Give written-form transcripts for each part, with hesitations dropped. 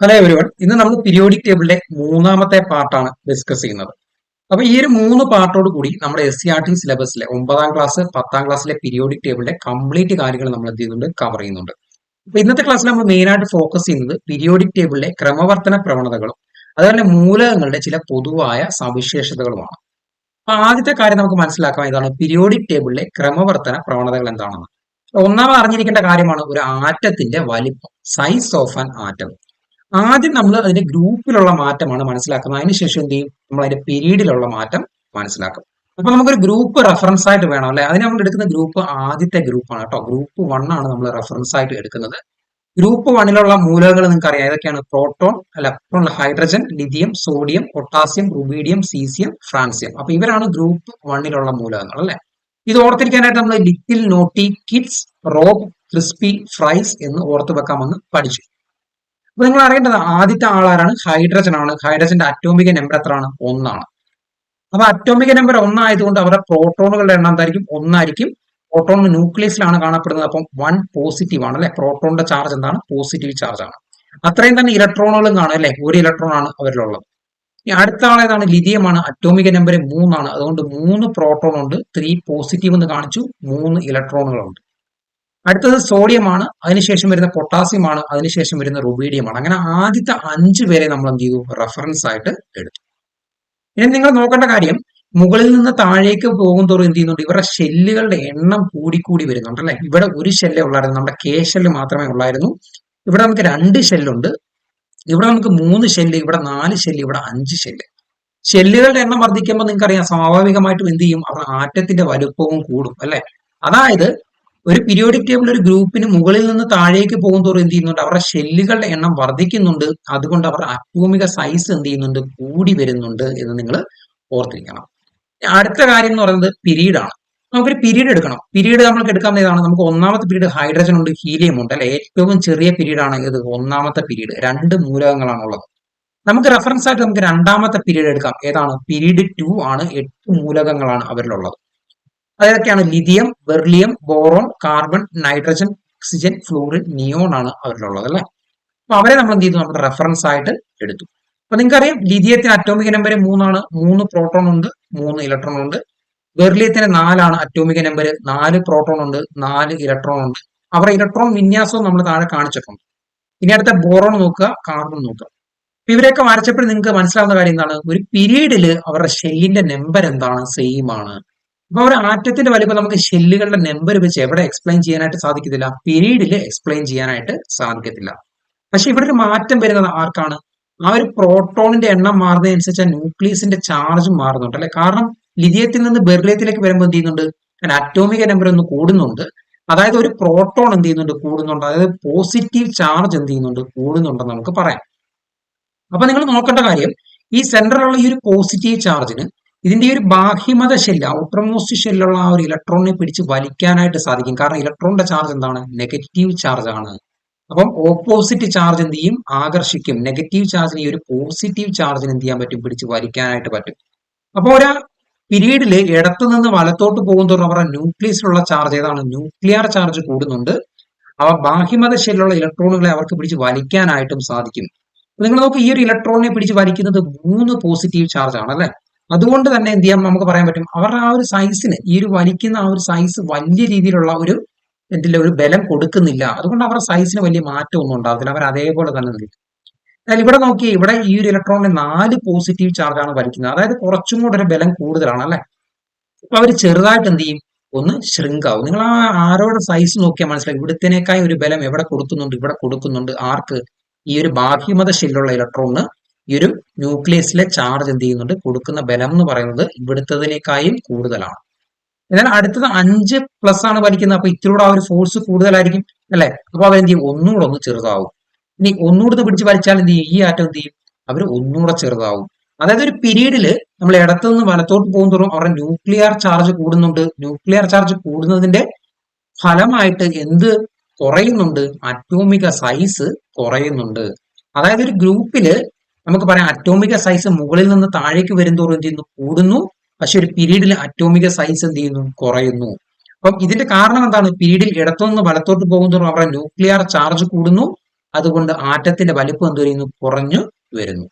Hello everyone, ഇന്ന് നമ്മൾ periodic ടേബിളിന്റെ മൂന്നാമത്തെ പാർട്ടാണ് ഡിസ്കസ് ചെയ്യുന്നത്. അപ്പൊ ഈ ഒരു മൂന്ന് പാർട്ടോട് കൂടി നമ്മുടെ SCERT സിലബസിലെ 9ാം ക്ലാസ് 10ാം ക്ലാസ്സിലെ പീരിയോഡിക് ടേബിളിന്റെ കംപ്ലീറ്റ് കാര്യങ്ങൾ നമ്മൾ എന്ത് ചെയ്യുന്നുണ്ട്, കവർ ചെയ്യുന്നുണ്ട്. അപ്പൊ ഇന്നത്തെ ക്ലാസ്സിൽ നമ്മൾ മെയിൻ ആയിട്ട് ഫോക്കസ് ചെയ്യുന്നത് പീരിയോഡിക് ടേബിളിലെ ക്രമവർത്തന പ്രവണതകളും അതുപോലെ മൂലകങ്ങളുടെ ചില പൊതുവായ സവിശേഷതകളുമാണ്. അപ്പൊ ആദ്യത്തെ കാര്യം നമുക്ക് മനസ്സിലാക്കാം, ഇതാണ് പീരിയോഡിക് ടേബിളിലെ ക്രമവർത്തന പ്രവണതകൾ എന്താണെന്ന്. ഒന്നാമത് അറിഞ്ഞിരിക്കേണ്ട കാര്യമാണ് ഒരു ആറ്റത്തിന്റെ വലിപ്പം, സൈസ് ഓഫ് ആൻ ആറ്റം. ആദ്യം നമ്മൾ അതിന്റെ ഗ്രൂപ്പിലുള്ള മാറ്റമാണ് മനസ്സിലാക്കുന്നത്. അതിനുശേഷം എന്ത് ചെയ്യും, നമ്മൾ അതിന്റെ പീരീഡിലുള്ള മാറ്റം മനസ്സിലാക്കും. അപ്പൊ നമുക്കൊരു ഗ്രൂപ്പ് റെഫറൻസ് ആയിട്ട് വേണം അല്ലെ. അതിന് നമ്മൾ എടുക്കുന്ന ഗ്രൂപ്പ് ആദ്യത്തെ ഗ്രൂപ്പാണ് കേട്ടോ. ഗ്രൂപ്പ് 1 ആണ് നമ്മൾ റെഫറൻസ് ആയിട്ട് എടുക്കുന്നത്. ഗ്രൂപ്പ് 1ലുള്ള മൂലകങ്ങൾ നിങ്ങൾക്ക് അറിയാം ഏതൊക്കെയാണ്: proton, electron, hydrogen, lithium, sodium, potassium, rubidium, caesium, francium. അപ്പൊ ഇവരാണ് ഗ്രൂപ്പ് 1ലുള്ള മൂലകങ്ങൾ അല്ലെ. ഇത് ഓർത്തിരിക്കാനായിട്ട് നമ്മൾ little, naughty, kids, Rob, crispy, fries എന്ന് ഓർത്ത് വെക്കാമെന്ന് പഠിച്ചു. അപ്പൊ നിങ്ങൾ അറിയേണ്ടത് ആദ്യത്തെ ആളാരാണ്? ഹൈഡ്രജൻ ആണ്. ഹൈഡ്രജന്റെ അറ്റോമിക നമ്പർ എത്രയാണ്? 1 ആണ്. അപ്പൊ അറ്റോമിക നമ്പർ 1 ആയതുകൊണ്ട് അവരുടെ പ്രോട്ടോണുകളുടെ എണ്ണം എന്തായിരിക്കും? 1 ആയിരിക്കും. പ്രോട്ടോൺ ന്യൂക്ലിയസിലാണ് കാണപ്പെടുന്നത്. അപ്പം 1 പോസിറ്റീവ് ആണ് അല്ലെ. പ്രോട്ടോണിന്റെ ചാർജ് എന്താണ്? പോസിറ്റീവ് ചാർജ് ആണ്. അത്രയും തന്നെ ഇലക്ട്രോണുകളും കാണും അല്ലെ. ഒരു ഇലക്ട്രോൺ ആണ് അവരിലുള്ളത്. ഈ അടുത്ത ആളേതാണ്? ലിഥിയം ആണ്. അറ്റോമിക നമ്പർ 3 ആണ്. അതുകൊണ്ട് 3 പ്രോട്ടോൺ ഉണ്ട്. 3 പോസിറ്റീവ് എന്ന് കാണിച്ചു. 3 ഇലക്ട്രോണുകളുണ്ട്. അടുത്തത് സോഡിയം ആണ്. അതിനുശേഷം വരുന്ന പൊട്ടാസ്യം ആണ്. അതിനുശേഷം വരുന്ന റുബീഡിയം ആണ്. അങ്ങനെ ആദ്യത്തെ 5 പേരെ നമ്മൾ എന്ത് ചെയ്തു? റെഫറൻസ് ആയിട്ട് എടുത്തു. ഇനി നിങ്ങൾ നോക്കേണ്ട കാര്യം, മുകളിൽ നിന്ന് താഴേക്ക് പോകുന്തോറും എന്ത് ചെയ്യുന്നുണ്ട്, ഇവരുടെ ഷെല്ലുകളുടെ എണ്ണം കൂടിക്കൂടി വരുന്നുണ്ട് അല്ലെ. ഇവിടെ ഒരു ഷെല്ലേ ഉള്ളായിരുന്നു, നമ്മുടെ കെ ഷെല്ല് മാത്രമേ ഉള്ളായിരുന്നു. ഇവിടെ നമുക്ക് 2 ഷെല്ലുണ്ട്. ഇവിടെ നമുക്ക് 3 ഷെല്ല്, ഇവിടെ 4 ഷെല്ല്, ഇവിടെ 5 ഷെല്ല്. ഷെല്ലുകളുടെ എണ്ണം വർദ്ധിക്കുമ്പോൾ നിങ്ങൾക്കറിയാം, സ്വാഭാവികമായിട്ടും എന്ത് ചെയ്യും, അവരുടെ ആറ്റത്തിന്റെ വലുപ്പവും കൂടും അല്ലെ. അതായത് ഒരു പീരിയോഡിക് ടേബിൾ ഒരു ഗ്രൂപ്പിന് മുകളിൽ നിന്ന് താഴേക്ക് പോകുന്തോറും എന്ത് ചെയ്യുന്നുണ്ട്, അവരുടെ ഷെല്ലുകളുടെ എണ്ണം വർദ്ധിക്കുന്നുണ്ട്. അതുകൊണ്ട് അവരുടെ അറ്റോമിക സൈസ് എന്ത് ചെയ്യുന്നുണ്ട്, കൂടി വരുന്നുണ്ട് എന്ന് നിങ്ങൾ ഓർത്തിരിക്കണം. അടുത്ത കാര്യം എന്ന് പറയുന്നത് പീരീഡ് ആണ്. നമുക്കൊരു പീരീഡ് എടുക്കണം. പീരീഡ് നമ്മൾക്ക് എടുക്കാൻ ഏതാണ്? നമുക്ക് ഒന്നാമത്തെ പീരീഡ് ഹൈഡ്രജൻ ഉണ്ട്, ഹീലിയം ഉണ്ട് അല്ലെ. ഏറ്റവും ചെറിയ പീരീഡ് ആണ് ഇത്, ഒന്നാമത്തെ പീരീഡ്. 2 മൂലകങ്ങളാണുള്ളത്. നമുക്ക് റെഫറൻസ് ആയിട്ട് നമുക്ക് രണ്ടാമത്തെ പീരീഡ് എടുക്കാം. ഏതാണ്? പീരീഡ് 2 ആണ്. 8 മൂലകങ്ങളാണ് അവരിലുള്ളത്. അതൊക്കെയാണ് lithium, beryllium, boron, carbon, nitrogen, oxygen, fluorine, neon ആണ് അവരിലുള്ളത് അല്ലെ. അപ്പൊ അവരെ നമ്മൾ എന്ത് ചെയ്തു? നമ്മുടെ റെഫറൻസ് ആയിട്ട് എടുത്തു. അപ്പൊ നിങ്ങൾക്കറിയാം, ലിഥിയത്തിന് അറ്റോമിക നമ്പർ 3 ആണ്. 3 പ്രോട്ടോൺ ഉണ്ട്, 3 ഇലക്ട്രോൺ ഉണ്ട്. ബെർലിയത്തിന് 4 ആണ് അറ്റോമിക നമ്പർ. 4 പ്രോട്ടോൺ ഉണ്ട്, 4 ഇലക്ട്രോൺ ഉണ്ട്. അവരുടെ ഇലക്ട്രോൺ വിന്യാസവും നമ്മൾ താഴെ കാണിച്ചിട്ടുണ്ട്. ഇനി അടുത്ത ബോറോൺ നോക്കുക, കാർബൺ നോക്കുക. അപ്പൊ ഇവരെയൊക്കെ വരച്ചപ്പോൾ നിങ്ങൾക്ക് മനസ്സിലാവുന്ന കാര്യം എന്താണ്? ഒരു പീരീഡിൽ അവരുടെ ഷെല്ലിന്റെ നമ്പർ എന്താണ്? സെയിം ആണ്. അപ്പൊ ഒരു ആറ്റത്തിന്റെ വലിപ്പം നമുക്ക് ഷെല്ലുകളുടെ നമ്പർ വെച്ച് എവിടെ എക്സ്പ്ലെയിൻ ചെയ്യാനായിട്ട് സാധിക്കത്തില്ല? പീരീഡിൽ എക്സ്പ്ലെയിൻ ചെയ്യാനായിട്ട് സാധിക്കത്തില്ല. പക്ഷെ ഇവിടെ ഒരു മാറ്റം വരുന്നത് ആർക്കാണ്? ആ ഒരു പ്രോട്ടോണിന്റെ എണ്ണം മാറുന്നതനുസരിച്ച് ന്യൂക്ലിയസിന്റെ ചാർജും മാറുന്നുണ്ട് അല്ലെ. കാരണം ലിഥിയത്തിൽ നിന്ന് ബെർലിയത്തിലേക്ക് വരുമ്പോൾ എന്ത് ചെയ്യുന്നുണ്ട്, അറ്റോമിക നമ്പർ ഒന്ന് കൂടുന്നുണ്ട്. അതായത് ഒരു പ്രോട്ടോൺ എന്ത് ചെയ്യുന്നുണ്ട്, കൂടുന്നുണ്ട്. അതായത് പോസിറ്റീവ് ചാർജ് എന്ത് ചെയ്യുന്നുണ്ട്, കൂടുന്നുണ്ടെന്ന് നമുക്ക് പറയാം. അപ്പൊ നിങ്ങൾ നോക്കേണ്ട കാര്യം, ഈ സെന്ററിലുള്ള ഈ ഒരു പോസിറ്റീവ് ചാർജിന് ഇതിന്റെ ഒരു ബാഹ്യമത ഷെല്ല്, ഔട്ടർമോസ്റ്റ് ഷെല്ലുള്ള ആ ഒരു ഇലക്ട്രോണിനെ പിടിച്ച് വലിക്കാനായിട്ട് സാധിക്കും. കാരണം ഇലക്ട്രോണിന്റെ ചാർജ് എന്താണ്? നെഗറ്റീവ് ചാർജ് ആണ്. അപ്പം ഓപ്പോസിറ്റ് ചാർജ് എന്ത് ചെയ്യും? ആകർഷിക്കും. നെഗറ്റീവ് ചാർജിന് ഈ ഒരു പോസിറ്റീവ് ചാർജിന് എന്ത് ചെയ്യാൻ പറ്റും? പിടിച്ച് വലിക്കാനായിട്ട് പറ്റും. അപ്പോൾ ഒരു പീരീഡിൽ ഇടത്തു നിന്ന് വലത്തോട്ട് പോകുന്നതോറും അവരുടെ ന്യൂക്ലിയസിലുള്ള ചാർജ് ഏതാണ്? ന്യൂക്ലിയർ ചാർജ് കൂടുന്നുണ്ട്. അവ ബാഹ്യമത ഷെല്ലുള്ള ഇലക്ട്രോണുകളെ അവർക്ക് പിടിച്ച് വലിക്കാനായിട്ടും സാധിക്കും. നിങ്ങൾ നോക്ക്, ഈ ഒരു ഇലക്ട്രോണിനെ പിടിച്ച് വലിക്കുന്നത് 3 പോസിറ്റീവ് ചാർജ് ആണ് അല്ലെ. അതുകൊണ്ട് തന്നെ എന്ത് ചെയ്യാം, നമുക്ക് പറയാൻ പറ്റും, അവരുടെ ആ ഒരു സൈസിന്, ഈ ഒരു വലിക്കുന്ന ആ ഒരു സൈസ് വലിയ രീതിയിലുള്ള ഒരു ഒരു ബലം കൊടുക്കുന്നില്ല. അതുകൊണ്ട് അവരുടെ സൈസിന് വലിയ മാറ്റമൊന്നും ഉണ്ടാകത്തില്ല. അവർ അതേപോലെ തന്നെ നിൽക്കും. എന്നാൽ ഇവിടെ നോക്കിയേ, ഇവിടെ ഈ ഒരു ഇലക്ട്രോണിന് 4 പോസിറ്റീവ് ചാർജ് ആണ് വലിക്കുന്നത്. അതായത് കുറച്ചും കൂടെ ഒരു ബലം കൂടുതലാണ് അല്ലെ. അപ്പൊ അവർ ചെറുതായിട്ട് എന്ത് ചെയ്യും? ഒന്ന് ഷ്രിങ്ക് ആവും. നിങ്ങൾ ആ ആരോടെ സൈസ് നോക്കിയാൽ മനസ്സിലായി, ഇവിടത്തേനേക്കായി ഒരു ബലം എവിടെ കൊടുക്കുന്നുണ്ട്? ഇവിടെ കൊടുക്കുന്നുണ്ട്. ആർക്ക്? ഈ ഒരു ബാഹ്യമത ഷെല്ലുള്ള ഇലക്ട്രോണിന് ഈ ഒരു ന്യൂക്ലിയസിലെ ചാർജ് എന്ത് ചെയ്യുന്നുണ്ട്? കൊടുക്കുന്ന ബലം എന്ന് പറയുന്നത് ഇവിടുത്തതിനേക്കായും കൂടുതലാണ്. എന്നാൽ അടുത്തത് 5+ ആണ് വലിക്കുന്നത്. അപ്പൊ ഇത്തിലൂടെ ആ ഒരു ഫോഴ്സ് കൂടുതലായിരിക്കും അല്ലെ. അപ്പൊ അവരെന്ത് ചെയ്യും? ഒന്നുകൂടെ ഒന്ന് ചെറുതാവും. ഇനി ഒന്നുകൂടെ പിടിച്ച് വലിച്ചാൽ എന്ത് ചെയ്യും? ഈ ആറ്റം എന്ത് ചെയ്യും? അവർ ഒന്നുകൂടെ ചെറുതാവും. അതായത് ഒരു പീരീഡില് നമ്മൾ ഇടത്തു നിന്ന് വലത്തോട്ട് പോകുന്തോറും അവരുടെ ന്യൂക്ലിയർ ചാർജ് കൂടുന്നുണ്ട്. ന്യൂക്ലിയർ ചാർജ് കൂടുന്നതിന്റെ ഫലമായിട്ട് എന്ത് കുറയുന്നുണ്ട്? അറ്റോമിക സൈസ് കുറയുന്നുണ്ട്. അതായത് ഒരു ഗ്രൂപ്പില് നമുക്ക് പറയാം, അറ്റോമിക സൈസ് മുകളിൽ നിന്ന് താഴേക്ക് വരുന്തോറും എന്ത് ചെയ്യുന്നു? കൂടുന്നു. പക്ഷെ ഒരു പീരീഡിൽ അറ്റോമിക സൈസ് എന്ത് ചെയ്യുന്നു? കുറയുന്നു. അപ്പം ഇതിന്റെ കാരണം എന്താണ്? പീരീഡിൽ ഇടത്തുനിന്ന് വലത്തോട്ട് പോകുന്തോറും അവരുടെ ന്യൂക്ലിയർ ചാർജ് കൂടുന്നു. അതുകൊണ്ട് ആറ്റത്തിന്റെ വലിപ്പം എന്ത് ചെയ്യുന്നു? കുറഞ്ഞു വരുന്നു.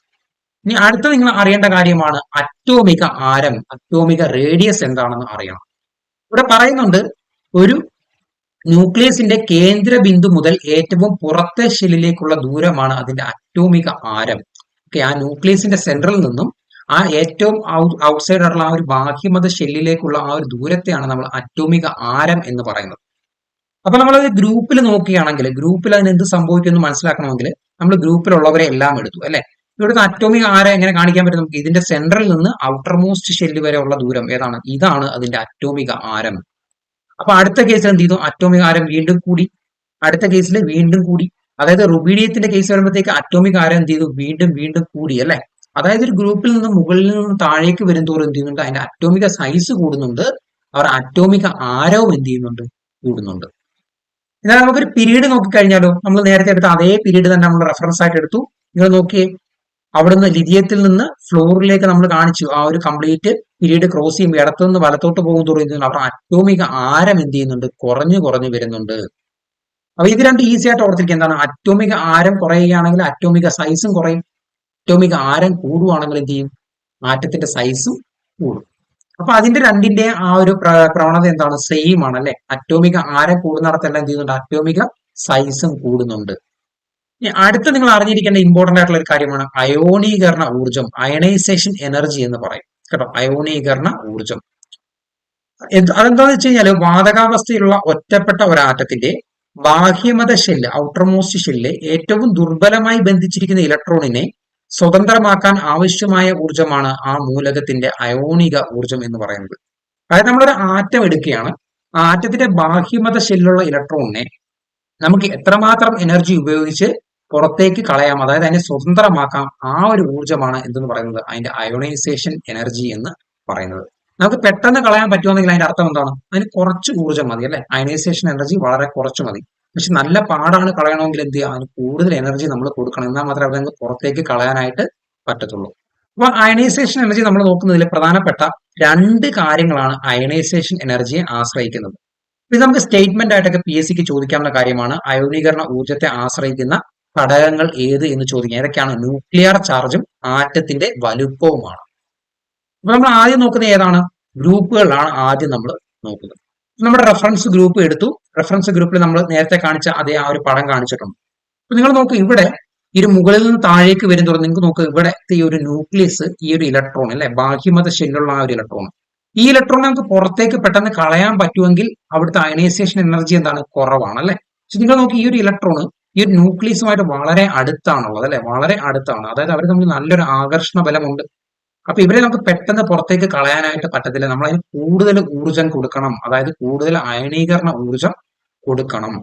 ഇനി അടുത്ത നിങ്ങൾ അറിയേണ്ട കാര്യമാണ് അറ്റോമിക ആരം, അറ്റോമിക റേഡിയസ് എന്താണെന്ന് അറിയണം. ഇവിടെ പറയുന്നുണ്ട് ഒരു ന്യൂക്ലിയസിന്റെ കേന്ദ്ര ബിന്ദു മുതൽ ഏറ്റവും പുറത്തെ ഷെല്ലിലേക്കുള്ള ദൂരമാണ് അതിന്റെ അറ്റോമിക ആരം. ഓക്കെ, ആ ന്യൂക്ലിയസിന്റെ സെൻട്രൽ നിന്നും ആ ഏറ്റവും ഔട്ട്സൈഡ് ആയിട്ടുള്ള ആ ഒരു ബാഹ്യമത ഷെല്ലിലേക്കുള്ള ആ ഒരു ദൂരത്തെയാണ് നമ്മൾ അറ്റോമിക ആരം എന്ന് പറയുന്നത്. അപ്പൊ നമ്മൾ ഗ്രൂപ്പിൽ നോക്കുകയാണെങ്കിൽ ഗ്രൂപ്പിൽ അതിന് എന്ത് സംഭവിക്കുമെന്ന് മനസ്സിലാക്കണമെങ്കിൽ നമ്മൾ ഗ്രൂപ്പിലുള്ളവരെ എല്ലാം എടുത്തു അല്ലെ. ഇവിടുത്തെ അറ്റോമിക ആരം എങ്ങനെ കാണിക്കാൻ പറ്റും? നമുക്ക് ഇതിന്റെ സെൻട്രൽ നിന്ന് ഔട്ടർ മോസ്റ്റ് ഷെല്ല് വരെ ഉള്ള ദൂരം ഏതാണ്? ഇതാണ് അതിന്റെ അറ്റോമിക ആരം. അപ്പൊ അടുത്ത കേസിൽ എന്ത് ചെയ്തു? അറ്റോമിക ആരം വീണ്ടും കൂടി, അടുത്ത കേസിൽ വീണ്ടും കൂടി. അതായത് റുബീഡിയത്തിന്റെ കേസ് വരുമ്പോഴത്തേക്ക് അറ്റോമിക ആരം എന്ത് ചെയ്തു? വീണ്ടും വീണ്ടും കൂടി അല്ലെ. അതായത് ഒരു ഗ്രൂപ്പിൽ നിന്ന് മുകളിൽ നിന്ന് താഴേക്ക് വരുന്തോറും എന്ത് ചെയ്യുന്നുണ്ട്? അതിന്റെ അറ്റോമിക സൈസ് കൂടുന്നുണ്ട്, അവർ അറ്റോമിക ആരവും എന്ത് ചെയ്യുന്നുണ്ട്? കൂടുന്നുണ്ട്. എന്നാൽ നമുക്കൊരു പീരീഡ് നോക്കിക്കഴിഞ്ഞാലോ, നമ്മൾ നേരത്തെ എടുത്ത അതേ പീരീഡ് തന്നെ നമ്മൾ റെഫറൻസ് ആയിട്ട് എടുത്തു. നിങ്ങൾ നോക്കിയേ, അവിടുന്ന് ലിഥിയത്തിൽ നിന്ന് ഫ്ലോറിലേക്ക് നമ്മൾ കാണിച്ചു ആ ഒരു കംപ്ലീറ്റ് പീരീഡ് ക്രോസ് ചെയ്യുമ്പോൾ ഇടത്തു നിന്ന് വലത്തോട്ട് പോകും തോറും അവർ അറ്റോമിക ആരം എന്ത് ചെയ്യുന്നുണ്ട്? കുറഞ്ഞു കുറഞ്ഞു വരുന്നുണ്ട്. അപ്പൊ ഇത് രണ്ട് ഈസി ആയിട്ട് ഓർത്തിരിക്കുക. എന്താണ്? അറ്റോമിക ആരം കുറയുകയാണെങ്കിൽ അറ്റോമിക സൈസും കുറയും, അറ്റോമിക ആരം കൂടുവാണെങ്കിൽ എന്ത് ചെയ്യും? ആറ്റത്തിന്റെ സൈസും കൂടും. അപ്പൊ അതിന്റെ രണ്ടിന്റെ ആ ഒരു പ്രവണത എന്താണ്? സെയിം ആണ് അല്ലെ. അറ്റോമിക ആരം കൂടുന്നിടത്തെല്ലാം എന്ത് ചെയ്യുന്നുണ്ട്? അറ്റോമിക സൈസും കൂടുന്നുണ്ട്. ഇനി അടുത്ത് നിങ്ങൾ അറിഞ്ഞിരിക്കേണ്ട ഇമ്പോർട്ടന്റ് ആയിട്ടുള്ള ഒരു കാര്യമാണ് അയോണീകരണ ഊർജം, അയണൈസേഷൻ എനർജി എന്ന് പറയും കേട്ടോ. അയോണീകരണ ഊർജം അതെന്താന്ന് വെച്ച് കഴിഞ്ഞാൽ വാതകാവസ്ഥയിലുള്ള ഒറ്റപ്പെട്ട ഒരാറ്റത്തിന്റെ ബാഹ്യമത ഷെല്ല്, ഔട്ടർമോസ്റ്റ് ഷെല്ല് ഏറ്റവും ദുർബലമായി ബന്ധിച്ചിരിക്കുന്ന ഇലക്ട്രോണിനെ സ്വതന്ത്രമാക്കാൻ ആവശ്യമായ ഊർജമാണ് ആ മൂലകത്തിന്റെ അയോണിക ഊർജം എന്ന് പറയുന്നത്. അതായത് നമ്മളൊരു ആറ്റം എടുക്കുകയാണ്, ആ ആറ്റത്തിന്റെ ബാഹ്യമത ഷെല്ലുള്ള ഇലക്ട്രോണിനെ നമുക്ക് എത്രമാത്രം എനർജി ഉപയോഗിച്ച് പുറത്തേക്ക് കളയാം, അതായത് അതിനെ സ്വതന്ത്രമാക്കാം, ആ ഒരു ഊർജ്ജമാണ് എന്തെന്ന് പറയുന്നത്? അതിന്റെ അയോണൈസേഷൻ എനർജി എന്ന് പറയുന്നത്. നമുക്ക് പെട്ടെന്ന് കളയാൻ പറ്റുമെങ്കിൽ അതിന്റെ അർത്ഥം എന്താണ്? അതിന് കുറച്ച് ഊർജ്ജം മതി അല്ലെ. അയണൈസേഷൻ എനർജി വളരെ കുറച്ച് മതി. പക്ഷെ നല്ല പാടാണ് കളയണമെങ്കിൽ എന്ത് ചെയ്യുക? അതിന് കൂടുതൽ എനർജി നമ്മൾ കൊടുക്കണം, എന്നാൽ മാത്രമേ അത് പുറത്തേക്ക് കളയാനായിട്ട് പറ്റത്തുള്ളൂ. അപ്പൊ അയണൈസേഷൻ എനർജി നമ്മൾ നോക്കുന്നതിൽ പ്രധാനപ്പെട്ട രണ്ട് കാര്യങ്ങളാണ് അയണൈസേഷൻ എനർജിയെ ആശ്രയിക്കുന്നത്. ഇത് നമുക്ക് സ്റ്റേറ്റ്മെന്റ് ആയിട്ടൊക്കെ PSCക്ക് ചോദിക്കാവുന്ന കാര്യമാണ്. അയോണീകരണ ഊർജ്ജത്തെ ആശ്രയിക്കുന്ന ഘടകങ്ങൾ ഏത് എന്ന് ചോദിക്കാം. ഏതൊക്കെയാണ്? ന്യൂക്ലിയർ ചാർജും ആറ്റത്തിന്റെ വലുപ്പവുമാണ്. അപ്പൊ നമ്മൾ ആദ്യം നോക്കുന്നത് ഏതാണ്? ഗ്രൂപ്പുകളാണ് ആദ്യം നമ്മൾ നോക്കുന്നത്. നമ്മുടെ റെഫറൻസ് ഗ്രൂപ്പ് എടുത്തു. റെഫറൻസ് ഗ്രൂപ്പിൽ നമ്മൾ നേരത്തെ കാണിച്ച അതേ ആ ഒരു പടം കാണിച്ചിട്ടുണ്ട്. അപ്പൊ നിങ്ങൾ നോക്കൂ, ഇവിടെ ഈ ഒരു മുകളിൽ നിന്ന് താഴേക്ക് വരുന്നതോടെ നിങ്ങൾക്ക് നോക്കുക, ഇവിടെ ഈ ഒരു ന്യൂക്ലിയസ്, ഈ ഒരു ഇലക്ട്രോൺ അല്ലെ, ബാഹ്യമത ഷെല്ലുള്ള ആ ഒരു ഇലക്ട്രോൺ, ഈ ഇലക്ട്രോൺ നമുക്ക് പുറത്തേക്ക് പെട്ടെന്ന് കളയാൻ പറ്റുമെങ്കിൽ അവിടുത്തെ അയണൈസേഷൻ എനർജി എന്താണ്? കുറവാണ് അല്ലെ. പക്ഷെ നിങ്ങൾ നോക്കി, ഈ ഒരു ഇലക്ട്രോൺ ഈ ഒരു ന്യൂക്ലിയസുമായിട്ട് വളരെ അടുത്താണുള്ളത് അല്ലെ, വളരെ അടുത്താണ്. അതായത് അവർ തമ്മിൽ നല്ലൊരു ആകർഷണ ബലമുണ്ട്. അപ്പൊ ഇവരെ നമുക്ക് പെട്ടെന്ന് പുറത്തേക്ക് കളയാനായിട്ട് പറ്റത്തില്ല. നമ്മൾ അതിന് കൂടുതൽ ഊർജം കൊടുക്കണം, അതായത് കൂടുതൽ അയണീകരണ ഊർജം കൊടുക്കണം.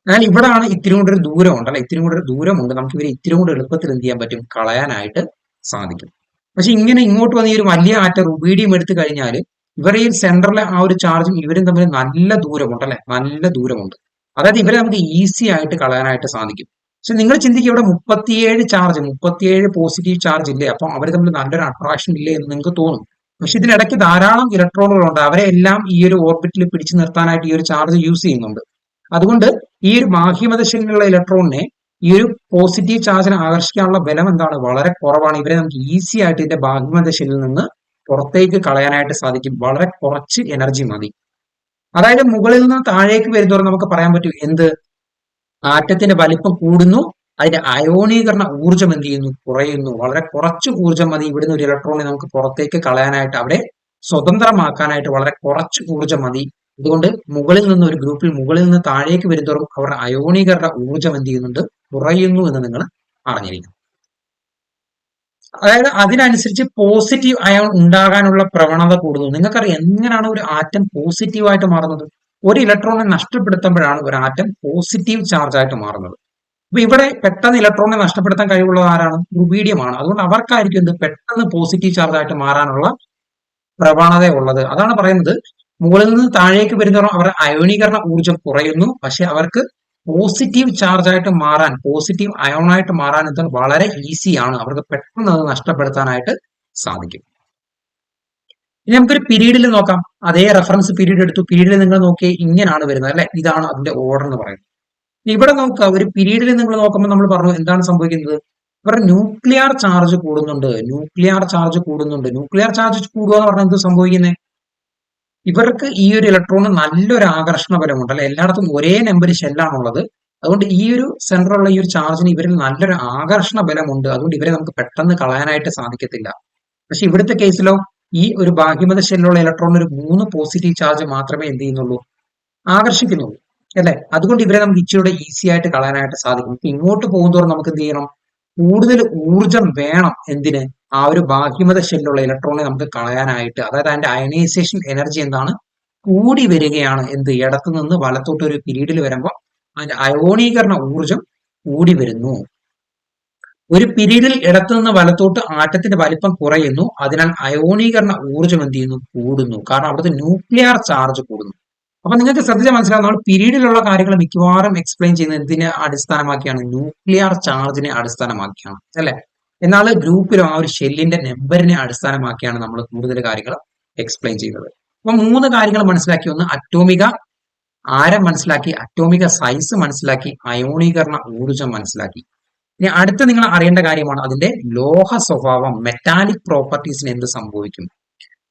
എന്നാൽ ഇവിടാണ് ഇത്തിരി കൂടെ ഒരു ദൂരമുണ്ട് അല്ലെ, ഇത്തിരി കൂടെ ഒരു ദൂരമുണ്ട്, നമുക്ക് ഇവരെ ഇത്തിരി കൂടെ എളുപ്പത്തിൽ എന്ത് ചെയ്യാൻ പറ്റും? കളയാനായിട്ട് സാധിക്കും. പക്ഷെ ഇങ്ങനെ ഇങ്ങോട്ട് വന്ന് ഈ ഒരു വലിയ ആറ്റം റുബീഡിയം എടുത്തു കഴിഞ്ഞാൽ ഇവരെ ഈ സെന്ററിലെ ആ ഒരു ചാർജും ഇവരും തമ്മിൽ നല്ല ദൂരമുണ്ട് അല്ലെ, നല്ല ദൂരമുണ്ട്. അതായത് ഇവരെ നമുക്ക് ഈസി ആയിട്ട് കളയാനായിട്ട് സാധിക്കും. പക്ഷെ നിങ്ങൾ ചിന്തിക്കുക, ഇവിടെ 37 പോസിറ്റീവ് ചാർജ് ഇല്ലേ, അപ്പം അവർ തമ്മിൽ നല്ലൊരു അട്രാക്ഷൻ ഇല്ലേ എന്ന് നിങ്ങൾക്ക് തോന്നും. പക്ഷെ ഇതിനിടയ്ക്ക് ധാരാളം ഇലക്ട്രോണുകളുണ്ട്, അവരെ എല്ലാം ഈ ഒരു ഓർബിറ്റിൽ പിടിച്ചു നിർത്താനായിട്ട് ഈ ഒരു ചാർജ് യൂസ് ചെയ്യുന്നുണ്ട്. അതുകൊണ്ട് ഈ ഒരു ബാഹ്യമതശീലുള്ള ഇലക്ട്രോണിനെ ഈ ഒരു പോസിറ്റീവ് ചാർജിനെ ആകർഷിക്കാനുള്ള ബലം എന്താണ്? വളരെ കുറവാണ്. ഇവരെ നമുക്ക് ഈസി ആയിട്ട് ഇതിന്റെ ബാഹ്യമതശീലിൽ നിന്ന് പുറത്തേക്ക് കളയാനായിട്ട് സാധിക്കും. വളരെ കുറച്ച് എനർജി മതി. അതായത് മുകളിൽ നിന്ന് താഴേക്ക് വരുന്നതോടെ നമുക്ക് പറയാൻ പറ്റും എന്ത്? ആറ്റത്തിന്റെ വലിപ്പം കൂടുന്നു, അതിന്റെ അയോണീകരണ ഊർജ്ജം എന്ത് ചെയ്യുന്നു? കുറയുന്നു. വളരെ കുറച്ച് ഊർജ്ജം മതി ഇവിടുന്ന് ഒരു ഇലക്ട്രോണിനെ നമുക്ക് പുറത്തേക്ക് കളയാനായിട്ട്, അവിടെ സ്വതന്ത്രമാക്കാനായിട്ട് വളരെ കുറച്ച് ഊർജ്ജം മതി. അതുകൊണ്ട് മുകളിൽ നിന്ന് ഒരു ഗ്രൂപ്പിൽ മുകളിൽ നിന്ന് താഴേക്ക് വരുന്നതോറും അവരുടെ അയോണീകരണ ഊർജ്ജം എന്ത് ചെയ്യുന്നുണ്ട്? കുറയുന്നു എന്ന് നിങ്ങൾ അറിഞ്ഞിരിക്കണം. അതായത് അതിനനുസരിച്ച് പോസിറ്റീവ് അയോൺ ഉണ്ടാകാനുള്ള പ്രവണത കൂടുന്നു. നിങ്ങൾക്കറിയാം എങ്ങനെയാണ് ഒരു ആറ്റം പോസിറ്റീവായിട്ട് മാറുന്നത്? ഒരു ഇലക്ട്രോണിനെ നഷ്ടപ്പെടുത്തുമ്പോഴാണ് ഒരു ആറ്റം പോസിറ്റീവ് ചാർജ് ആയിട്ട് മാറുന്നത്. അപ്പൊ ഇവിടെ പെട്ടെന്ന് ഇലക്ട്രോണിനെ നഷ്ടപ്പെടുത്താൻ കഴിവുള്ളത് ആരാണ്? റുബീഡിയമാണ്. അതുകൊണ്ട് അവർക്കായിരിക്കും എന്ത്? പെട്ടെന്ന് പോസിറ്റീവ് ചാർജ് ആയിട്ട് മാറാനുള്ള പ്രവണത ഉള്ളത്. അതാണ് പറയുന്നത്, മുകളിൽ നിന്ന് താഴേക്ക് വരുന്നതോറും അവരുടെ അയോണീകരണ ഊർജ്ജം കുറയുന്നു, പക്ഷെ അവർക്ക് പോസിറ്റീവ് ചാർജ് ആയിട്ട് മാറാൻ, പോസിറ്റീവ് അയോണായിട്ട് മാറാൻ എന്താണ്? വളരെ ഈസിയാണ്. അവർക്ക് പെട്ടെന്ന് അത് നഷ്ടപ്പെടുത്താനായിട്ട് സാധിക്കും. ഇനി നമുക്കൊരു പീരീഡിൽ നോക്കാം. അതേ റെഫറൻസ് പീരീഡ് എടുത്തു. പീരീഡിൽ നിങ്ങൾ നോക്കിയാൽ ഇങ്ങനെയാണ് വരുന്നത് അല്ലെ. ഇതാണ് അതിന്റെ ഓർഡർ എന്ന് പറയുന്നത്. ഇവിടെ നോക്കുക, ഒരു പീരീഡിൽ നിങ്ങൾ നോക്കുമ്പോൾ നമ്മൾ പറഞ്ഞു എന്താണ് സംഭവിക്കുന്നത്, ഇവരുടെ ന്യൂക്ലിയർ ചാർജ് കൂടുന്നുണ്ട്, ന്യൂക്ലിയർ ചാർജ് കൂടുന്നുണ്ട്. ന്യൂക്ലിയർ ചാർജ് കൂടുക എന്ന് പറഞ്ഞാൽ എന്ത് സംഭവിക്കുന്നത്, ഇവർക്ക് ഈ ഒരു ഇലക്ട്രോണ് നല്ലൊരു ആകർഷണ ബലമുണ്ട് അല്ലെ, എല്ലായിടത്തും ഒരേ നമ്പർ ഷെല്ലാണുള്ളത്. അതുകൊണ്ട് ഈ ഒരു സെന്ററുള്ള ഈ ഒരു ചാർജിന് ഇവരിൽ നല്ലൊരു ആകർഷണ ബലമുണ്ട്. അതുകൊണ്ട് ഇവരെ നമുക്ക് പെട്ടെന്ന് കളയാനായിട്ട് സാധിക്കത്തില്ല. പക്ഷെ ഇവിടുത്തെ കേസിലോ ഈ ഒരു ബാഹ്യമത ഷെല്ലുള്ള ഇലക്ട്രോണിന് ഒരു 3 പോസിറ്റീവ് ചാർജ് മാത്രമേ എന്ത് ചെയ്യുന്നുള്ളൂ, ആകർഷിക്കുന്നുള്ളൂ അല്ലെ. അതുകൊണ്ട് ഇവരെ നമുക്ക് ഇച്ചിരി ഈസി ആയിട്ട് കളയാനായിട്ട് സാധിക്കും. ഇപ്പൊ ഇങ്ങോട്ട് പോകുന്നതോറും നമുക്ക് എന്ത് ചെയ്യണം, കൂടുതൽ ഊർജം വേണം. എന്തിന്, ആ ഒരു ബാഹ്യമത ഷെല്ലുള്ള ഇലക്ട്രോണിനെ നമുക്ക് കളയാനായിട്ട്. അതായത് അതിന്റെ അയനൈസേഷൻ എനർജി എന്താണ്, കൂടി വരികയാണ്. എന്ത്, ഇടത്തു നിന്ന് വലത്തോട്ട് ഒരു പീരീഡിൽ വരുമ്പോൾ അതിന്റെ അയോണീകരണ ഊർജം കൂടി വരുന്നു. ഒരു പീരീഡിൽ ഇടത്തു നിന്ന് വലത്തോട്ട് ആറ്റത്തിന്റെ വലിപ്പം കുറയുന്നു, അതിനാൽ അയോണീകരണ ഊർജം എന്ത് ചെയ്യുന്നു, കൂടുന്നു. കാരണം അവിടുത്തെ ന്യൂക്ലിയർ ചാർജ് കൂടുന്നു. അപ്പൊ നിങ്ങൾക്ക് ശ്രദ്ധിച്ചാൽ മനസ്സിലാവും, നമ്മൾ പീരീഡിലുള്ള കാര്യങ്ങൾ മിക്കവാറും എക്സ്പ്ലെയിൻ ചെയ്യുന്നത് എന്തിനെ അടിസ്ഥാനമാക്കിയാണ്, ന്യൂക്ലിയർ ചാർജിനെ അടിസ്ഥാനമാക്കിയാണ് അല്ലെ. എന്നാൽ ഗ്രൂപ്പിലും ആ ഒരു ഷെല്ലിന്റെ നമ്പറിനെ അടിസ്ഥാനമാക്കിയാണ് നമ്മൾ കൂടുതൽ കാര്യങ്ങൾ എക്സ്പ്ലെയിൻ ചെയ്യുന്നത്. അപ്പൊ 3 കാര്യങ്ങൾ മനസ്സിലാക്കി. ഒന്ന്, അറ്റോമിക ആരം മനസ്സിലാക്കി, അറ്റോമിക സൈസ് മനസ്സിലാക്കി, അയോണീകരണ ഊർജം മനസ്സിലാക്കി. ഇനി അടുത്ത നിങ്ങൾ അറിയേണ്ട കാര്യമാണ് അതിന്റെ ലോഹ സ്വഭാവം, മെറ്റാലിക് പ്രോപ്പർട്ടീസിന് എന്ത് സംഭവിക്കും.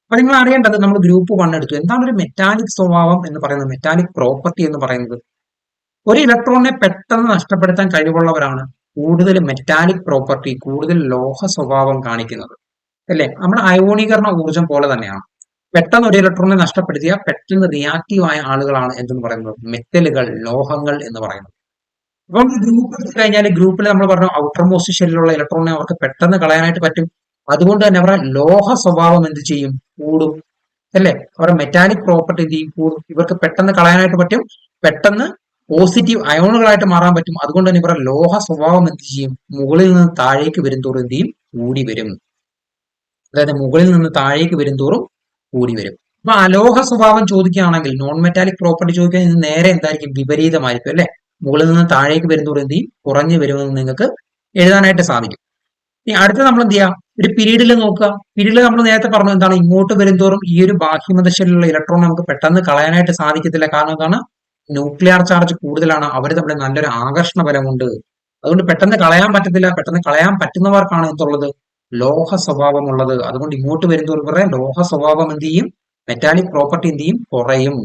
അപ്പൊ നിങ്ങൾ അറിയേണ്ടത്, നമ്മൾ ഗ്രൂപ്പ് 1 എടുത്തു. എന്താണ് ഒരു മെറ്റാലിക് സ്വഭാവം എന്ന് പറയുന്നത്, മെറ്റാലിക് പ്രോപ്പർട്ടി എന്ന് പറയുന്നത്? ഒരു ഇലക്ട്രോണിനെ പെട്ടെന്ന് നഷ്ടപ്പെടുത്താൻ കഴിവുള്ളവരാണ് കൂടുതൽ മെറ്റാലിക് പ്രോപ്പർട്ടി, കൂടുതൽ ലോഹ സ്വഭാവം കാണിക്കുന്നത് അല്ലെ. നമ്മുടെ അയോണീകരണ ഊർജം പോലെ തന്നെയാണ്. പെട്ടെന്ന് ഒരു ഇലക്ട്രോണിനെ നഷ്ടപ്പെടുത്തിയ പെട്ടെന്ന് റിയാക്റ്റീവ് ആയ ആളുകളാണ് എന്തെന്ന് പറയുന്നത്, മെറ്റലുകൾ, ലോഹങ്ങൾ എന്ന് പറയുന്നത്. അപ്പം ഗ്രൂപ്പ് എടുത്തു കഴിഞ്ഞാൽ ഗ്രൂപ്പിൽ നമ്മൾ പറഞ്ഞു ഔട്ടർ മോസ്റ്റ് ഷെല്ലിലുള്ള ഇലക്ട്രോണിനെ അവർക്ക് പെട്ടെന്ന് കളയാനായിട്ട് പറ്റും. അതുകൊണ്ട് തന്നെ അവരുടെ ലോഹ സ്വഭാവം എന്ത് ചെയ്യും, കൂടും അല്ലെ. അവരുടെ മെറ്റാലിക് പ്രോപ്പർട്ടി എന്ത് ചെയ്യും, കൂടും. ഇവർക്ക് പെട്ടെന്ന് കളയാനായിട്ട് പറ്റും, പെട്ടെന്ന് പോസിറ്റീവ് അയോണുകളായിട്ട് മാറാൻ പറ്റും. അതുകൊണ്ട് തന്നെ ഇവരുടെ ലോഹ സ്വഭാവം എന്ത് ചെയ്യും, മുകളിൽ നിന്ന് താഴേക്ക് വരുംതോറും എന്ത് ചെയ്യും, കൂടി വരും. അതായത് മുകളിൽ നിന്ന് താഴേക്ക് വരുംതോറും കൂടി വരും. അപ്പൊ അലോഹ സ്വഭാവം ചോദിക്കുകയാണെങ്കിൽ, നോൺ മെറ്റാലിക് പ്രോപ്പർട്ടി ചോദിക്കുകയാണെങ്കിൽ ഇത് നേരെ എന്തായിരിക്കും, വിപരീതമായിരിക്കും അല്ലെ. മുകളിൽ നിന്ന് താഴേക്ക് വരുംതോറും എന്ത് ചെയ്യും, കുറഞ്ഞു വരുമെന്ന് നിങ്ങൾക്ക് എഴുതാനായിട്ട് സാധിക്കും. ഇനി അടുത്ത നമ്മൾ എന്ത് ചെയ്യാം, ഒരു പീരീഡിൽ നോക്കുക. പീരീഡിൽ നമ്മൾ നേരത്തെ പറഞ്ഞു എന്താണ്, ഇങ്ങോട്ട് വരുംതോറും ഈ ഒരു ബാഹ്യമത ഷെല്ലിലുള്ള ഇലക്ട്രോൺ നമുക്ക് പെട്ടെന്ന് കളയാനായിട്ട് സാധിക്കത്തില്ല. കാരണം എന്താണ്, ന്യൂക്ലിയർ ചാർജ് കൂടുതലാണ്, അവർ തമ്മിൽ നല്ലൊരു ആകർഷണ ബലമുണ്ട്. അതുകൊണ്ട് പെട്ടെന്ന് കളയാൻ പറ്റത്തില്ല. പെട്ടെന്ന് കളയാൻ പറ്റുന്നവർക്കാണ് എന്തുള്ളത്, ലോഹ സ്വഭാവമുള്ളത്. അതുകൊണ്ട് ഇങ്ങോട്ട് വരുംതോറും ഇവരുടെ ലോഹ സ്വഭാവം എന്ത് ചെയ്യും, മെറ്റാലിക് പ്രോപ്പർട്ടി എന്ത് ചെയ്യും, കുറയും.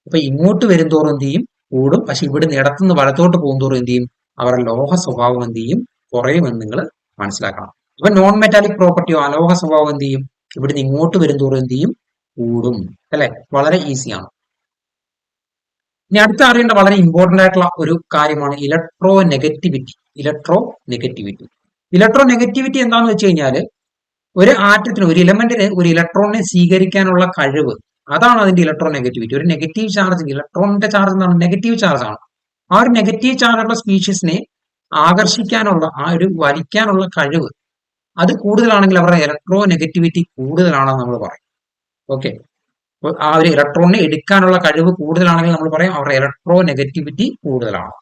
അപ്പൊ ഇങ്ങോട്ട് വരുംതോറും എന്ത് ചെയ്യും, കൂടും. പക്ഷെ ഇവിടുന്ന് ഇടത്തുനിന്ന് വലത്തോട്ട് പോകുന്തോറും എന്ത് ചെയ്യും, അവരുടെ ലോഹ സ്വഭാവം എന്ത് ചെയ്യും, കുറയുമെന്ന് നിങ്ങൾ മനസ്സിലാക്കണം. അപ്പൊ നോൺ മെറ്റാലിക് പ്രോപ്പർട്ടിയോ അലോഹ സ്വഭാവം എന്ത് ചെയ്യും, ഇവിടുന്ന് ഇങ്ങോട്ട് വരുംതോറും എന്ത് ചെയ്യും, കൂടും അല്ലെ. വളരെ ഈസിയാണ്. ഇനി അടുത്ത അറിയേണ്ട വളരെ ഇമ്പോർട്ടന്റ് ആയിട്ടുള്ള ഒരു കാര്യമാണ് electro negativity. Electro negativity electro negativity എന്താണെന്ന് വെച്ച് കഴിഞ്ഞാൽ, ഒരു ആറ്റത്തിന്, ഒരു ഇലമെന്റിന് ഒരു ഇലക്ട്രോണിനെ സ്വീകരിക്കാനുള്ള കഴിവ്, അതാണ് അതിന്റെ ഇലക്ട്രോ നെഗറ്റിവിറ്റി. ഒരു നെഗറ്റീവ് ചാർജ്, ഇലക്ട്രോണിന്റെ ചാർജ് എന്താണ്, നെഗറ്റീവ് ചാർജ് ആണ്. ആ ഒരു നെഗറ്റീവ് ചാർജുള്ള സ്പീഷീസിനെ ആകർഷിക്കാനുള്ള, ആ ഒരു വലിക്കാനുള്ള കഴിവ് അത് കൂടുതലാണെങ്കിൽ അവരുടെ ഇലക്ട്രോ നെഗറ്റിവിറ്റി കൂടുതലാണെന്ന് നമ്മൾ പറയും. ഓക്കെ, ആ ഒരു ഇലക്ട്രോണിനെ എടുക്കാനുള്ള കഴിവ് കൂടുതലാണെങ്കിൽ നമ്മൾ പറയും അവരുടെ ഇലക്ട്രോ നെഗറ്റിവിറ്റി കൂടുതലാണ്.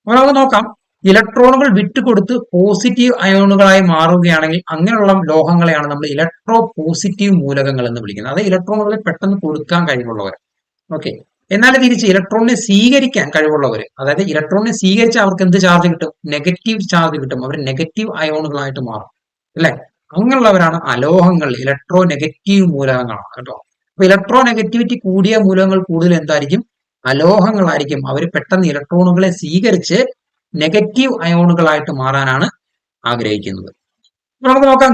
അപ്പോൾ നമുക്ക് നോക്കാം, ഇലക്ട്രോണുകൾ വിട്ടുകൊടുത്ത് പോസിറ്റീവ് അയോണുകളായി മാറുകയാണെങ്കിൽ അങ്ങനെയുള്ള ലോഹങ്ങളെയാണ് നമ്മൾ ഇലക്ട്രോ പോസിറ്റീവ് മൂലകങ്ങൾ എന്ന് വിളിക്കുന്നത്. അത് ഇലക്ട്രോണുകളെ പെട്ടെന്ന് കൊടുക്കാൻ കഴിവുള്ളവർ. ഓക്കെ, എന്നാൽ തിരിച്ച് ഇലക്ട്രോണിനെ സ്വീകരിക്കാൻ കഴിവുള്ളവർ, അതായത് ഇലക്ട്രോണിനെ സ്വീകരിച്ചാൽ അവർക്ക് എന്ത് ചാർജ് കിട്ടും, നെഗറ്റീവ് ചാർജ് കിട്ടും. അവർ നെഗറ്റീവ് അയോണുകളായിട്ട് മാറും അല്ലെ. അങ്ങനെയുള്ളവരാണ് അലോഹങ്ങൾ, ഇലക്ട്രോ നെഗറ്റീവ് മൂലകങ്ങളാണ് കേട്ടോ. അപ്പൊ ഇലക്ട്രോ നെഗറ്റിവിറ്റി കൂടിയ മൂലകങ്ങൾ കൂടുതൽ എന്തായിരിക്കും, അലോഹങ്ങളായിരിക്കും. അവർ പെട്ടെന്ന് ഇലക്ട്രോണുകളെ സ്വീകരിച്ച് നെഗറ്റീവ് അയോണുകളായിട്ട് മാറാനാണ് ആഗ്രഹിക്കുന്നത്. അപ്പൊ നമുക്ക് നോക്കാം,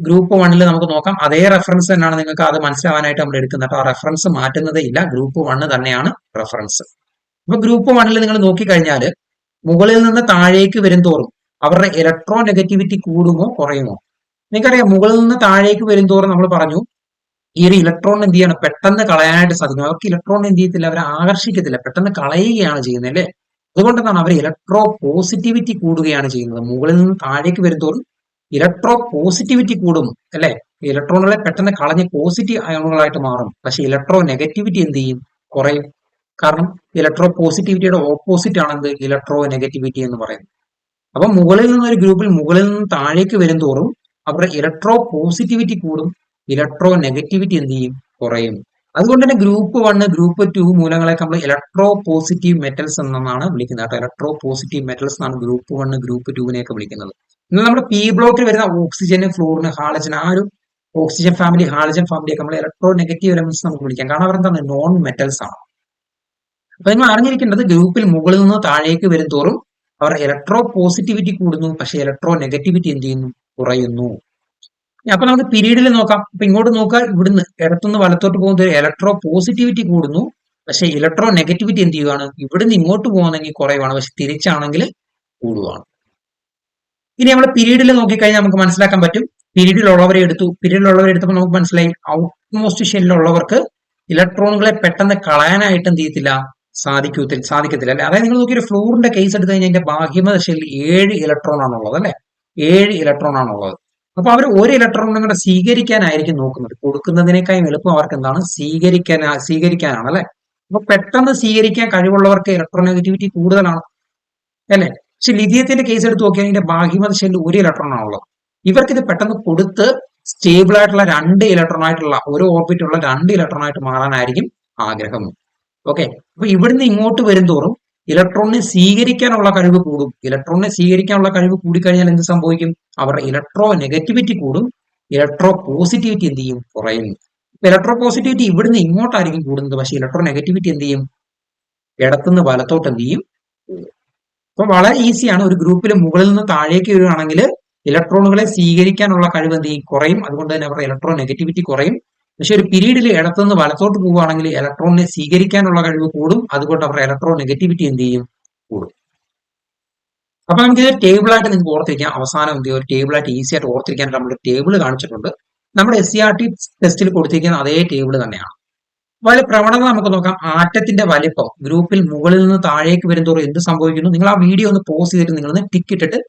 ഗ്രൂപ്പ് 1 നമുക്ക് നോക്കാം. അതേ റെഫറൻസ് തന്നെയാണ്, നിങ്ങൾക്ക് അത് മനസ്സിലാവാനായിട്ട് നമ്മൾ എടുക്കുന്നത്. ആ റെഫറൻസ് മാറ്റുന്നതേ ഇല്ല, ഗ്രൂപ്പ് 1 തന്നെയാണ് റെഫറൻസ്. അപ്പൊ ഗ്രൂപ്പ് 1 നിങ്ങൾ നോക്കിക്കഴിഞ്ഞാൽ, മുകളിൽ നിന്ന് താഴേക്ക് വരുംതോറും അവരുടെ ഇലക്ട്രോ നെഗറ്റിവിറ്റി കൂടുമോ കുറയുമോ? നിങ്ങൾക്കറിയാം, മുകളിൽ നിന്ന് താഴേക്ക് വരുംതോറും നമ്മൾ പറഞ്ഞു ഈ ഒരു ഇലക്ട്രോൺ എന്ത് ചെയ്യണം, പെട്ടെന്ന് കളയാനായിട്ട് സാധിക്കും. അവർക്ക് ഇലക്ട്രോൺ എന്ത് ചെയ്യത്തില്ല, അവരെ ആകർഷിക്കത്തില്ല, പെട്ടെന്ന് കളയുകയാണ് ചെയ്യുന്നത് അല്ലെ. അതുകൊണ്ട് എന്താണ്, അവർ ഇലക്ട്രോ പോസിറ്റിവിറ്റി കൂടുകയാണ് ചെയ്യുന്നത്. മുകളിൽ നിന്ന് താഴേക്ക് വരുംതോറും ഇലക്ട്രോ പോസിറ്റിവിറ്റി കൂടും അല്ലെ. ഇലക്ട്രോണുകളെ പെട്ടെന്ന് കളഞ്ഞ് പോസിറ്റീവ് അയോണുകളായിട്ട് മാറും. പക്ഷെ ഇലക്ട്രോ നെഗറ്റിവിറ്റി എന്ത് ചെയ്യും, കുറയും. കാരണം ഇലക്ട്രോ പോസിറ്റിവിറ്റിയുടെ ഓപ്പോസിറ്റ് ആണ് എന്ത്, ഇലക്ട്രോ നെഗറ്റിവിറ്റി എന്ന് പറയുന്നത്. അപ്പൊ മുകളിൽ നിന്ന് ഒരു ഗ്രൂപ്പിൽ മുകളിൽ നിന്ന് താഴേക്ക് വരുംതോറും അവരുടെ ഇലക്ട്രോ പോസിറ്റിവിറ്റി കൂടും, ഇലക്ട്രോ നെഗറ്റിവിറ്റി എന്ത് ചെയ്യും, കുറയും. അതുകൊണ്ട് തന്നെ ഗ്രൂപ്പ് 1 ഗ്രൂപ്പ് 2 മൂലങ്ങളെ നമ്മൾ ഇലക്ട്രോ പോസിറ്റീവ് മെറ്റൽസ് എന്നാണ് വിളിക്കുന്നത് കേട്ടോ. ഇലക്ട്രോ പോസിറ്റീവ് മെറ്റൽസ് എന്നാണ് ഗ്രൂപ്പ് 1 ഗ്രൂപ്പ് 2 ഒക്കെ വിളിക്കുന്നത്. എന്നാൽ നമ്മുടെ പി ബ്ലോക്കിൽ വരുന്ന ഓക്സിജന്, ഫ്ലൂറിന്, ഹാലജൻ, ആ ഒരു ഓക്സിജൻ ഫാമിലി, ഹാലജൻ ഫാമിലി ഒക്കെ നമ്മൾ ഇലക്ട്രോ നെഗറ്റീവ് എലമെന്റ്സ് നമുക്ക് വിളിക്കാം. കാരണം അവർ എന്താണ്, നോൺ മെറ്റൽസ് ആണ്. അപ്പൊ നിങ്ങൾ അറിഞ്ഞിരിക്കേണ്ടത് ഗ്രൂപ്പിൽ മുകളിൽ നിന്ന് താഴേക്ക് വരും തോറും അവർ ഇലക്ട്രോ പോസിറ്റിവിറ്റി കൂടുന്നു, പക്ഷെ ഇലക്ട്രോ നെഗറ്റിവിറ്റി എന്ത് ചെയ്യുന്നു, കുറയുന്നു. അപ്പൊ നമുക്ക് പീരീഡിൽ നോക്കാം. അപ്പൊ ഇങ്ങോട്ട് നോക്കുക, ഇവിടുന്ന് ഇടത്തുനിന്ന് വലത്തോട്ട് പോകുന്ന ഇലക്ട്രോ പോസിറ്റിവിറ്റി കൂടുന്നു, പക്ഷെ ഇലക്ട്രോ നെഗറ്റിവിറ്റി എന്ത് ചെയ്യുകയാണ്, ഇവിടുന്ന് ഇങ്ങോട്ട് പോകുന്നെങ്കിൽ കുറയുവാണ്, പക്ഷെ തിരിച്ചാണെങ്കിൽ കൂടുവാണ്. ഇനി നമ്മൾ പീരീഡിൽ നോക്കിക്കഴിഞ്ഞാൽ നമുക്ക് മനസ്സിലാക്കാൻ പറ്റും. പീരീഡിലുള്ളവരെ എടുത്തപ്പോൾ നമുക്ക് മനസ്സിലായി ഔട്ട്മോസ്റ്റ് ഷെല്ലിലുള്ളവർക്ക് ഇലക്ട്രോണുകളെ പെട്ടെന്ന് കളയാനായിട്ട് എന്ത് ചെയ്യത്തില്ല, സാധിക്കത്തില്ല അല്ലെ. അതായത് നിങ്ങൾ നോക്കിയൊരു ഫ്ലൂറിന്റെ കേസ് എടുത്തു കഴിഞ്ഞാൽ അതിന്റെ ബാഹ്യമത ഷെല്ലിൽ 7 ഇലക്ട്രോൺ ആണുള്ളത് അല്ലെ, 7 ഇലക്ട്രോൺ ആണുള്ളത്. അപ്പൊ അവർ ഒരു ഇലക്ട്രോണും കൂടെ സ്വീകരിക്കാനായിരിക്കും നോക്കുന്നത്. കൊടുക്കുന്നതിനേക്കാളും എളുപ്പം അവർക്ക് എന്താണ്, സ്വീകരിക്കാനാണ് അല്ലെ. അപ്പൊ പെട്ടെന്ന് സ്വീകരിക്കാൻ കഴിവുള്ളവർക്ക് ഇലക്ട്രോ നെഗറ്റിവിറ്റി കൂടുതലാണ് അല്ലെ. പക്ഷെ ലിഥിയത്തിന്റെ കേസ് എടുത്ത് നോക്കിയാൽ ഇതിന്റെ ബാഹ്യമത ഷെല്ലിൽ 1 ഇലക്ട്രോൺ ആണുള്ളത്. ഇവർക്ക് ഇത് പെട്ടെന്ന് കൊടുത്ത് സ്റ്റേബിൾ ആയിട്ടുള്ള 2 ഇലക്ട്രോൺ ആയിട്ടുള്ള ഒരു ഓർബിറ്റ് ഉള്ള 2 ഇലക്ട്രോൺ ആയിട്ട് മാറാനായിരിക്കും ആഗ്രഹം. ഓക്കെ, അപ്പൊ ഇവിടുന്ന് ഇങ്ങോട്ട് വരുംതോറും ഇലക്ട്രോണിനെ സ്വീകരിക്കാനുള്ള കഴിവ് കൂടും. ഇലക്ട്രോണിനെ സ്വീകരിക്കാനുള്ള കഴിവ് കൂടിക്കഴിഞ്ഞാൽ എന്ത് സംഭവിക്കും, അവരുടെ ഇലക്ട്രോ നെഗറ്റിവിറ്റി കൂടും, ഇലക്ട്രോ പോസിറ്റിവിറ്റി എന്ത് ചെയ്യും, കുറയും. ഇലക്ട്രോ പോസിറ്റിവിറ്റി ഇവിടുന്ന് ഇങ്ങോട്ടായിരിക്കും കൂടുന്നത്, പക്ഷെ ഇലക്ട്രോ നെഗറ്റിവിറ്റി എന്ത് ചെയ്യും, ഇടത്തുനിന്ന് വലത്തോട്ട് എന്ത് ചെയ്യും. അപ്പൊ വളരെ ഈസിയാണ്. ഒരു ഗ്രൂപ്പിൽ മുകളിൽ നിന്ന് താഴേക്ക് വരികയാണെങ്കിൽ ഇലക്ട്രോണുകളെ സ്വീകരിക്കാനുള്ള കഴിവ് എന്ത് ചെയ്യും, കുറയും. അതുകൊണ്ട് തന്നെ അവരുടെ ഇലക്ട്രോ നെഗറ്റിവിറ്റി കുറയും. പക്ഷെ ഒരു പീരീഡിൽ ഇടത്തുനിന്ന് വലത്തോട്ട് പോവുകയാണെങ്കിൽ ഇലക്ട്രോണിനെ സ്വീകരിക്കാനുള്ള കഴിവ് കൂടും. അതുകൊണ്ട് അവരുടെ ഇലക്ട്രോ നെഗറ്റിവിറ്റി എന്ത് ചെയ്യും, കൂടും. അപ്പൊ നമുക്ക് ഇത് ടേബിളായിട്ട് നിങ്ങൾക്ക് ഓർത്തിരിക്കാം. അവസാനം എന്ത് ചെയ്യും, ഒരു ടേബിളായിട്ട് ഈസി ആയിട്ട് ഓർത്തിരിക്കാൻ നമ്മളൊരു ടേബിൾ കാണിച്ചിട്ടുണ്ട്. നമ്മുടെ SCERT ടെസ്റ്റിൽ കൊടുത്തിരിക്കുന്ന അതേ ടേബിൾ തന്നെയാണ്. അതുപോലെ പ്രവണത നമുക്ക് നോക്കാം. ആറ്റത്തിന്റെ വലിപ്പം ഗ്രൂപ്പിൽ മുകളിൽ നിന്ന് താഴേക്ക് വരുന്തോറും എന്ത് സംഭവിക്കുന്നു, നിങ്ങൾ ആ വീഡിയോ ഒന്ന് പോസ് ചെയ്തിട്ട് നിങ്ങൾ ടിക്ക് ഇട്ടിട്ട്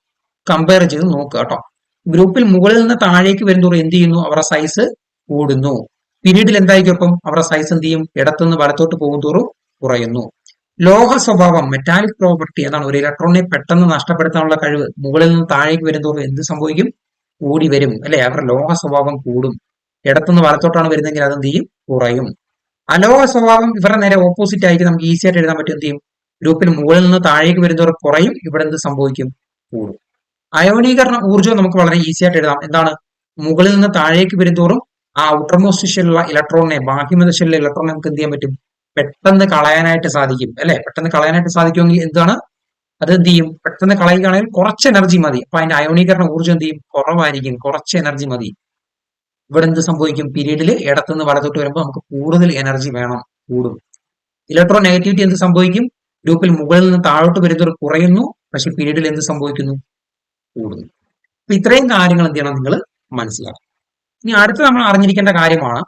കമ്പയർ ചെയ്ത് നോക്കുക കേട്ടോ. ഗ്രൂപ്പിൽ മുകളിൽ നിന്ന് താഴേക്ക് വരുന്തോറും എന്ത് ചെയ്യുന്നു, അവരുടെ സൈസ് കൂടുന്നു. പീരീഡിൽ എന്തായിരിക്കും, അപ്പം അവരുടെ സൈസ് എന്ത് ചെയ്യും, ഇടത്തുനിന്ന് വലത്തോട്ട് പോകും തോറും കുറയുന്നു. ലോഹ സ്വഭാവം, മെറ്റാലിക് പ്രോപ്പർട്ടി എന്നാണ്, ഒരു ഇലക്ട്രോണിനെ പെട്ടെന്ന് നഷ്ടപ്പെടുത്താനുള്ള കഴിവ് മുകളിൽ നിന്ന് താഴേക്ക് വരുന്തോറും എന്ത് സംഭവിക്കും, കൂടി വരും അല്ലെ. അവരുടെ ലോഹ സ്വഭാവം കൂടും. ഇടത്തുനിന്ന് വലത്തോട്ടാണ് വരുന്നതെങ്കിൽ അതെന്ത് ചെയ്യും, കുറയും. അലോഹ സ്വഭാവം ഇവരുടെ നേരെ ഓപ്പോസിറ്റ് ആയിരിക്കും. നമുക്ക് ഈസി ആയിട്ട് എഴുതാൻ പറ്റും. എന്ത് ചെയ്യും, ഗ്രൂപ്പിൽ മുകളിൽ നിന്ന് താഴേക്ക് വരുന്നവർ കുറയും, ഇവിടെ എന്ത് സംഭവിക്കും, കൂടും. അയോണീകരണ ഊർജ്ജം നമുക്ക് വളരെ ഈസി ആയിട്ട് എഴുതാം. എന്താണ്, മുകളിൽ നിന്ന് താഴേക്ക് വരുന്തോറും ആ ഔട്ടർമോസ്റ്റ് ഷെല്ലുള്ള ഇലക്ട്രോണിനെ, ബാഹ്യമത ഷെല്ലിലെ ഇലക്ട്രോണിനെ നമുക്ക് എന്ത് ചെയ്യാൻ പറ്റും, പെട്ടെന്ന് കളയാനായിട്ട് സാധിക്കും അല്ലെ. പെട്ടെന്ന് കളയാനായിട്ട് സാധിക്കുമെങ്കിൽ എന്താണ്, അത് എന്ത് ചെയ്യും, പെട്ടെന്ന് കളയുകയാണെങ്കിൽ കുറച്ച് എനർജി മതി. അപ്പൊ അതിന്റെ അയോണീകരണ ഊർജ്ജം എന്ത് ചെയ്യും, കുറവായിരിക്കും, കുറച്ച് എനർജി മതി. ഇവിടെ എന്ത് സംഭവിക്കും, പീരീഡിൽ ഇടത്തുനിന്ന് വലത്തോട്ട് വരുമ്പോൾ നമുക്ക് കൂടുതൽ എനർജി വേണം, കൂടും. ഇലക്ട്രോ നെഗറ്റിവിറ്റി എന്ത് സംഭവിക്കും, ഗ്രൂപ്പിൽ മുകളിൽ നിന്ന് താഴോട്ട് വരുന്നവർ കുറയുന്നു, പക്ഷെ പീരീഡിൽ എന്ത് സംഭവിക്കുന്നു, കൂടുന്നു. അപ്പൊ ഇത്രയും കാര്യങ്ങൾ എന്ത് ചെയ്യണം, നിങ്ങൾ മനസ്സിലാക്കണം. ഇനി അടുത്ത് നമ്മൾ അറിഞ്ഞിരിക്കേണ്ട കാര്യമാണ്,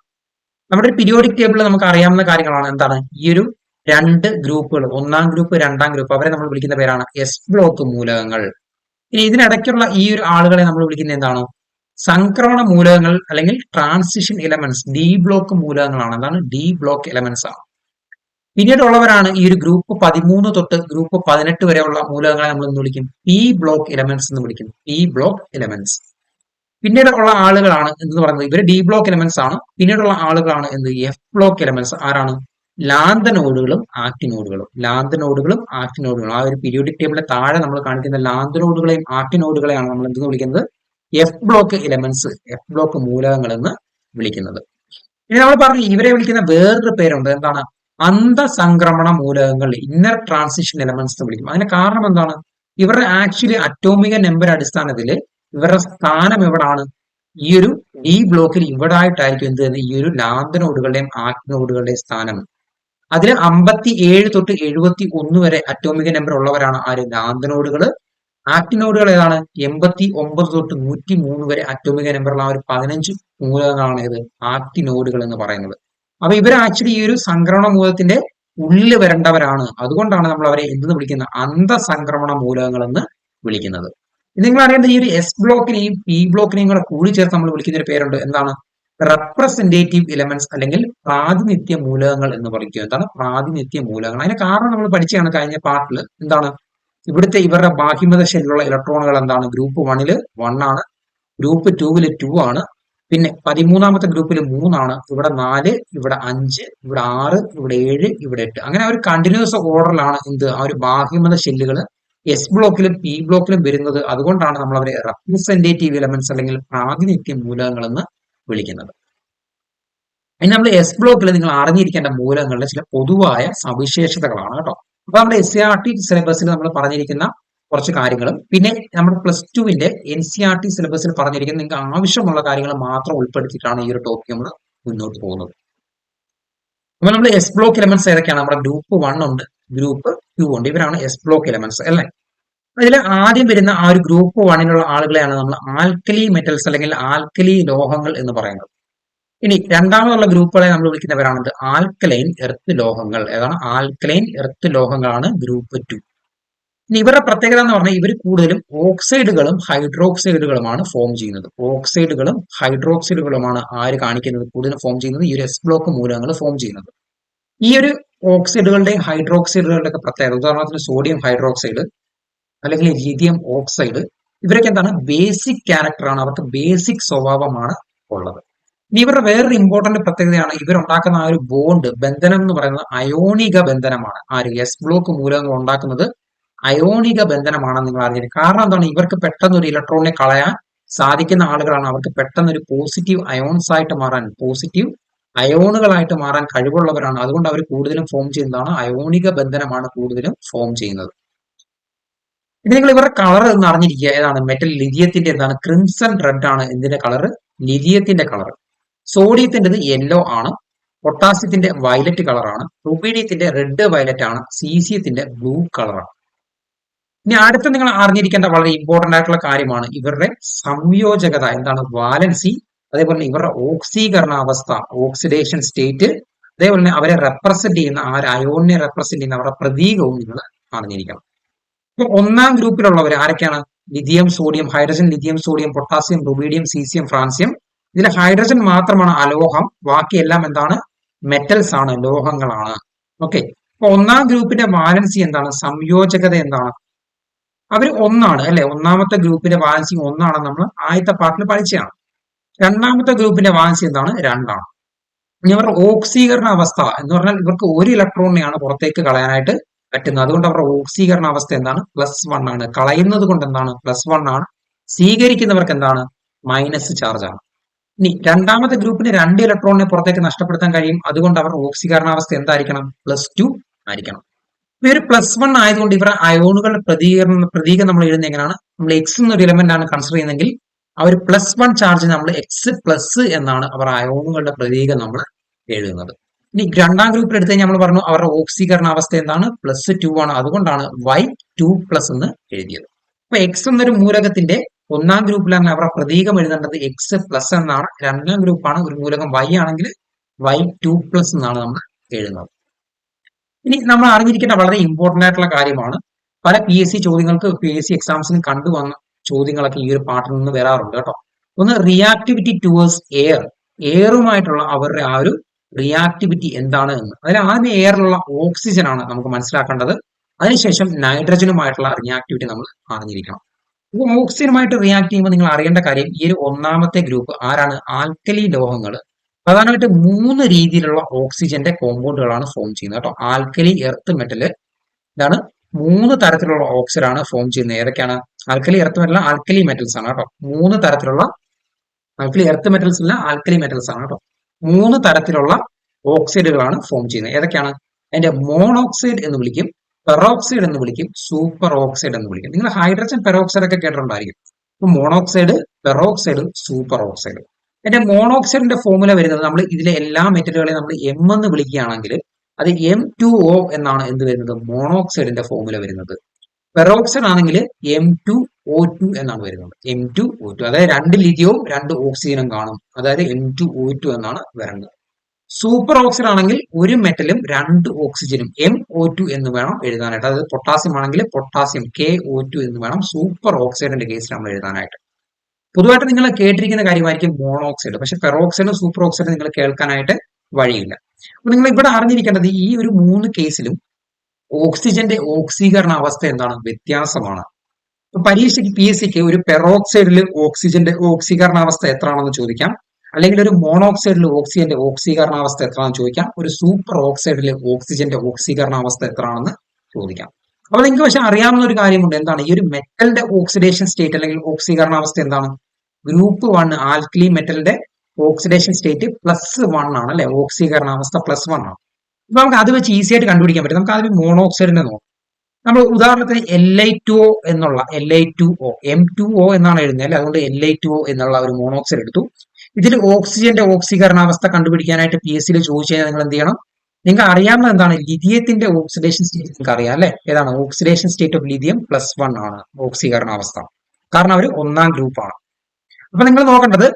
നമ്മുടെ പീരിയോഡിക് ടേബിളിൽ നമുക്ക് അറിയാവുന്ന കാര്യങ്ങളാണ്. എന്താണ്, ഈ ഒരു 2 ഗ്രൂപ്പുകൾ, 1ാം ഗ്രൂപ്പ് 2ാം ഗ്രൂപ്പ്, അവരെ നമ്മൾ വിളിക്കുന്ന പേരാണ് S ബ്ലോക്ക് മൂലകങ്ങൾ. ഇനി ഇതിനിടയ്ക്കുള്ള ഈ ഒരു ആളുകളെ നമ്മൾ വിളിക്കുന്നത് എന്താണ്, സംക്രമണ മൂലകങ്ങൾ അല്ലെങ്കിൽ ട്രാൻസിഷൻ എലമെന്റ്സ്, ഡി ബ്ലോക്ക് മൂലകങ്ങളാണ്. എന്താണ്, ഡി ബ്ലോക്ക് എലമെന്റ്സ് ആണ്. പിന്നീട് ഉള്ളവരാണ് ഈ ഒരു ഗ്രൂപ്പ് 13 തൊട്ട് ഗ്രൂപ്പ് 18 വരെയുള്ള മൂലകങ്ങളെ നമ്മൾ എന്ന് വിളിക്കും, പി ബ്ലോക്ക് എലമെന്റ്സ് എന്ന് വിളിക്കുന്നു, പി ബ്ലോക്ക് എലമെന്റ്സ്. പിന്നീട് ഉള്ള ആളുകളാണ് എന്ന് പറയുന്നത്, ഇവര് ഡി ബ്ലോക്ക് എലമെന്റ്സ് ആണ്. പിന്നീടുള്ള ആളുകളാണ് എന്ത്, എഫ് ബ്ലോക്ക് എലമെന്റ്സ്. ആരാണ്, ലാന്തനോഡുകളും ആക്ടിനോഡുകളും. ലാന്തനോഡുകളും ആക്ടിനോഡുകളും, ആ ഒരു പീരിയോഡിക് ടേബിളിന്റെ താഴെ നമ്മൾ കാണിക്കുന്ന ലാന്തനോഡുകളെയും ആക്ടിനോഡുകളെയാണ് നമ്മൾ എന്തെന്ന് വിളിക്കുന്നത്, F block elements, F block മൂലകങ്ങൾ എന്ന് വിളിക്കുന്നത്. ഇനി നമ്മൾ പറഞ്ഞു, ഇവരെ വിളിക്കുന്ന വേറൊരു പേരുണ്ട്. എന്താണ്, അന്തസംക്രമണ മൂലകങ്ങൾ, ഇന്നർ ട്രാൻസിഷൻ എലമെന്റ്സ് എന്ന് വിളിക്കും. അതിന് കാരണം എന്താണ്, ഇവരുടെ ആക്ച്വലി അറ്റോമിക നമ്പർ അടിസ്ഥാനത്തിൽ ഇവരുടെ സ്ഥാനം എവിടാണ്, ഈ ഒരു ഡി ബ്ലോക്കിൽ ഇവിടെ ആയിട്ടായിരിക്കും എന്ത് തന്നെ, ഈ ഒരു ലാന്തനോഡുകളുടെയും ആക്ടിനോഡുകളുടെയും സ്ഥാനം. അതിൽ 57 തൊട്ട് 71 വരെ അറ്റോമിക നമ്പർ ഉള്ളവരാണ് ആര്, ലാന്തനോഡുകൾ. ആക്ടിനോഡുകൾ ഏതാണ്, 89 തൊട്ട് 103 വരെ അറ്റോമിക നമ്പറുള്ള ആ ഒരു 15 മൂലകങ്ങളാണ് ഏത്, ആക്ടിനോഡുകൾ എന്ന് പറയുന്നത്. അപ്പൊ ഇവർ ആക്ച്വലി ഈ ഒരു സംക്രമണ മൂലകത്തിന്റെ ഉള്ളിൽ വരേണ്ടവരാണ്. അതുകൊണ്ടാണ് നമ്മൾ അവരെ എന്തെന്ന് വിളിക്കുന്നത്, അന്തസംക്രമണ മൂലകങ്ങൾ എന്ന് വിളിക്കുന്നത്. നിങ്ങൾ അറിയേണ്ട, ഈ ഒരു എസ് ബ്ലോക്കിനെയും പി ബ്ലോക്കിനെയും കൂടെ കൂടി ചേർത്ത് നമ്മൾ വിളിക്കുന്ന ഒരു പേരുണ്ട്. എന്താണ്, റെപ്രസെന്റേറ്റീവ് എലമെന്റ്സ് അല്ലെങ്കിൽ പ്രാതിനിധ്യ മൂലകങ്ങൾ എന്ന് പറയുക. എന്താണ്, പ്രാതിനിധ്യ മൂലകങ്ങൾ. അതിന് കാരണം നമ്മൾ പഠിച്ചതാണ് കഴിഞ്ഞ പാർട്ടിൽ. എന്താണ്, ഇവിടുത്തെ ഇവരുടെ ബാഹ്യമത ഷെല്ലിലുള്ള ഇലക്ട്രോണുകൾ എന്താണ്, ഗ്രൂപ്പ് 1 1 ആണ്, ഗ്രൂപ്പ് 2 2 ആണ്, പിന്നെ 13ാമത്തെ ഗ്രൂപ്പിൽ 3 ആണ്, ഇവിടെ 4, ഇവിടെ 5, ഇവിടെ 6, ഇവിടെ 7, ഇവിടെ 8. അങ്ങനെ ഒരു കണ്ടിന്യൂസ് ഓർഡറിലാണ് ആ ഒരു ബാഹ്യമത ഷെല്ലുകൾ എസ് ബ്ലോക്കിലും പി ബ്ലോക്കിലും വരുന്നത്. അതുകൊണ്ടാണ് നമ്മൾ അവരെ റെപ്രസെന്റേറ്റീവ് എലമെന്റ്സ് അല്ലെങ്കിൽ പ്രാതിനിധ്യ മൂലകങ്ങൾ എന്ന് വിളിക്കുന്നത്. ഇനി നമ്മൾ എസ് ബ്ലോക്കിൽ നിങ്ങൾ അറിഞ്ഞിരിക്കേണ്ട മൂലകങ്ങളുടെ ചില പൊതുവായ സവിശേഷതകളാണ് കേട്ടോ. അപ്പൊ നമ്മുടെ SCERT സിലബസിൽ നമ്മൾ പറഞ്ഞിരിക്കുന്ന കുറച്ച് കാര്യങ്ങളും പിന്നെ നമ്മുടെ +2 NCERT സിലബസിൽ പറഞ്ഞിരിക്കുന്ന നിങ്ങൾക്ക് ആവശ്യമുള്ള കാര്യങ്ങൾ മാത്രം ഉൾപ്പെടുത്തിയിട്ടാണ് ഈ ഒരു ടോപ്പിക് നമ്മൾ മുന്നോട്ട് പോകുന്നത്. അപ്പൊ നമ്മൾ എസ് ബ്ലോക്ക് എലമെന്റ്സ് ഏതൊക്കെയാണ്? നമ്മുടെ ഗ്രൂപ്പ് 1 ഉണ്ട്, ഗ്രൂപ്പ് 2 ഉണ്ട്. ഇവരാണ് എസ് ബ്ലോക്ക് എലമെന്റ്സ് അല്ലേ. അതിൽ ആദ്യം വരുന്ന ആ ഒരു ഗ്രൂപ്പ് 1 ആളുകളെയാണ് നമ്മൾ ആൽക്കലി മെറ്റൽസ് അല്ലെങ്കിൽ ആൽക്കലി ലോഹങ്ങൾ എന്ന് പറയുന്നത്. ഇനി രണ്ടാമതുള്ള ഗ്രൂപ്പുകളെ നമ്മൾ വിളിക്കുന്നവരാണ് ആൽക്കലൈൻ എർത്ത് ലോഹങ്ങൾ. ഏതാണ്? ആൽക്കലൈൻ എർത്ത് ലോഹങ്ങളാണ് ഗ്രൂപ്പ് 2. ഇനി ഇവരുടെ പ്രത്യേകത എന്ന് പറഞ്ഞാൽ ഇവർ കൂടുതലും ഓക്സൈഡുകളും ഹൈഡ്രോക്സൈഡുകളുമാണ് ഫോം ചെയ്യുന്നത്. ഓക്സൈഡുകളും ഹൈഡ്രോക്സൈഡുകളുമാണ് ആര് കാണിക്കുന്നത്? കൂടുതലും ഫോം ചെയ്യുന്നത് ഈ ഒരു എസ് ബ്ലോക്ക് മൂലകങ്ങൾ ഫോം ചെയ്യുന്നത്. ഈ ഒരു ഓക്സൈഡുകളുടെയും ഹൈഡ്രോക്സൈഡുകളുടെ ഒക്കെ പ്രത്യേകത, ഉദാഹരണത്തിന് സോഡിയം ഹൈഡ്രോക്സൈഡ് അല്ലെങ്കിൽ ലിഥിയം ഓക്സൈഡ്, ഇവരൊക്കെ എന്താണ്? ബേസിക് ക്യാരക്ടറാണ്, അവർക്ക് ബേസിക് സ്വഭാവമാണ് ഉള്ളത്. ഇനി ഇവരുടെ വേറൊരു ഇമ്പോർട്ടന്റ് പ്രത്യേകതയാണ് ഇവരുണ്ടാക്കുന്ന ആ ഒരു ബോണ്ട് ബന്ധനം എന്ന് പറയുന്നത് അയോണിക ബന്ധനമാണ്. ആര്? എസ് ബ്ലോക്ക് മൂലകങ്ങൾ ഉണ്ടാക്കുന്നത് അയോണിക ബന്ധനമാണെന്ന് നിങ്ങൾ അറിഞ്ഞിരിക്കും. കാരണം എന്താണ്? ഇവർക്ക് പെട്ടെന്ന് ഒരു ഇലക്ട്രോണിനെ കളയാൻ സാധിക്കുന്ന ആളുകളാണ്. അവർക്ക് പെട്ടെന്ന് ഒരു പോസിറ്റീവ് അയോൺസ് ആയിട്ട് മാറാൻ, പോസിറ്റീവ് അയോണുകളായിട്ട് മാറാൻ കഴിവുള്ളവരാണ്. അതുകൊണ്ട് അവർ കൂടുതലും ഫോം ചെയ്യുന്നതാണ് അയോണിക ബന്ധനമാണ് കൂടുതലും ഫോം ചെയ്യുന്നത്. ഇനി നിങ്ങൾ ഇവരുടെ കളർ എന്ന് അറിഞ്ഞിരിക്കുക. ഏതാണ്? മെറ്റൽ ലിഥിയത്തിന്റെ എന്താണ്? ക്രിംസൺ റെഡ് ആണ് എന്തിന്റെ കളർ? ലിഥിയത്തിന്റെ കളർ. സോഡിയത്തിൻ്റെത് യെല്ലോ ആണ്, പൊട്ടാസ്യത്തിന്റെ വയലറ്റ് കളറാണ്, റുബീഡിയത്തിന്റെ റെഡ് വയലറ്റ് ആണ്, സീസിയത്തിന്റെ ബ്ലൂ കളറാണ്. ഇനി അടുത്ത നിങ്ങൾ അറിഞ്ഞിരിക്കേണ്ട വളരെ ഇമ്പോർട്ടന്റ് ആയിട്ടുള്ള കാര്യമാണ് ഇവരുടെ സംയോജകത. എന്താണ്? വാലൻസി. അതേപോലെ ഇവരുടെ ഓക്സീകരണാവസ്ഥ, ഓക്സിഡേഷൻ സ്റ്റേറ്റ്. അതേപോലെ തന്നെ അവരെ റെപ്രസെന്റ് ചെയ്യുന്ന ആ അയോണിനെ റെപ്രസെന്റ് ചെയ്യുന്ന അവരുടെ പ്രതീകവും നിങ്ങൾ അറിഞ്ഞിരിക്കണം. ഇപ്പൊ 1ാം ഗ്രൂപ്പിലുള്ളവർ ആരൊക്കെയാണ്? Lithium, sodium, hydrogen, lithium, sodium, potassium, rubidium, caesium, francium. ഇതിൽ ഹൈഡ്രജൻ മാത്രമാണ് അലോഹം, ബാക്കിയെല്ലാം എന്താണ്? മെറ്റൽസ് ആണ്, ലോഹങ്ങളാണ്. ഓക്കെ. അപ്പൊ 1ാം ഗ്രൂപ്പിന്റെ വാലൻസി എന്താണ്? സംയോജകത എന്താണ്? അവർ 1 അല്ലെ. 1ാമത്തെ ഗ്രൂപ്പിന്റെ വാലൻസി 1 നമ്മൾ ആദ്യത്തെ പാർട്ടിൽ പഠിച്ചതാണ്. 2ാമത്തെ ഗ്രൂപ്പിന്റെ വാലൻസി എന്താണ്? 2. ഇനി അവരുടെ ഓക്സീകരണ അവസ്ഥ എന്ന് പറഞ്ഞാൽ ഇവർക്ക് ഒരു ഇലക്ട്രോണിനെയാണ് പുറത്തേക്ക് കളയാനായിട്ട് പറ്റുന്നത്. അതുകൊണ്ട് അവരുടെ ഓക്സീകരണ അവസ്ഥ എന്താണ്? +1 ആണ്. കളയുന്നത് കൊണ്ട് എന്താണ്? +1 ആണ്. സ്വീകരിക്കുന്നവർക്ക് എന്താണ്? മൈനസ് ചാർജ് ആണ്. ഇനി 2ാമത്തെ ഗ്രൂപ്പിന് 2 ഇലക്ട്രോണിനെ പുറത്തേക്ക് നഷ്ടപ്പെടുത്താൻ കഴിയും. അതുകൊണ്ട് അവരുടെ ഓക്സീകരണാവസ്ഥ എന്തായിരിക്കണം? +2 ആയിരിക്കണം. ഇവർ +1 ആയതുകൊണ്ട് ഇവരുടെ അയോണുകളുടെ പ്രതീകം നമ്മൾ എഴുതുന്നത് എങ്ങനെയാണ്? നമ്മൾ എക്സ് എന്നൊരു എലമെന്റ് ആണ് കൺസിഡർ ചെയ്യുന്നതെങ്കിൽ ആ ഒരു +1 ചാർജ് നമ്മൾ X+ എന്നാണ് അവരുടെ അയോണുകളുടെ പ്രതീകം നമ്മൾ എഴുതുന്നത്. ഇനി 2ാം ഗ്രൂപ്പിൽ എടുത്ത് കഴിഞ്ഞാൽ നമ്മൾ പറഞ്ഞു അവരുടെ ഓക്സീകരണാവസ്ഥ എന്താണ്? +2 ആണ്. അതുകൊണ്ടാണ് Y2+ എന്ന് എഴുതിയത്. അപ്പൊ എക്സ് എന്നൊരു മൂലകത്തിന്റെ 1ാം ഗ്രൂപ്പിലാണ് അവരുടെ പ്രതീകം എഴുതേണ്ടത് X+ എന്നാണ്. 2ാം ഗ്രൂപ്പാണ് ഒരു മൂലകം Y ആണെങ്കിൽ Y2+ എന്നാണ് നമ്മൾ എഴുതുന്നത്. ഇനി നമ്മൾ അറിഞ്ഞിരിക്കേണ്ട വളരെ ഇമ്പോർട്ടന്റ് ആയിട്ടുള്ള കാര്യമാണ്, പല PSC ചോദ്യങ്ങൾക്ക് PSC എക്സാംസിന് കണ്ടുവന്ന ചോദ്യങ്ങളൊക്കെ ഈ ഒരു പാർട്ടിൽ നിന്ന് വരാറുണ്ട് കേട്ടോ. ഒന്ന് റിയാക്ടിവിറ്റി ടുവേഴ്സ് എയർ, എയറുമായിട്ടുള്ള അവരുടെ ആ ഒരു റിയാക്ടിവിറ്റി എന്താണ് എന്ന്. അതിൽ ആദ്യം എയറിലുള്ള ഓക്സിജൻ ആണ് നമുക്ക് മനസ്സിലാക്കേണ്ടത്. അതിനുശേഷം നൈട്രജനുമായിട്ടുള്ള റിയാക്ടിവിറ്റി നമ്മൾ അറിഞ്ഞിരിക്കണം. ഇപ്പൊ ഓക്സിജനുമായിട്ട് റിയാക്ട് ചെയ്യുമ്പോൾ നിങ്ങൾ അറിയേണ്ട കാര്യം ഈ ഒരു 1ാമത്തെ ഗ്രൂപ്പ് ആരാണ്? ആൽക്കലി ലോഹങ്ങൾ. പ്രധാനമായിട്ട് 3 രീതിയിലുള്ള ഓക്സിജന്റെ കോമ്പൗണ്ടുകളാണ് ഫോം ചെയ്യുന്നത് കേട്ടോ. ആൽക്കലി എർത്ത് മെറ്റൽ, ഇതാണ് 3 തരത്തിലുള്ള ഓക്സൈഡ് ആണ് ഫോം ചെയ്യുന്നത്. ഏതൊക്കെയാണ്? Alkali earth metal, alkali metals ആണ് കേട്ടോ. 3 തരത്തിലുള്ള ആൽക്കലി എർത്ത് മെറ്റൽസ് അല്ല, ആൽക്കലി മെറ്റൽസ് ആണ് കേട്ടോ. 3 തരത്തിലുള്ള ഓക്സൈഡുകളാണ് ഫോം ചെയ്യുന്നത്. ഏതൊക്കെയാണ്? അതിന്റെ മോണോക്സൈഡ് എന്ന് വിളിക്കും, പെറോക്സൈഡ് എന്ന് വിളിക്കും, സൂപ്പർ ഓക്സൈഡ് എന്ന് വിളിക്കും. നിങ്ങൾ ഹൈഡ്രജൻ പെറോക്സൈഡ് ഒക്കെ കേട്ടിട്ടുണ്ടായിരിക്കും. അപ്പൊ മോണോക്സൈഡ്, പെറോക്സൈഡ്, സൂപ്പർ ഓക്സൈഡ്. അതിന്റെ മോണോക്സൈഡിന്റെ ഫോർമുല വരുന്നത് നമ്മൾ ഇതിലെ എല്ലാ മെറ്റലുകളെയും നമ്മൾ M എന്ന് വിളിക്കുകയാണെങ്കിൽ അത് M2O എന്നാണ് എന്ത് വരുന്നത്? മോണോക്സൈഡിന്റെ ഫോർമുല വരുന്നത്. പെറോക്സൈഡ് ആണെങ്കിൽ M2O2 എന്നാണ് വരുന്നത്. M2O2, അതായത് 2 ലിഥിയവും 2 ഓക്സിജനും കാണും, അതായത് M2O2 എന്നാണ് വരുന്നത്. സൂപ്പർ ഓക്സൈഡ് ആണെങ്കിൽ ഒരു മെറ്റലും 2 ഓക്സിജനും MO2 എന്ന് വേണം എഴുതാനായിട്ട്. അതായത് പൊട്ടാസ്യം ആണെങ്കിൽ പൊട്ടാസ്യം KO2 എന്ന് വേണം സൂപ്പർ ഓക്സൈഡിന്റെ കേസിൽ നമ്മൾ എഴുതാനായിട്ട്. പൊതുവായിട്ട് നിങ്ങൾ കേട്ടിരിക്കുന്ന കാര്യമായിരിക്കും മോണോക്സൈഡ്, പക്ഷെ പെറോക്സൈഡും സൂപ്പർ ഓക്സൈഡും നിങ്ങൾ കേൾക്കാനായിട്ട് വഴിയില്ല. അപ്പൊ നിങ്ങൾ ഇവിടെ അറിഞ്ഞിരിക്കേണ്ടത് ഈ ഒരു 3 കേസിലും ഓക്സിജന്റെ ഓക്സീകരണ അവസ്ഥ എന്താണ്? വ്യത്യാസമാണ്. പരീക്ഷയ്ക്ക് PSCക്ക് ഒരു പെറോക്സൈഡിൽ ഓക്സിജന്റെ ഓക്സീകരണാവസ്ഥ എത്രയാണെന്ന് ചോദിക്കാം. അല്ലെങ്കിൽ ഒരു മോണോക്സൈഡിൽ ഓക്സിജന്റെ ഓക്സീകരണാവസ്ഥ എത്രയാണെന്ന് ചോദിക്കാം. ഒരു സൂപ്പർ ഓക്സൈഡിൽ ഓക്സിജന്റെ ഓക്സീകരണാവസ്ഥ എത്രയാണെന്ന് ചോദിക്കാം. അപ്പോൾ നിങ്ങൾക്ക് പക്ഷെ അറിയാവുന്ന ഒരു കാര്യമുണ്ട്. എന്താണ് ഈ ഒരു മെറ്റലിന്റെ ഓക്സിഡേഷൻ സ്റ്റേറ്റ് അല്ലെങ്കിൽ ഓക്സീകരണാവസ്ഥ എന്താണ്? ഗ്രൂപ്പ് 1 ആൽക്കലി മെറ്റലിന്റെ ഓക്സിഡേഷൻ സ്റ്റേറ്റ് +1 ആണ് അല്ലെ. ഓക്സീകരണാവസ്ഥ +1 ആണ്. അപ്പൊ നമുക്ക് അത് വെച്ച് ഈസി ആയിട്ട് കണ്ടുപിടിക്കാൻ പറ്റും. നമുക്ക് ആദ്യം മോണോക്സൈഡിനെ നോക്കാം. നമ്മൾ ഉദാഹരണത്തിന് Li2O എന്നുള്ള Li2O M2O എന്നാണ് എഴുതുന്നത് അല്ലെ. അതുകൊണ്ട് Li2O എന്നുള്ള ഒരു മോണോക്സൈഡ് എടുത്തു. ഇതിൽ ഓക്സിജന്റെ ഓക്സീകരണാവസ്ഥ കണ്ടുപിടിക്കാനായിട്ട് PSC ചോദിച്ചു കഴിഞ്ഞാൽ നിങ്ങൾ എന്ത് ചെയ്യണം? നിങ്ങൾക്ക് അറിയാവുന്ന എന്താണ്? ലിഥിയത്തിന്റെ ഓക്സിഡേഷൻ സ്റ്റേറ്റ് നിങ്ങൾക്ക് അറിയാം അല്ലെ. ഏതാണ്? ഓക്സിഡേഷൻ സ്റ്റേറ്റ് ഓഫ് ലിഥിയം +1 ആണ് ഓക്സീകരണാവസ്ഥ. കാരണം അവർ ഒന്നാം ഗ്രൂപ്പാണ്. അപ്പൊ നിങ്ങൾ നോക്കേണ്ടത്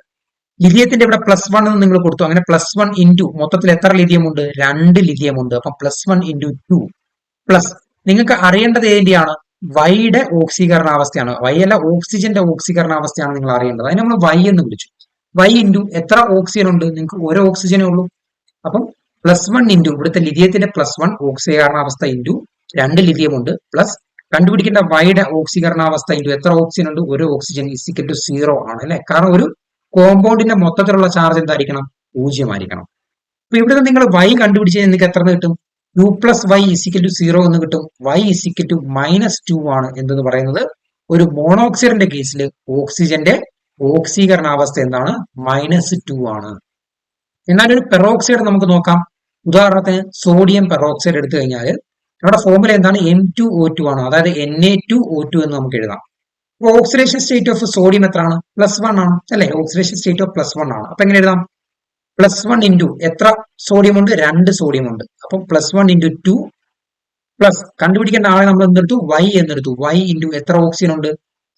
ലിഥിയത്തിന്റെ ഇവിടെ +1 എന്ന് നിങ്ങൾ കൊടുത്തു. അങ്ങനെ +1 ഇൻറ്റു മൊത്തത്തിൽ എത്ര ലിഥിയം ഉണ്ട്? 2 ലിഥിയം ഉണ്ട്. അപ്പൊ +1 ഇൻറ്റു 2 പ്ലസ് നിങ്ങൾക്ക് അറിയേണ്ടത് ഏതിന്റെയാണ്? വൈയുടെ ഓക്സീകരണാവസ്ഥയാണ്. വൈ അല്ല, ഓക്സിജന്റെ ഓക്സീകരണാവസ്ഥയാണ് നിങ്ങൾ അറിയേണ്ടത്. അതിന് നമ്മൾ വൈ എന്ന് വിളിച്ചു. വൈ ഇൻറ്റു എത്ര ഓക്സിജൻ ഉണ്ട്? നിങ്ങൾക്ക് ഒരു ഓക്സിജനേ ഉള്ളൂ. അപ്പം +1 ഇൻറ്റു ഇവിടുത്തെ ലിഥിയത്തിന്റെ +1 ഓക്സീകരണാവസ്ഥ ഇൻറ്റു 2 ലിഥിയം ഉണ്ട് പ്ലസ് കണ്ടുപിടിക്കേണ്ട വൈയുടെ ഓക്സീകരണാവസ്ഥ ഇൻറ്റു എത്ര ഓക്സിജൻ ഉണ്ട്? ഒരു ഓക്സിജൻ = 0 ആണ് അല്ലെ. കാരണം ഒരു കോമ്പൗണ്ടിന്റെ മൊത്തത്തിലുള്ള ചാർജ് എന്തായിരിക്കണം? 0 ആയിരിക്കണം. അപ്പൊ ഇവിടെ നിങ്ങൾ വൈ കണ്ടുപിടിച്ച് നിങ്ങൾക്ക് എത്ര കിട്ടും? 2 + y = 0 എന്ന് കിട്ടും. y = -2 ആണ് എന്തെന്ന് പറയുന്നത്. ഒരു മോണോക്സൈഡിന്റെ കേസിൽ ഓക്സിജന്റെ ഓക്സീകരണാവസ്ഥ എന്താണ്? -2 ആണ്. എന്നാൽ ഒരു പെറോക്സൈഡ് നമുക്ക് നോക്കാം. ഉദാഹരണത്തിന് സോഡിയം പെറോക്സൈഡ് എടുത്തു കഴിഞ്ഞാൽ നമ്മുടെ ഫോർമുല എന്താണ്? M2O2 ആണ്. അതായത് Na2O2 എന്ന് നമുക്ക് എഴുതാം. ഓക്സിഡേഷൻ സ്റ്റേറ്റ് ഓഫ് സോഡിയം എത്രയാണ്? +1 ആണ് അല്ലെ. ഓക്സിഡേഷൻ സ്റ്റേറ്റ് ഓഫ് +1 ആണ്. അപ്പൊ എങ്ങനെ എഴുതാം? +1 ഇൻറ്റു എത്ര സോഡിയം ഉണ്ട്? 2 സോഡിയം ഉണ്ട്. അപ്പം +1 ഇൻറ്റു 2 പ്ലസ് കണ്ടുപിടിക്കേണ്ട ആളെ നമ്മൾ എന്തെടുത്തു? y എന്നെടുത്തു. y ഇൻറ്റു എത്ര ഓക്സിജൻ ഉണ്ട്?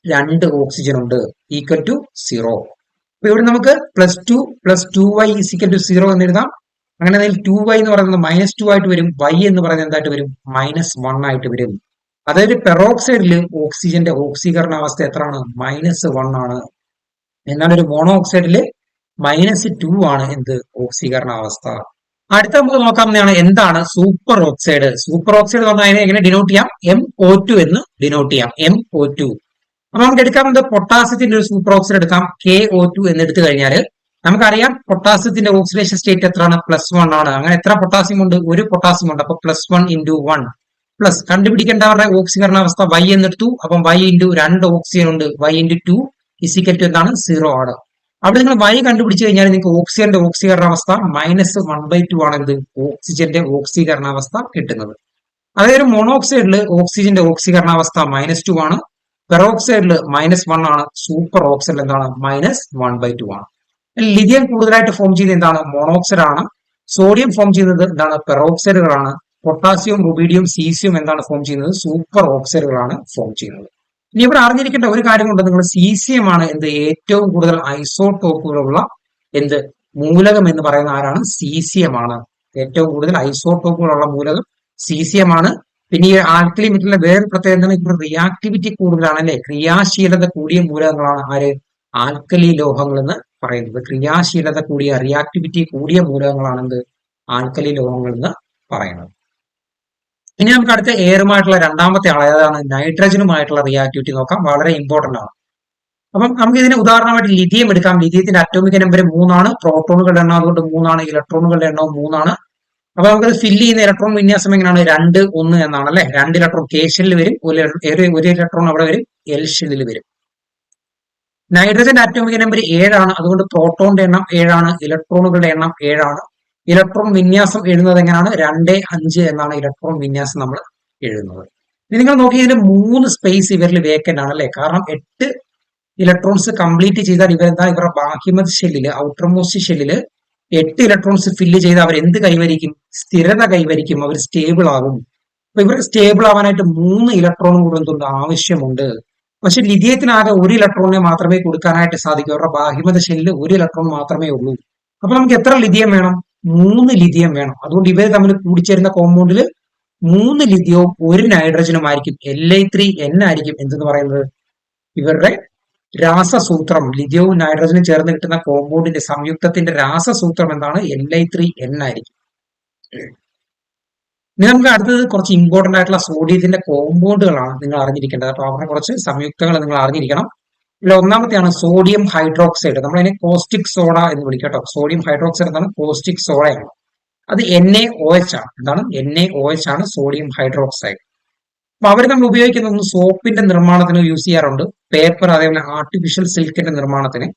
2 ഓക്സിജൻ ഉണ്ട് = 0. അപ്പൊ ഇവിടെ നമുക്ക് +2 + 2y = 0 എന്ന് എഴുതാം. അങ്ങനെ 2y എന്ന് പറയുന്നത് -2 ആയിട്ട് വരും. y എന്ന് പറയുന്നത് എന്തായിട്ട് വരും? -1 ആയിട്ട് വരും. അതായത് പെറോക്സൈഡിൽ ഓക്സിജന്റെ ഓക്സീകരണാവസ്ഥ എത്രയാണ്? -1 ആണ്. എന്നാൽ ഒരു മോണോക്സൈഡിൽ -2 ആണ് എന്ത്? ഓക്സീകരണാവസ്ഥ. അടുത്ത നമുക്ക് നോക്കാവുന്നതാണ് എന്താണ് സൂപ്പർ ഓക്സൈഡ്. സൂപ്പർ ഓക്സൈഡ് എന്ന് പറഞ്ഞാൽ അതിനെ എങ്ങനെ ഡിനോട്ട് ചെയ്യാം? MO2 എന്ന് ഡിനോട്ട് ചെയ്യാം. MO2. അപ്പൊ നമുക്ക് എടുക്കാവുന്നത് പൊട്ടാസ്യത്തിന്റെ ഒരു സൂപ്പർ ഓക്സൈഡ് എടുക്കാം. KO2 എന്ന് എടുത്തു കഴിഞ്ഞാൽ നമുക്കറിയാം പൊട്ടാസ്യത്തിന്റെ ഓക്സിഡേഷൻ സ്റ്റേറ്റ് എത്രയാണ്? +1 ആണ്. അങ്ങനെ എത്ര പൊട്ടാസ്യം ഉണ്ട്? ഒരു പൊട്ടാസ്യം ഉണ്ട്. അപ്പൊ +1 × 1 പ്ലസ് കണ്ടുപിടിക്കേണ്ടവരുടെ ഓക്സീകരണാവസ്ഥ y എന്നെടുത്തു. അപ്പം y ഇൻറ്റു 2 ഓക്സിജൻ ഉണ്ട്. y ഇൻറ്റു 2 = എന്താണ്? 0 ആണ്. അവിടെ നിങ്ങൾ y കണ്ടുപിടിച്ചു കഴിഞ്ഞാൽ നിങ്ങൾക്ക് ഓക്സിജന്റെ ഓക്സീകരണാവസ്ഥ -1/2 ആണ് എന്ത്? ഓക്സിജന്റെ ഓക്സീകരണാവസ്ഥ കിട്ടുന്നത്. അതായത് മോണോക്സൈഡിൽ ഓക്സിജന്റെ ഓക്സീകരണാവസ്ഥ -2 ആണ്. പെറോക്സൈഡിൽ -1 ആണ്. സൂപ്പർ ഓക്സൈഡിൽ എന്താണ്? -1/2 ആണ്. ലിഥിയം കൂടുതലായിട്ട് ഫോം ചെയ്യുന്നത് എന്താണ്? മോണോക്സൈഡ് ആണ്. സോഡിയം ഫോം ചെയ്യുന്നത് എന്താണ്? പെറോക്സൈഡുകളാണ്. പൊട്ടാസ്യവും റുബീഡിയം സീസിയം എന്താണ് ഫോം ചെയ്യുന്നത്? സൂപ്പർ ഓക്സൈഡുകളാണ് ഫോം ചെയ്യുന്നത്. ഇനി ഇവിടെ അറിഞ്ഞിരിക്കേണ്ട ഒരു കാര്യം കൊണ്ട് നിങ്ങൾ സീസിയം ആണ് എന്ത്? ഏറ്റവും കൂടുതൽ ഐസോടോപ്പുകളുള്ള എന്ത് മൂലകം എന്ന് പറയുന്ന ആരാണ്? സീസിയം ആണ്. ഏറ്റവും കൂടുതൽ ഐസോടോപ്പുകളുള്ള മൂലകം സീസിയം ആണ്. പിന്നെ ഈ ആൽക്കലി മെറ്റലിന്റെ വേറെ പ്രത്യേകത എന്താണ്? ഇപ്പോൾ റിയാക്ടിവിറ്റി കൂടുതലാണ് അല്ലെ. ക്രിയാശീലത കൂടിയ മൂലകങ്ങളാണ് ആര്? ആൽക്കലി ലോഹങ്ങൾ എന്ന് പറയുന്നത്. ക്രിയാശീലത കൂടിയ റിയാക്ടിവിറ്റി കൂടിയ മൂലകങ്ങളാണ് എന്ത്? ആൽക്കലി ലോഹങ്ങൾ എന്ന് പറയുന്നത്. ഇനി നമുക്ക് അടുത്ത എയറുമായിട്ടുള്ള രണ്ടാമത്തെ ആൾ ഏതാണ്? നൈട്രജനുമായിട്ടുള്ള റിയാക്ടിവിറ്റി നോക്കാം. വളരെ ഇമ്പോർട്ടന്റ് ആണ്. അപ്പം നമുക്ക് ഇതിന് ഉദാഹരണമായിട്ട് ലിഥിയം എടുക്കാം. ലിഥിയത്തിന്റെ അറ്റോമിക് നമ്പർ 3 ആണ്. പ്രോട്ടോണുകളുടെ എണ്ണം അതുകൊണ്ട് 3 ആണ്. ഇലക്ട്രോണുകളുടെ എണ്ണവും 3 ആണ്. അപ്പൊ നമുക്കത് ഫില്ല് ചെയ്യുന്ന ഇലക്ട്രോൺ വിന്യാസം എങ്ങനെയാണ്? 2, 1 എന്നാണ് അല്ലെ. 2 ഇലക്ട്രോൺ കെ ഷെല്ലിൽ വരും. ഒരു ഇലക്ട്രോൺ അവിടെ വരും, എൽ ഷെല്ലിൽ വരും. നൈട്രജന്റെ അറ്റോമിക് നമ്പർ 7 ആണ്. അതുകൊണ്ട് പ്രോട്ടോണിന്റെ എണ്ണം 7 ആണ്. ഇലക്ട്രോണുകളുടെ എണ്ണം 7 ആണ്. ഇലക്ട്രോൺ വിന്യാസം എഴുതുന്നത് എങ്ങനെയാണ്? 2, 5 എന്നാണ് ഇലക്ട്രോൺ വിന്യാസം നമ്മൾ എഴുതുന്നത്. ഇനി നിങ്ങൾ നോക്കി ഇതിൽ 3 സ്പേസ് ഇവരിൽ വേക്കന്റ് ആണ് അല്ലെ. കാരണം 8 ഇലക്ട്രോൺസ് കംപ്ലീറ്റ് ചെയ്താൽ ഇവരെന്താ? ഇവരുടെ ബാഹ്യമത് ഷെല്ലില്, ഔട്ടർമോസ്റ്റ് ഷെല്ലില് 8 ഇലക്ട്രോൺസ് ഫില്ല് ചെയ്ത് അവർ എന്ത് കൈവരിക്കും? സ്ഥിരത കൈവരിക്കും. അവർ സ്റ്റേബിൾ ആകും. അപ്പൊ ഇവർക്ക് സ്റ്റേബിൾ ആവാനായിട്ട് 3 ഇലക്ട്രോണും കൂടെ എന്തുണ്ട്? ആവശ്യമുണ്ട്. പക്ഷെ ലിഥിയത്തിനാകെ 1 ഇലക്ട്രോണിനെ മാത്രമേ കൊടുക്കാനായിട്ട് സാധിക്കൂ. അവരുടെ ബാഹ്യമത ഷെല്ലിൽ 1 ഇലക്ട്രോൺ മാത്രമേ ഉള്ളൂ. അപ്പൊ നമുക്ക് എത്ര ലിഥിയം വേണം? 3 ലിഥിയം വേണം. അതുകൊണ്ട് ഇവർ തമ്മിൽ കൂടിച്ചേരുന്ന കോമ്പൗണ്ടിൽ 3 ലിഥിയവും 1 നൈട്രജനും ആയിരിക്കും. Li3N ആയിരിക്കും എന്തെന്ന് പറയുന്നത്? ഇവരുടെ രാസസൂത്രം. ലിഥിയവും നൈട്രജനും ചേർന്ന് കിട്ടുന്ന കോമ്പൗണ്ടിന്റെ സംയുക്തത്തിന്റെ രാസസൂത്രം എന്താണ്? Li3N ആയിരിക്കും. ഇനി നമുക്ക് അടുത്തത് കുറച്ച് ഇമ്പോർട്ടന്റ് ആയിട്ടുള്ള സോഡിയത്തിന്റെ കോമ്പൗണ്ടുകളാണ് നിങ്ങൾ അറിഞ്ഞിരിക്കേണ്ടത്. അപ്പൊ അവരുടെ കുറച്ച് സംയുക്തങ്ങൾ നിങ്ങൾ അറിഞ്ഞിരിക്കണം. ഇതിൽ ഒന്നാമത്തെയാണ് സോഡിയം ഹൈഡ്രോക്സൈഡ്. നമ്മളതിനെ കോസ്റ്റിക് സോഡ എന്ന് വിളിക്കാം കേട്ടോ. സോഡിയം ഹൈഡ്രോക്സൈഡ് എന്താണ്? കോസ്റ്റിക് സോഡയാണ്. അത് NaOH ആണ്. എന്താണ്? NaOH ആണ് സോഡിയം ഹൈഡ്രോക്സൈഡ്. അപ്പൊ അവർ നമ്മൾ ഉപയോഗിക്കുന്നത് സോപ്പിന്റെ നിർമ്മാണത്തിന് യൂസ് ചെയ്യാറുണ്ട്, പേപ്പർ, അതേപോലെ ആർട്ടിഫിഷ്യൽ സിൽക്കിന്റെ നിർമ്മാണത്തിന്,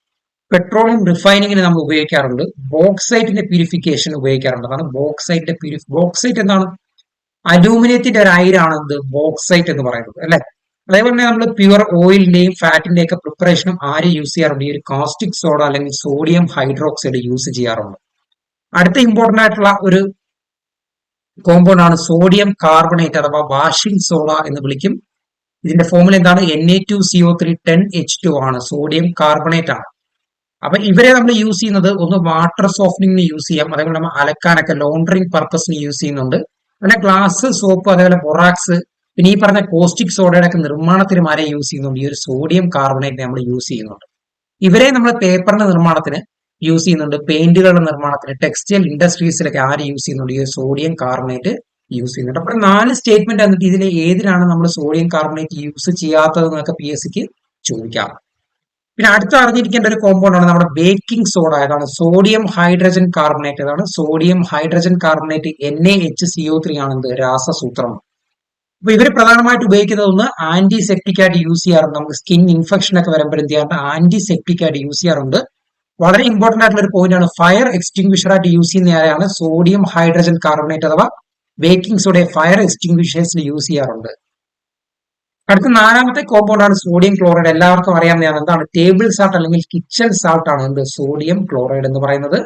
പെട്രോളിയം റിഫൈനിങ്ങിന് നമ്മൾ ഉപയോഗിക്കാറുണ്ട്, ബോക്സൈറ്റിന്റെ പ്യൂരിഫിക്കേഷൻ ഉപയോഗിക്കാറുണ്ട്. അതാണ് ബോക്സൈറ്റ് എന്താണ്? അലൂമിനിയത്തിന്റെ ഒരു അയിരാണ് എന്ത്? ബോക്സൈറ്റ് എന്ന് പറയുന്നത്, അല്ലെ? അതേപോലെ തന്നെ നമ്മൾ പ്യുവർ ഓയിലിന്റെയും ഫാറ്റിന്റെയും ഒക്കെ പ്രിപ്പറേഷനും ആര് യൂസ് ചെയ്യാറുണ്ട്? ഈ ഒരു കാസ്റ്റിക് സോഡ അല്ലെങ്കിൽ സോഡിയം ഹൈഡ്രോക്സൈഡ് യൂസ് ചെയ്യാറുണ്ട്. അടുത്ത ഇമ്പോർട്ടന്റ് ആയിട്ടുള്ള ഒരു കോമ്പൗണ്ട് ആണ് സോഡിയം കാർബണേറ്റ് അഥവാ വാഷിംഗ് സോഡ എന്ന് വിളിക്കും. ഇതിന്റെ ഫോമുല എന്താണ്? Na2CO3 10H2 ആണ്. സോഡിയം കാർബണേറ്റ് ആണ്. അപ്പൊ ഇവരെ നമ്മൾ യൂസ് ചെയ്യുന്നത് ഒന്ന് വാട്ടർ സോഫ്റ്റനിങ്ങിന് യൂസ് ചെയ്യാം, അതേപോലെ നമ്മൾ അലക്കാനൊക്കെ ലോണ്ടറിങ് പർപ്പസിന് യൂസ് ചെയ്യുന്നുണ്ട്. പിന്നെ ഗ്ലാസ്, സോപ്പ്, അതേപോലെ ബൊറാക്സ്, പിന്നെ ഈ പറഞ്ഞ കോസ്റ്റിക് സോഡയുടെ ഒക്കെ നിർമ്മാണത്തിന് ആരെ യൂസ് ചെയ്യുന്നുണ്ട്? ഈ ഒരു സോഡിയം കാർബണേറ്റ് നമ്മൾ യൂസ് ചെയ്യുന്നുണ്ട്. ഇവരെ നമ്മൾ പേപ്പറിന്റെ നിർമ്മാണത്തിന് യൂസ് ചെയ്യുന്നുണ്ട്, പെയിന്റുകളുടെ നിർമ്മാണത്തിന്, ടെക്സ്റ്റൈൽ ഇൻഡസ്ട്രീസിലൊക്കെ ആര് യൂസ് ചെയ്യുന്നുണ്ട്? ഈ സോഡിയം കാർബണേറ്റ് യൂസ് ചെയ്യുന്നുണ്ട്. അപ്പൊ 4 സ്റ്റേറ്റ്മെന്റ് എന്നിട്ട് ഇതിൽ ഏതിനാണ് നമ്മൾ സോഡിയം കാർബണേറ്റ് യൂസ് ചെയ്യാത്തത് എന്നൊക്കെ PSCക്ക് ചോദിക്കാം. പിന്നെ അടുത്ത് അറിഞ്ഞിരിക്കേണ്ട ഒരു കോമ്പൗണ്ട് ആണ് നമ്മുടെ ബേക്കിംഗ് സോഡ. ഏതാണ്? Sodium hydrogen carbonate. ഏതാണ്? Sodium hydrogen carbonate. NaHCO3 ആണ് എന്ത്? രാസസൂത്രം. അപ്പൊ ഇവര് പ്രധാനമായിട്ട് ഉപയോഗിക്കുന്നത് ഒന്ന് ആന്റിസെപ്റ്റിക് ആയിട്ട് യൂസ് ചെയ്യാറുണ്ട്. നമുക്ക് സ്കിൻ ഇൻഫെക്ഷൻ ഒക്കെ വരുമ്പോൾ എന്ത് ചെയ്യാറുണ്ട്? ആന്റിസെപ്റ്റിക് ആയിട്ട് യൂസ് ചെയ്യാറുണ്ട്. വളരെ ഇമ്പോർട്ടന്റ് ആയിട്ടുള്ള ഒരു പോയിന്റ് ആണ്, ഫയർ എക്സ്റ്റിംഗ്വിഷർ ആയിട്ട് യൂസ് ചെയ്യുന്ന ആരെയാണ്? സോഡിയം ഹൈഡ്രജൻ കാർബണേറ്റ് അഥവാ ബേക്കിംഗ് സോഡയെ ഫയർ എക്സ്റ്റിംഗ്വിഷേഴ്സിൽ യൂസ് ചെയ്യാറുണ്ട്. അടുത്ത 4ാമത്തെ കോമ്പൗണ്ട് ആണ് സോഡിയം ക്ലോറൈഡ്. എല്ലാവർക്കും അറിയാവുന്നതാണ്. എന്താണ്? ടേബിൾ സാൾട്ട് അല്ലെങ്കിൽ കിച്ചൺ സാൾട്ട് ആണ് എന്ത്? സോഡിയം ക്ലോറൈഡ് എന്ന് പറയുന്നത്.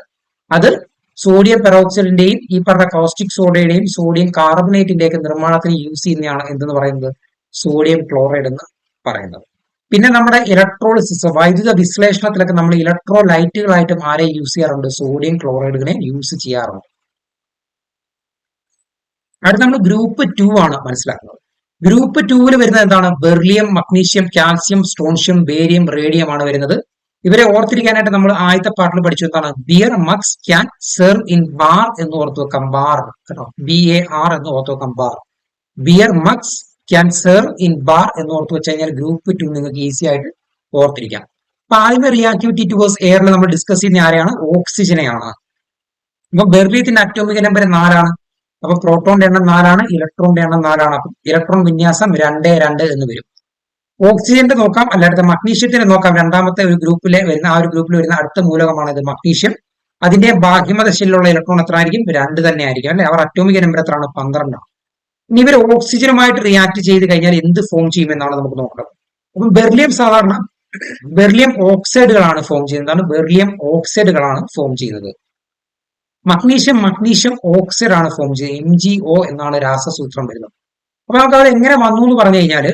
അത് സോഡിയം പെറോക്സൈഡിന്റെയും ഈ പറഞ്ഞ കോസ്റ്റിക് സോഡയുടെയും സോഡിയം കാർബണേറ്റിന്റെ ഒക്കെ നിർമ്മാണത്തിന് യൂസ് ചെയ്യുന്നതാണ് എന്തെന്ന് പറയുന്നത്? സോഡിയം ക്ലോറൈഡ് എന്ന് പറയുന്നത്. പിന്നെ നമ്മുടെ ഇലക്ട്രോളിസിസ്, വൈദ്യുത വിശ്ലേഷണത്തിലൊക്കെ നമ്മൾ ഇലക്ട്രോലൈറ്റുകളായിട്ടും ആരെ യൂസ് ചെയ്യാറുണ്ട്? സോഡിയം ക്ലോറൈഡിനെ യൂസ് ചെയ്യാറുണ്ട്. അടുത്ത നമ്മൾ ഗ്രൂപ്പ് 2 ആണ് മനസ്സിലാക്കുന്നത്. ഗ്രൂപ്പ് 2 വരുന്നത് എന്താണ്? Beryllium, magnesium, calcium, strontium, barium, radium ആണ് വരുന്നത്. ഇവരെ ഓർത്തിരിക്കാനായിട്ട് നമ്മൾ ആദ്യത്തെ പാർട്ടിൽ പഠിച്ചു എന്താണ്? Beer mugs can serve in bar എന്ന് ഓർത്തു വെക്കാം. ബാർ കേട്ടോ, BAR എന്ന് ഓർത്തു വെക്കാം. Bar, beer mugs can serve in bar എന്ന് ഓർത്തു വെച്ച് കഴിഞ്ഞാൽ ഗ്രൂപ്പ് 2 നിങ്ങൾക്ക് ഈസി ആയിട്ട് ഓർത്തിരിക്കാം. അപ്പൊ ആദ്യമേ റിയാക്ടിവിറ്റി ടുവേഴ്സ് എയറിൽ നമ്മൾ ഡിസ്കസ് ചെയ്യുന്ന ആരെയാണ്? ഓക്സിജനെയാണ്. അപ്പൊ ബെർലിയത്തിന്റെ അറ്റോമിക് നമ്പർ 4 ആണ്. അപ്പൊ പ്രോട്ടോണിന്റെ എണ്ണം 4 ആണ്, ഇലക്ട്രോണിന്റെ എണ്ണം 4 ആണ്. അപ്പൊ ഇലക്ട്രോൺ വിന്യാസം 2 എന്ന് വരും. ഓക്സിജന്റെ നോക്കാം, അല്ലാത്ത മഗ്നീഷ്യത്തിന്റെ നോക്കാം. രണ്ടാമത്തെ ഒരു ഗ്രൂപ്പിൽ വരുന്ന അടുത്ത മൂലകമാണ് ഇത് മഗ്നീഷ്യം. അതിന്റെ ബാഹ്യമത ഷെല്ലുള്ള ഇലക്ട്രോൺ എത്ര ആയിരിക്കും? 2 തന്നെ ആയിരിക്കും, അല്ലെ? അവർ അറ്റോമിക് നമ്പർ എത്രയാണ്? 12 ആണ്. ഇനി ഇവർ ഓക്സിജനുമായിട്ട് റിയാക്ട് ചെയ്ത് കഴിഞ്ഞാൽ എന്ത് ഫോം ചെയ്യുമെന്നാണ് നമുക്ക് നോക്കുന്നത്. അപ്പം ബെർലിയം ഓക്സൈഡുകളാണ് ഫോം ചെയ്യുന്നത്. ബെർലിയം ഓക്സൈഡുകളാണ് ഫോം ചെയ്യുന്നത്. മഗ്നീഷ്യം ഓക്സൈഡ് ആണ് ഫോം ചെയ്യുന്നത്. MgO എന്നാണ് രാസസൂത്രം വരുന്നത്. അപ്പൊ നമുക്ക് അത് എങ്ങനെ വന്നു എന്ന് പറഞ്ഞു കഴിഞ്ഞാൽ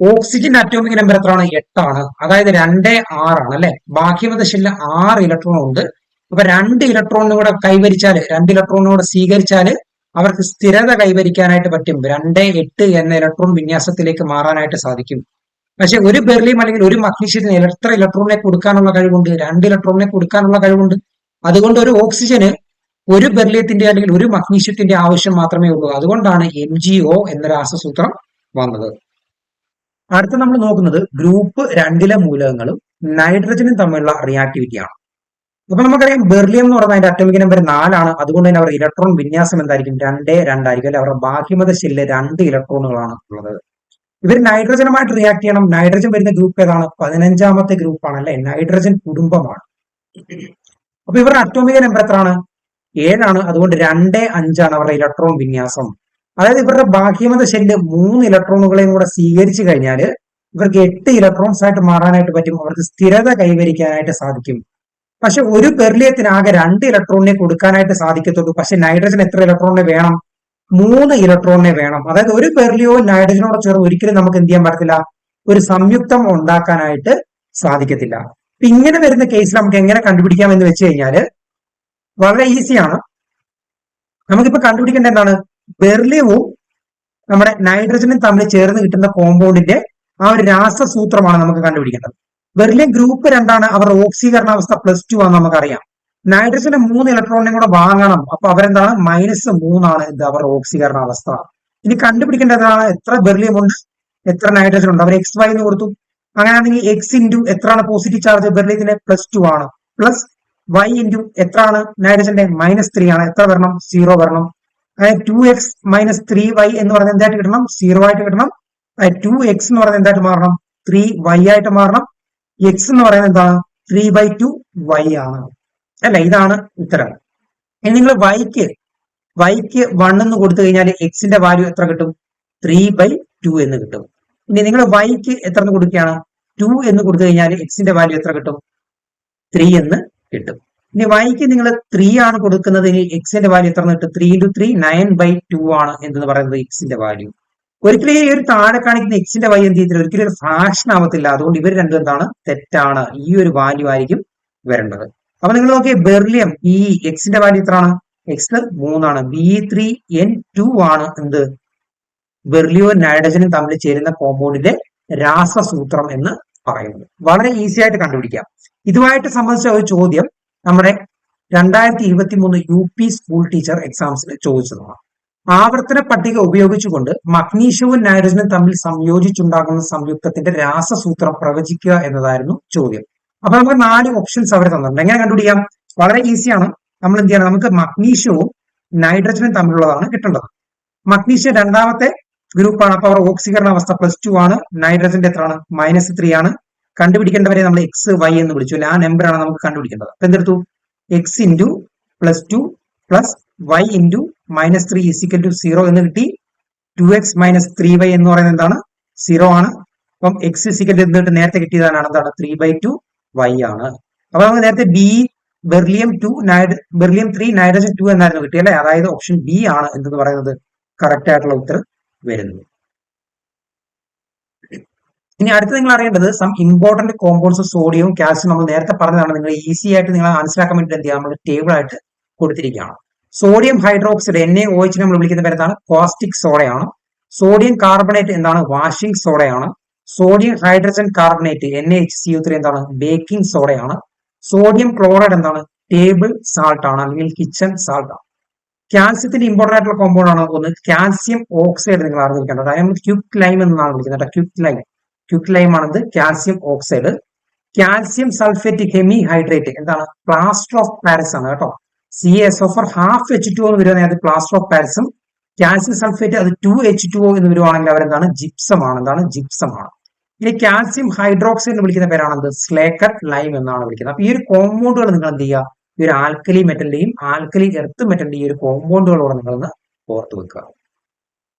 ഓക്സിജന്റെ അറ്റോമിക് നമ്പർ എത്രയാണ്? 8 ആണ്. അതായത് 2 6 ആണ്, അല്ലെ? ബാഹ്യമത ഷെല്ലിൽ 6 ഇലക്ട്രോൺ ഉണ്ട്. അപ്പൊ 2 ഇലക്ട്രോണിനും കൂടെ സ്വീകരിച്ചാൽ അവർക്ക് സ്ഥിരത കൈവരിക്കാനായിട്ട് പറ്റും. 2 8 എന്ന ഇലക്ട്രോൺ വിന്യാസത്തിലേക്ക് മാറാനായിട്ട് സാധിക്കും. പക്ഷെ ഒരു ബെർലിയം അല്ലെങ്കിൽ ഒരു മഗ്നീഷ്യത്തിന് എത്ര ഇലക്ട്രോണിനെ കൊടുക്കാനുള്ള കഴിവുണ്ട്? 2 ഇലക്ട്രോണിനെ കൊടുക്കാനുള്ള കഴിവുണ്ട്. അതുകൊണ്ട് ഒരു ഓക്സിജന് ഒരു ബെർലിയത്തിന്റെ അല്ലെങ്കിൽ ഒരു മഗ്നീഷ്യത്തിന്റെ ആവശ്യം മാത്രമേ ഉള്ളൂ. അതുകൊണ്ടാണ് MgO എന്ന രാസസൂത്രം വന്നത്. അടുത്ത നമ്മൾ നോക്കുന്നത് ഗ്രൂപ്പ് 2 മൂലകങ്ങളും നൈട്രജനും തമ്മിലുള്ള റിയാക്ടിവിറ്റിയാണ്. അപ്പൊ നമുക്കറിയാം ബെർലിയം എന്ന് പറയുന്നത് അതിന്റെ അറ്റോമിക് നമ്പർ 4 ആണ്. അതുകൊണ്ട് തന്നെ അവർ ഇലക്ട്രോൺ വിന്യാസം എന്തായിരിക്കും? 2 2 ആയിരിക്കും, അല്ലെ? അവരുടെ ബാഹ്യമത ഷെല്ലിൽ 2 ഇലക്ട്രോണുകളാണ് ഉള്ളത്. ഇവർ നൈട്രജനുമായിട്ട് റിയാക്ട് ചെയ്യണം. നൈട്രജൻ വരുന്ന ഗ്രൂപ്പ് ഏതാണ്? 15ാമത്തെ ഗ്രൂപ്പാണ്, അല്ലെ? നൈട്രജൻ കുടുംബമാണ്. അപ്പൊ ഇവരുടെ അറ്റോമിക് നമ്പർ എത്രയാണ്? 7 ആണ്. അതുകൊണ്ട് 2 5 ആണ് അവരുടെ ഇലക്ട്രോൺ വിന്യാസം. അതായത് ഇവരുടെ ബാഹ്യമത ഷെല്ല് 3 ഇലക്ട്രോണുകളെയും കൂടെ സ്വീകരിച്ചു കഴിഞ്ഞാൽ ഇവർക്ക് 8 ഇലക്ട്രോൺസ് ആയിട്ട് മാറാനായിട്ട് പറ്റും. അവർക്ക് സ്ഥിരത കൈവരിക്കാനായിട്ട് സാധിക്കും. പക്ഷെ ഒരു ബെർലിയത്തിന് ആകെ 2 ഇലക്ട്രോണിനെ കൊടുക്കാനായിട്ട് സാധിക്കത്തുള്ളൂ. പക്ഷെ നൈട്രജൻ എത്ര ഇലക്ട്രോണിനെ വേണം? 3 ഇലക്ട്രോണിനെ വേണം. അതായത് ഒരു ബെർലിയോ നൈട്രജനോട് ചേർന്ന് ഒരിക്കലും നമുക്ക് എന്ത് ചെയ്യാൻ പറ്റത്തില്ല? ഒരു സംയുക്തം ഉണ്ടാക്കാനായിട്ട് സാധിക്കത്തില്ല. ഇങ്ങനെ വരുന്ന കേസിൽ നമുക്ക് എങ്ങനെ കണ്ടുപിടിക്കാം എന്ന് വെച്ച് കഴിഞ്ഞാൽ വളരെ ഈസിയാണ്. നമുക്കിപ്പോ കണ്ടുപിടിക്കേണ്ട എന്താണ്? ബെർലിയവും നമ്മുടെ നൈട്രജനും തമ്മിൽ ചേർന്ന് കിട്ടുന്ന കോമ്പൗണ്ടിന്റെ ആ ഒരു രാസസൂത്രമാണ് നമുക്ക് കണ്ടുപിടിക്കേണ്ടത്. ബെർലിയം ഗ്രൂപ്പ് 2 ആണ്. അവരുടെ ഓക്സീകരണാവസ്ഥ +2 ആണെന്ന് നമുക്കറിയാം. നൈട്രജന് 3 ഇലക്ട്രോണിനെ കൂടെ വാങ്ങണം. അപ്പൊ അവരെന്താണ്? -3 ആണ് ഇത് അവരുടെ ഓക്സീകരണാവസ്ഥ. ഇനി കണ്ടുപിടിക്കേണ്ടതാണ് എത്ര ബെർലിയം ഉണ്ട്, എത്ര നൈട്രജൻ ഉണ്ട്. അവർ XY എന്ന് കൊടുത്തു. അങ്ങനെയാണെങ്കിൽ എക്സ് ഇൻറ്റു എത്രയാണ് പോസിറ്റീവ് ചാർജ് ബെർലിയത്തിന്റെ +2 ആണ്, പ്ലസ് വൈ ഇൻറ്റു എത്രയാണ് നൈട്രജന്റെ -3 ആണ്, എത്ര വരണം 0 വരണം. അതായത് 2x - 3y എന്ന് പറയുന്നത് എന്തായിട്ട് കിട്ടണം 0 ആയിട്ട് കിട്ടണം. 2x എന്ന് പറയുന്നത് എന്തായിട്ട് മാറണം 3y ആയിട്ട് മാറണം. x എന്ന് പറയുന്നത് എന്താണ് 3/2y ആണ് അല്ല, ഇതാണ് ഉത്തരം. ഇനി നിങ്ങൾ വൈക്ക് 1 എന്ന് കൊടുത്തു കഴിഞ്ഞാൽ എക്സിന്റെ വാല്യൂ എത്ര കിട്ടും 3/2 എന്ന് കിട്ടും. ഇനി നിങ്ങൾ വൈക്ക് എത്ര എന്ന് കൊടുക്കുകയാണ് 2 എന്ന് കൊടുത്തു കഴിഞ്ഞാൽ എക്സിന്റെ വാല്യൂ എത്ര കിട്ടും 3 എന്ന് കിട്ടും. ഇനി വൈക്ക് നിങ്ങൾ 3 ആണ് കൊടുക്കുന്നത്, ഇനി എക്സിന്റെ വാല്യൂ എത്ര കിട്ടും 3 × 3 9/2 ആണ് എന്ന് പറയുന്നത് എക്സിന്റെ വാല്യൂ. ഒരിക്കലും ഈ ഒരു താഴെ കാണിക്കുന്ന എക്സിന്റെ വാല്യൂ എന്ത് ചെയ്തില്ല, ഒരിക്കലും ഒരു ഫ്രാക്ഷൻ ആവത്തില്ല. അതുകൊണ്ട് ഇവർ രണ്ടും എന്താണ് തെറ്റാണ്, ഈ ഒരു വാല്യൂ ആയിരിക്കും വരേണ്ടത്. അപ്പൊ നിങ്ങൾ നോക്കിയ ബെർലിയം ഈ എക്സിന്റെ വാല്യൂ എത്രയാണ് എക്സ് 3 ആണ്, B3N2 ആണ് എന്ത് ബെർലിയവും നൈട്രജനും തമ്മിൽ ചേരുന്ന കോമ്പൗണ്ടിന്റെ രാസസൂത്രം എന്ന് പറയുന്നത്. വളരെ ഈസി ആയിട്ട് കണ്ടുപിടിക്കാം. ഇതുമായിട്ട് സംബന്ധിച്ച ഒരു ചോദ്യം നമ്മുടെ 2023 UP സ്കൂൾ ടീച്ചർ എക്സാംസിൽ ചോദിച്ചതാണ്. ആവർത്തന പട്ടിക ഉപയോഗിച്ചുകൊണ്ട് മഗ്നീഷ്യവും നൈട്രജനും തമ്മിൽ സംയോജിച്ചുണ്ടാകുന്ന സംയുക്തത്തിന്റെ രാസസൂത്രം പ്രവചിക്കുക എന്നതായിരുന്നു ചോദ്യം. അപ്പൊ നമുക്ക് 4 ഓപ്ഷൻസ് അവർ തന്നിട്ടുണ്ട്. എങ്ങനെ കണ്ടുപിടിക്കാം, വളരെ ഈസിയാണ്. നമ്മൾ എന്ത് ചെയ്യണം, നമുക്ക് മഗ്നീഷ്യവും നൈട്രജനും തമ്മിലുള്ളതാണ് കിട്ടേണ്ടത്. മഗ്നീഷ്യം രണ്ടാമത്തെ ഗ്രൂപ്പാണ്, അപ്പൊ അവർ ഓക്സീകരണ അവസ്ഥ +2 ആണ്, നൈട്രജന്റെ എത്രയാണ് -3 ആണ്. കണ്ടുപിടിക്കേണ്ടവരെ നമ്മൾ എക്സ് വൈ എന്ന് വിളിച്ചു അല്ലെ, ആ നമ്പറാണ് നമുക്ക് കണ്ടുപിടിക്കേണ്ടത്. അപ്പൊ എന്തെടുത്തു X into +2 plus y into -3 = 0 എന്ന് കിട്ടി. 2x - 3y എന്ന് പറയുന്നത് എന്താണ് 0 ആണ്. അപ്പം x എന്നിട്ട് നേരത്തെ കിട്ടിയതാണ് എന്താണ് 3/2y ആണ്. അപ്പൊ നമുക്ക് നേരത്തെ ബെർലിയം 3 നൈട്രജൻ 2 എന്നായിരുന്നു കിട്ടിയത് അല്ലെ, അതായത് ഓപ്ഷൻ ബി ആണ് എന്തെന്ന് പറയുന്നത് കറക്റ്റ് ആയിട്ടുള്ള ഉത്തരം വരുന്നത്. ഇനി അടുത്ത് നിങ്ങൾ അറിയേണ്ടത് സം ഇമ്പോർട്ടന്റ് കോമ്പൗണ്ട്സ് സോഡിയവും കാൽസ്യം നമ്മൾ നേരത്തെ പറഞ്ഞതാണ്. നിങ്ങൾ ഈസി ആയിട്ട് നിങ്ങൾ മനസ്സിലാക്കാൻ വേണ്ടി എന്ത് ചെയ്യാം, നമ്മൾ ടേബിൾ ആയിട്ട് കൊടുത്തിരിക്കുകയാണ്. സോഡിയം ഹൈഡ്രോക്സൈഡ് NaOH നമ്മൾ വിളിക്കുന്ന പേരെന്താണ് കോസ്റ്റിക് സോഡയാണ്. സോഡിയം കാർബണേറ്റ് എന്താണ് വാഷിംഗ് സോഡയാണ്. സോഡിയം ഹൈഡ്രജൻ കാർബണേറ്റ് NaHCO3 എന്താണ് ബേക്കിംഗ് സോഡയാണ്. സോഡിയം ക്ലോറൈഡ് എന്താണ് ടേബിൾ സാൾട്ട് ആണ്, അല്ലെങ്കിൽ കിച്ചൺ സാൾട്ട് ആണ്. കാൽസ്യത്തിന്റെ ഇമ്പോർട്ടന്റ് ആയിട്ടുള്ള കോമ്പൗണ്ട് ആണ് ഒന്ന് കാൽസ്യം ഓക്സൈഡ്. നിങ്ങൾ അറിഞ്ഞിരിക്കേണ്ടത് അതിനെ നമ്മൾ ക്വിക്ക് ലൈം എന്നാണ് വിളിക്കുന്നത്. ക്വിക്ക് ലൈം ആണത് calcium oxide. Calcium sulphate hemi hydrate എന്താണ് പ്ലാസ്റ്റർ ഓഫ് പാരിസ് ആണ് കേട്ടോ. CaSO4 ½ എന്ന് വരുവാണെങ്കിൽ അത് പ്ലാസ്റ്റർ ഓഫ് പാരിസും, കാൽസ്യം സൾഫേറ്റ് അത് 2H2O എന്ന് വരുവാണെങ്കിൽ അവരെന്താണ് ജിപ്സം ആണ്. ഇനി കാൽസ്യം ഹൈഡ്രോക്സൈഡ് എന്ന് വിളിക്കുന്ന പേരാണ് സ്ലേക്കർ ലൈം എന്നാണ് വിളിക്കുന്നത്. അപ്പൊ ഈ ഒരു കോമ്പൗണ്ടുകൾ നിങ്ങൾ എന്ത് ചെയ്യുക, ഈ ഒരു ആൽക്കലി മെറ്റലിന്റെയും ആൽക്കലി എർത്ത് മെറ്റലിന്റെയും ഈ ഒരു കോമ്പൗണ്ടുകളോട് നിങ്ങളൊന്ന് ഓർത്ത് വെക്കുക.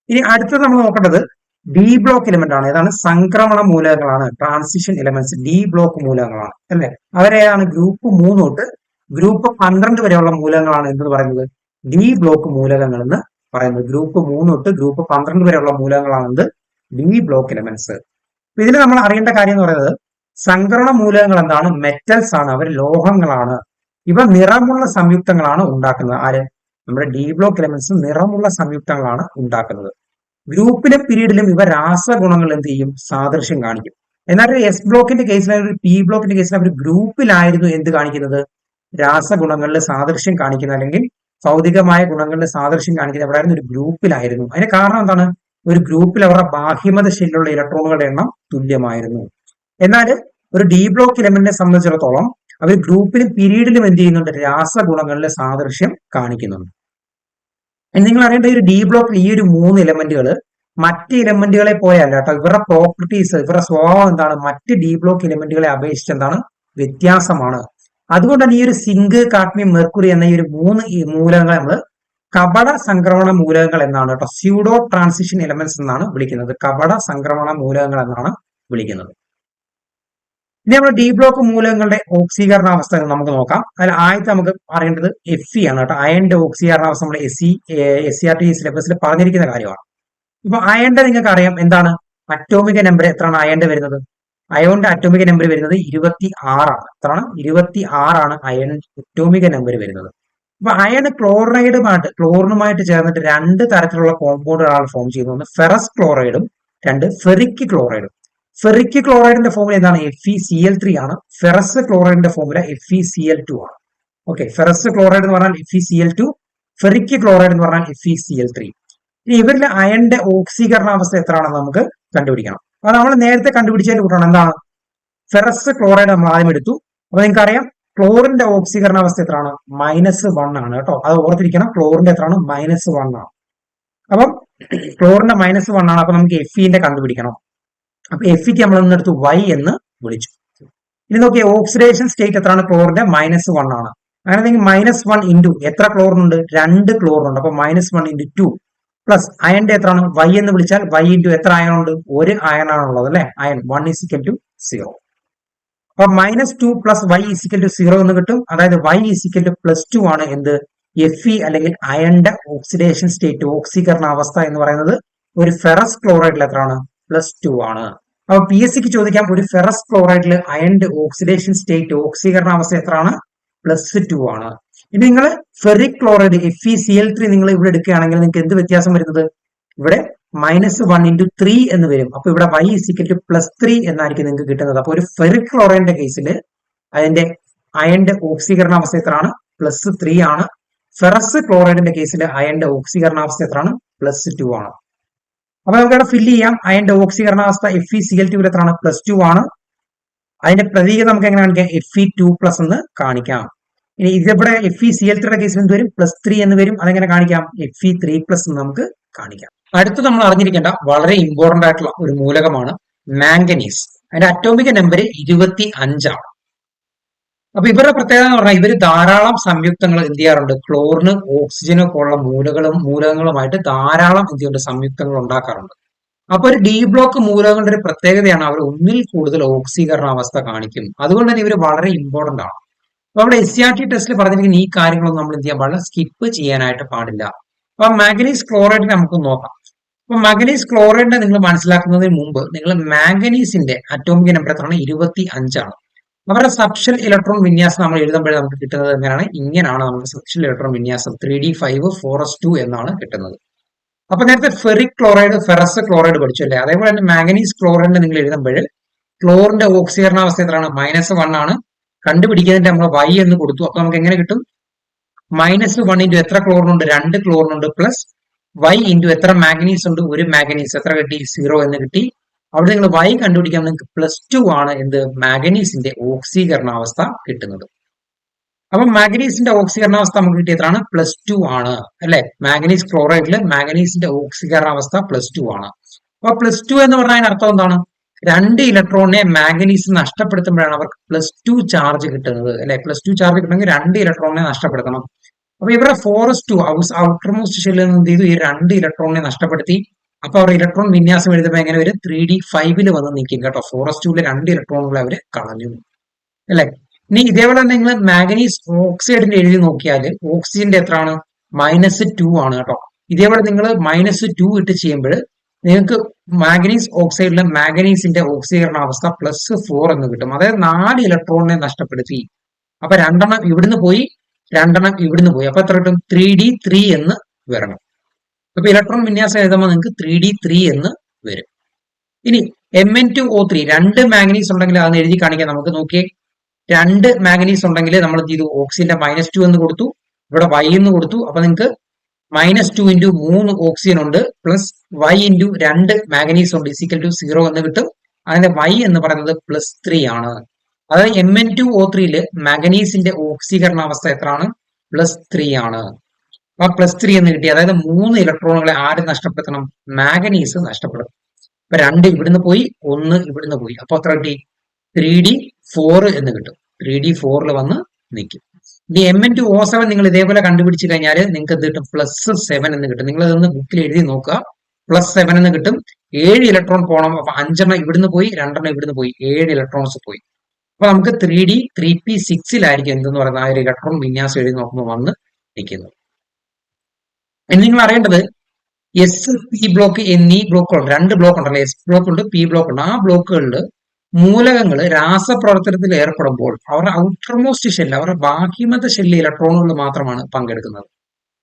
ഇനി അടുത്തത് നമ്മൾ നോക്കേണ്ടത് ഡി ബ്ലോക്ക് എലിമെന്റ് ആണ്. ഏതാണ് സംക്രമണ മൂലകങ്ങളാണ്, ട്രാൻസിഷൻ എലിമെന്റ്സ് ഡി ബ്ലോക്ക് മൂലകങ്ങളാണ് അല്ലെ. അവരെയാണ് ഗ്രൂപ്പ് 3 തൊട്ട് ഗ്രൂപ്പ് 12 വരെയുള്ള മൂലകങ്ങളാണ് എന്ന് പറയുന്നത് ഡി ബ്ലോക്ക് മൂലകങ്ങൾ എന്ന് പറയുന്നത്. ഗ്രൂപ്പ് 3 തൊട്ട് ഗ്രൂപ്പ് 12 വരെയുള്ള മൂലകങ്ങളാണ് ഡി ബ്ലോക്ക് എലിമെന്റ്സ്. ഇതിൽ നമ്മൾ അറിയേണ്ട കാര്യം എന്ന് പറയുന്നത് സംക്രമണ മൂലകങ്ങൾ എന്താണ് മെറ്റൽസ് ആണ്, അവർ ലോഹങ്ങളാണ്. ഇവ നിറമുള്ള സംയുക്തങ്ങളാണ് ഉണ്ടാക്കുന്നത്. ആര് നമ്മുടെ ഡി ബ്ലോക്ക് എലിമെന്റ്സ് നിറമുള്ള സംയുക്തങ്ങളാണ് ഉണ്ടാക്കുന്നത്. ഗ്രൂപ്പിലെ പീരീഡിലും ഇവ രാസഗുണങ്ങൾ എന്ത് ചെയ്യും സാദൃശ്യം കാണിക്കും. എന്നാൽ എസ് ബ്ലോക്കിന്റെ കേസിൽ പി ബ്ലോക്കിന്റെ കേസിൽ അവർ ഗ്രൂപ്പിലായിരുന്നു എന്ത് കാണിക്കുന്നത് രാസഗുണങ്ങളിൽ സാദൃശ്യം കാണിക്കുന്നത്, അല്ലെങ്കിൽ ഭൗതികമായ ഗുണങ്ങളുടെ സാദൃശ്യം കാണിക്കുന്നത് എവിടെയായിരുന്നു ഒരു ഗ്രൂപ്പിലായിരുന്നു. അതിന് കാരണം എന്താണ്, ഒരു ഗ്രൂപ്പിൽ അവരുടെ ബാഹ്യമത ഷെല്ലുള്ള ഇലക്ട്രോണുകളുടെ എണ്ണം തുല്യമായിരുന്നു. എന്നാൽ ഒരു ഡി ബ്ലോക്ക് എലിമെന്റിനെ സംബന്ധിച്ചിടത്തോളം അവർ ഗ്രൂപ്പിലും പീരീഡിലും എന്ത് ചെയ്യുന്നുണ്ട് രാസഗുണങ്ങളിലെ സാദൃശ്യം കാണിക്കുന്നുണ്ട്. നിങ്ങൾ അറിയേണ്ട ഒരു ഡി ബ്ലോക്കിൽ ഈ ഒരു 3 എലമെന്റുകൾ മറ്റ് എലമെന്റുകളെ പോയല്ല കേട്ടോ. ഇവരുടെ പ്രോപ്പർട്ടീസ് ഇവരുടെ സ്വഭാവം എന്താണ് മറ്റ് ഡി ബ്ലോക്ക് എലമെന്റുകളെ അപേക്ഷിച്ച് എന്താണ് വ്യത്യാസമാണ്. അതുകൊണ്ടാണ് ഈ ഒരു സിങ്ക് കാഡ്മിയം മെർക്കുറി എന്ന ഈ ഒരു 3 മൂലകങ്ങളെ നമ്മൾ കപട സംക്രമണ മൂലകങ്ങൾ എന്നാണ് കേട്ടോ, സ്യൂഡോ ട്രാൻസിഷൻ എലമെന്റ്സ് എന്നാണ് വിളിക്കുന്നത്. കപട സംക്രമണ മൂലകങ്ങൾ എന്നാണ് വിളിക്കുന്നത്. ഇനി നമ്മൾ ഡി ബ്ലോക്ക് മൂലകങ്ങളുടെ ഓക്സീകരണാവസ്ഥ നമുക്ക് നോക്കാം. അതിൽ ആദ്യത്തെ നമുക്ക് അറിയേണ്ടത് Fe ആണ് കേട്ടോ. അയണിന്റെ ഓക്സീകരണാവസ്ഥ നമ്മൾ SCRT സിലബസിൽ പറഞ്ഞിരിക്കുന്ന കാര്യമാണ്. ഇപ്പൊ അയണിന്റെ നിങ്ങൾക്ക് അറിയാം എന്താണ് അറ്റോമിക നമ്പർ എത്രയാണ് അയണിന്റെ വരുന്നത്. അയോണിന്റെ അറ്റോമിക നമ്പർ വരുന്നത് 26 ആണ്. എത്രയാണ് 26 ആണ് അയൺ അറ്റോമിക നമ്പർ വരുന്നത്. അപ്പൊ അയൺ ക്ലോറിനുമായിട്ട് ചേർന്നിട്ട് 2 തരത്തിലുള്ള കോമ്പൗണ്ടുകളാണ് ഫോം ചെയ്യുന്നത്. ഒന്ന് ഫെറസ് ക്ലോറൈഡും 2 ഫെറിക് ക്ലോറൈഡും. ഫെറിക് ക്ലോറൈഡിന്റെ ഫോമുല എന്താണ് FeCl3 ആണ്. ഫെറസ് ക്ലോറൈഡിന്റെ ഫോമുല FeCl2 ആണ്. ഓക്കെ, ഫെറസ് ക്ലോറൈഡ് എന്ന് പറഞ്ഞാൽ FeCl2, ഫെറിക് ക്ലോറൈഡ് എന്ന് പറഞ്ഞാൽ FeCl3. ഇനി ഇവരിലെ അയണിന്റെ ഓക്സീകരണാവസ്ഥ എത്രയാണെന്ന് നമുക്ക് കണ്ടുപിടിക്കണം. അത് നമ്മൾ നേരത്തെ കണ്ടുപിടിച്ചതിന്റെ കൂട്ടാണ് എന്താണ് ഫെറസ് ക്ലോറൈഡ് നമ്മൾ ആദ്യം എടുത്തു. അപ്പൊ നിങ്ങൾക്ക് അറിയാം ക്ലോറിന്റെ ഓക്സീകരണാവസ്ഥ എത്രയാണ്? -1 ആണ് കേട്ടോ. അത് ഓർത്തിരിക്കണം. ക്ലോറിന്റെ എത്രയാണ്? -1 ആണ്. അപ്പം ക്ലോറിന്റെ -1 ആണ്. അപ്പൊ നമുക്ക് എഫിന്റെ കണ്ടുപിടിക്കണം. അപ്പൊ എഫിക്ക് നമ്മൾ ഒന്നെടുത്ത് y എന്ന് വിളിച്ചു. ഇനി നോക്കിയേ, ഓക്സിഡേഷൻ സ്റ്റേറ്റ് എത്രയാണ്? ക്ലോറിന്റെ -1 ആണ്. അങ്ങനെയെങ്കിൽ -1 ഇൻറ്റു എത്ര ക്ലോറിനുണ്ട്? 2 ക്ലോറിനുണ്ട്. അപ്പൊ -1 ഇൻറ്റു 2 പ്ലസ് അയന്റെ എത്രയാണ്? y എന്ന് വിളിച്ചാൽ y ഇൻറ്റു എത്ര അയൺ ഉണ്ട്? ഒരു അയൺ ആണുള്ളത് അല്ലെ. അയൺ 1 = 0. അപ്പൊ -2 പ്ലസ് y = 0 എന്ന് കിട്ടും. അതായത് y = +2 ആണ് എന്ത്? Fe അല്ലെങ്കിൽ അയണിന്റെ ഓക്സിഡേഷൻ സ്റ്റേറ്റ്, ഓക്സീകരണാവസ്ഥ എന്ന് പറയുന്നത് ഒരു ഫെറസ് ക്ലോറൈഡിൽ എത്രയാണ്? +2 ആണ്. അപ്പൊ PSCക്ക് ചോദിക്കാം, ഒരു ഫെറസ് ക്ലോറൈഡിൽ അയണിന്റെ ഓക്സിഡേഷൻ സ്റ്റേറ്റ്, ഓക്സീകരണാവസ്ഥ എത്രയാണ്? +2 ആണ്. ഇനി നിങ്ങൾ ഫെറിക് ക്ലോറൈഡ് FeCl3 നിങ്ങൾ ഇവിടെ എടുക്കുകയാണെങ്കിൽ നിങ്ങൾക്ക് എന്ത് വ്യത്യാസം വരുന്നത്? ഇവിടെ -1 ഇൻറ്റു 3 എന്ന് വരും. അപ്പൊ ഇവിടെ y = +3 എന്നായിരിക്കും നിങ്ങൾക്ക് കിട്ടുന്നത്. അപ്പൊ ഒരു ഫെറിക് ക്ലോറൈഡിന്റെ കേസിൽ അതിന്റെ അയണിന്റെ ഓക്സീകരണാവസ്ഥ എത്രയാണ്? +3 ആണ്. ഫെറസ് ക്ലോറൈഡിന്റെ കേസിൽ അയണിന്റെ ഓക്സീകരണാവസ്ഥ എത്രയാണ്? +2 ആണ്. അപ്പൊ നമുക്ക് ഇവിടെ ഫില്ല് ചെയ്യാം. അയണിന്റെ ഓക്സീകരണാവസ്ഥ FeCl2 എത്രയാണ്? +2 ആണ്. അതിന്റെ പ്രതീകം നമുക്ക് എങ്ങനെ കാണിക്കാം? Fe2+ എന്ന് കാണിക്കാം. ഇനി ഇതിവിടെ FeCl3യുടെ കേസിൽ എന്ത് വരും? +3 എന്ന് വരും. അതെങ്ങനെ കാണിക്കാം? Fe3+ എന്ന് നമുക്ക് കാണിക്കാം. അടുത്ത് നമ്മൾ അറിഞ്ഞിരിക്കേണ്ട വളരെ ഇമ്പോർട്ടന്റ് ആയിട്ടുള്ള ഒരു മൂലകമാണ് മാംഗനീസ്. അതിന്റെ അറ്റോമിക് നമ്പർ 25 ആണ്. അപ്പൊ ഇവരുടെ പ്രത്യേകത എന്ന് പറഞ്ഞാൽ ഇവർ ധാരാളം സംയുക്തങ്ങൾ എന്ത് ചെയ്യാറുണ്ട്? ക്ലോറിന്, ഓക്സിജനും ഒക്കെ ഉള്ള മൂലകങ്ങളുമായിട്ട് ധാരാളം എന്ത് ചെയ്യുന്നുണ്ട്? സംയുക്തങ്ങൾ ഉണ്ടാക്കാറുണ്ട്. അപ്പൊ ഒരു ഡി ബ്ലോക്ക് മൂലകങ്ങളുടെ ഒരു പ്രത്യേകതയാണ് അവർ ഒന്നിൽ കൂടുതൽ ഓക്സീകരണാവസ്ഥ കാണിക്കും. അതുകൊണ്ട് തന്നെ ഇവർ വളരെ ഇമ്പോർട്ടന്റ് ആണ്. അപ്പൊ അവിടെ SCRT ടെസ്റ്റിൽ പറഞ്ഞിരിക്കുന്ന ഈ കാര്യങ്ങളൊന്നും നമ്മൾ എന്ത് ചെയ്യാൻ പാടില്ല? സ്കിപ്പ് ചെയ്യാനായിട്ട് പാടില്ല. അപ്പൊ മാംഗനീസ് ക്ലോറൈഡിനെ നമുക്ക് നോക്കാം. അപ്പൊ മാംഗനീസ് ക്ലോറൈഡിനെ നിങ്ങൾ മനസ്സിലാക്കുന്നതിന് മുമ്പ് നിങ്ങൾ മാംഗനീസിന്റെ അറ്റോമിക് നമ്പർ എത്രയാണ്? 25 ആണ്. അവരുടെ സബ്ഷൽ ഇലക്ട്രോൺ വിന്യാസം നമ്മൾ എഴുതുമ്പോഴേ നമുക്ക് കിട്ടുന്നത് എങ്ങനെയാണ്? ഇങ്ങനെയാണ് നമുക്ക് സബ്ഷൽ ഇലക്ട്രോൺ വിന്യാസം 3d5 4s2 എന്നാണ് കിട്ടുന്നത്. അപ്പൊ നേരത്തെ ഫെറിക് ക്ലോറൈഡ്, ഫെറസ് ക്ലോറൈഡ് പഠിച്ചു അല്ലേ? അതേപോലെ തന്നെ മാംഗനീസ് ക്ലോറൈഡിനെ നിങ്ങൾ എഴുതുമ്പോൾ ക്ലോറിന്റെ ഓക്സീകരണാവസ്ഥ എത്രയാണ്? -1 ആണ്. കണ്ടുപിടിക്കുന്നതിന്റെ നമ്മൾ y എന്ന് കൊടുത്തു. അപ്പൊ നമുക്ക് എങ്ങനെ കിട്ടും? -1 ഇൻറ്റു എത്ര ക്ലോറിനുണ്ട്? 2 ക്ലോറിനുണ്ട് പ്ലസ് y ഇൻറ്റു എത്ര മാംഗനീസ് ഉണ്ട്? ഒരു മാംഗനീസ്. എത്ര കിട്ടി? 0 എന്ന് കിട്ടി. അവിടെ നിങ്ങൾ y കണ്ടുപിടിക്കാൻ നിങ്ങൾക്ക് +2 ആണ് എന്ത്? മാംഗനീസിന്റെ ഓക്സീകരണാവസ്ഥ കിട്ടുന്നത്. അപ്പൊ മാംഗനീസിന്റെ ഓക്സീകരണാവസ്ഥ നമുക്ക് കിട്ടിയ എത്രയാണ്? +2 ആണ് അല്ലെ. മാംഗനീസ് ക്ലോറൈഡിൽ മാംഗനീസിന്റെ ഓക്സീകരണാവസ്ഥ +2 ആണ്. അപ്പൊ +2 എന്ന് പറഞ്ഞാൽ അർത്ഥം എന്താണ്? 2 ഇലക്ട്രോണിനെ മാംഗനീസ് നഷ്ടപ്പെടുത്തുമ്പോഴാണ് അവർക്ക് +2 ചാർജ് കിട്ടുന്നത് അല്ലെ. +2 ചാർജ് കിട്ടണമെങ്കിൽ 2 ഇലക്ട്രോണിനെ നഷ്ടപ്പെടുത്തണം. അപ്പൊ ഇവരുടെ 4s2 ഔട്ടർമോസ്റ്റ് ഷെല്ലിൽ നിന്ന് എന്ത് ചെയ്തു? ഈ 2 ഇലക്ട്രോണിനെ നഷ്ടപ്പെടുത്തി. അപ്പൊ അവർ ഇലക്ട്രോൺ വിന്യാസം എഴുതുമ്പോൾ എങ്ങനെ വരും? 3d5 വന്ന് നിൽക്കും കേട്ടോ. 4s2 2 ഇലക്ട്രോണുകളെ അവർ കളഞ്ഞു അല്ലെ. ഇനി ഇതേപോലെ തന്നെ നിങ്ങൾ മാംഗനീസ് ഓക്സൈഡിന്റെ എഴുതി നോക്കിയാൽ ഓക്സിജന്റെ എത്രയാണ്? -2 ആണ് കേട്ടോ. ഇതേപോലെ നിങ്ങൾ -2 ഇട്ട് ചെയ്യുമ്പോൾ നിങ്ങൾക്ക് മാംഗനീസ് ഓക്സൈഡിലെ മാംഗനീസിന്റെ ഓക്സീകരണാവസ്ഥ +4 എന്ന് കിട്ടും. അതായത് 4 ഇലക്ട്രോണിനെ നഷ്ടപ്പെടുത്തി. അപ്പൊ 2 ഇവിടുന്ന് പോയി, 2 ഇവിടുന്ന് പോയി. അപ്പൊ എത്ര കിട്ടും? 3d3 എന്ന് വരണം. അപ്പൊ ഇലക്ട്രോൺ വിന്യാസം എഴുതുമ്പോൾ നിങ്ങൾക്ക് 3d3 എന്ന് വരും. ഇനി Mn2O3 2 മാംഗനീസ് ഉണ്ടെങ്കിൽ അതൊന്ന് എഴുതി കാണിക്കാം. നമുക്ക് നോക്കിയേ, 2 മാംഗനീസ് ഉണ്ടെങ്കിൽ നമ്മൾ എന്ത് ചെയ്തു? ഓക്സിജന്റെ -2 എന്ന് കൊടുത്തു, ഇവിടെ y എന്ന് കൊടുത്തു. അപ്പൊ നിങ്ങൾക്ക് -2 ഇൻറ്റു 3 ഓക്സിജൻ ഉണ്ട് പ്ലസ് y ഇൻറ്റു 2 മാംഗനീസ് ഉണ്ട് =0 എന്ന് കിട്ടും. അതിന്റെ y എന്ന് പറയുന്നത് +3 ആണ്. അതായത് Mn2O3 മാംഗനീസിന്റെ ഓക്സീകരണാവസ്ഥ എത്രയാണ്? +3 ആണ്. അപ്പൊ +3 എന്ന് കിട്ടി. അതായത് 3 ഇലക്ട്രോണുകളെ ആര് നഷ്ടപ്പെടുത്തണം? മാംഗനീസ് നഷ്ടപ്പെടുത്തും. അപ്പൊ 2 ഇവിടുന്ന് പോയി, 1 ഇവിടുന്ന് പോയി. അപ്പൊ എത്ര കിട്ടി? 3d4 എന്ന് കിട്ടും. 3d4 വന്ന് നിൽക്കും. ഈ Mn2O7 നിങ്ങൾ ഇതേപോലെ കണ്ടുപിടിച്ചു കഴിഞ്ഞാൽ നിങ്ങൾക്ക് എന്ത് കിട്ടും? +7 എന്ന് കിട്ടും. നിങ്ങൾ ഇതൊന്ന് ബുക്കിൽ എഴുതി നോക്കുക. +7 എന്ന് കിട്ടും. 7 ഇലക്ട്രോൺ പോകണം. അപ്പൊ 5 ഇവിടുന്ന് പോയി, 2 ഇവിടുന്ന് പോയി, 7 ഇലക്ട്രോൺസ് പോയി. അപ്പൊ നമുക്ക് 3d3p6 എന്തെന്ന് പറയുന്നത് ആ ഒരു ഇലക്ട്രോൺ വിന്യാസം എഴുതി നോക്കുമ്പോൾ വന്ന് നിൽക്കുന്നത്. ഇനി നിങ്ങൾ അറിയേണ്ടത് SP ബ്ലോക്ക് എന്നീ ബ്ലോക്കുകളുണ്ട്. 2 ബ്ലോക്ക് ഉണ്ടല്ലോ. S ബ്ലോക്ക് ഉണ്ട്, P ബ്ലോക്ക് ഉണ്ട്. ആ ബ്ലോക്കുകളിൽ മൂലകങ്ങൾ രാസപ്രവർത്തനത്തിൽ ഏർപ്പെടുമ്പോൾ അവരുടെ ഔട്ടർമോസ്റ്റ് ഷെല്ല്, അവരുടെ ബാഹ്യമത ഷെല്ല് ഇലക്ട്രോണുകൾ മാത്രമാണ് പങ്കെടുക്കുന്നത്.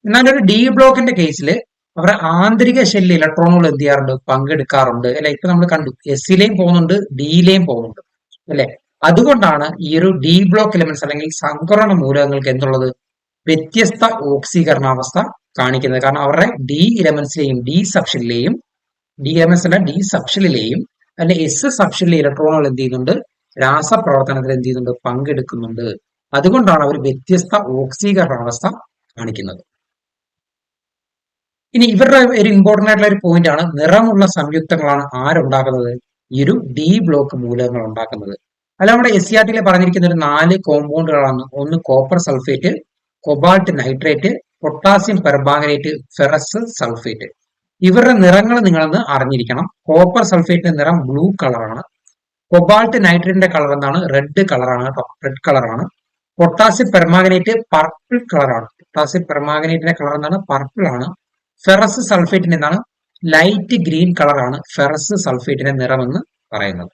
എന്നാൽ ഒരു ഡി ബ്ലോക്കിന്റെ കേസിൽ അവരുടെ ആന്തരിക ഷെല്ല് ഇലക്ട്രോണുകൾ എന്ത് ചെയ്യാറുണ്ട്? പങ്കെടുക്കാറുണ്ട് അല്ലെ. ഇപ്പൊ നമ്മൾ കണ്ടു എസിലെയും പോകുന്നുണ്ട്, ഡിയിലെയും പോകുന്നുണ്ട് അല്ലെ. അതുകൊണ്ടാണ് ഈ ഒരു ഡി ബ്ലോക്ക് എലിമെന്റ്സ് അല്ലെങ്കിൽ സംക്രമണ മൂലകങ്ങൾക്ക് എന്തുള്ളത്? വ്യത്യസ്ത ഓക്സീകരണാവസ്ഥ കാണിക്കുന്നത്. കാരണം അവരുടെ ഡി എലമെന്റ്സിലെയും ഡി സബ്ഷെല്ലിലെയും, ഡി എലമെന്റ്സ് അല്ല ഡി സബ്ഷെല്ലിലെയും അല്ലെ എസ് സബ്ഷെല്ലിലെ ഇലക്ട്രോണുകൾ എന്ത് ചെയ്യുന്നുണ്ട്? രാസപ്രവർത്തനത്തിൽ എന്ത് ചെയ്യുന്നുണ്ട്, പങ്കെടുക്കുന്നുണ്ട്. അതുകൊണ്ടാണ് അവർ വ്യത്യസ്ത ഓക്സീകരണാവസ്ഥ കാണിക്കുന്നത്. ഇനി ഇവരുടെ ഒരു ഇമ്പോർട്ടന്റ് ആയിട്ടുള്ള ഒരു പോയിന്റ് ആണ്, നിറമുള്ള സംയുക്തങ്ങളാണ് ആരുണ്ടാക്കുന്നത്, ഈ ഒരു ഡി ബ്ലോക്ക് മൂലകങ്ങൾ ഉണ്ടാക്കുന്നത്. അല്ല, നമ്മുടെ SCERT പറഞ്ഞിരിക്കുന്ന ഒരു 4 കോമ്പൗണ്ടുകളാണ്. ഒന്ന് copper sulphate, cobalt nitrate, potassium permanganate, ferrous sulphate. ഇവരുടെ നിറങ്ങൾ നിങ്ങളൊന്ന് അറിഞ്ഞിരിക്കണം. കോപ്പർ സൾഫേറ്റിന്റെ നിറം ബ്ലൂ കളറാണ്. കൊബാൾട്ട് നൈട്രേറ്റിന്റെ കളർ എന്താണ്, റെഡ് കളറാണ് കേട്ടോ, റെഡ് കളറാണ്. പൊട്ടാസ്യം പെർമാംഗനേറ്റ് പർപ്പിൾ കളറാണ്. പൊട്ടാസ്യം പെർമാംഗനേറ്റിന്റെ കളർ എന്താണ്, പർപ്പിൾ ആണ്. ഫെറസ് സൾഫേറ്റിന്റെ എന്താണ്, ലൈറ്റ് ഗ്രീൻ കളറാണ് ഫെറസ് സൾഫേറ്റിന്റെ നിറമെന്ന് പറയുന്നത്.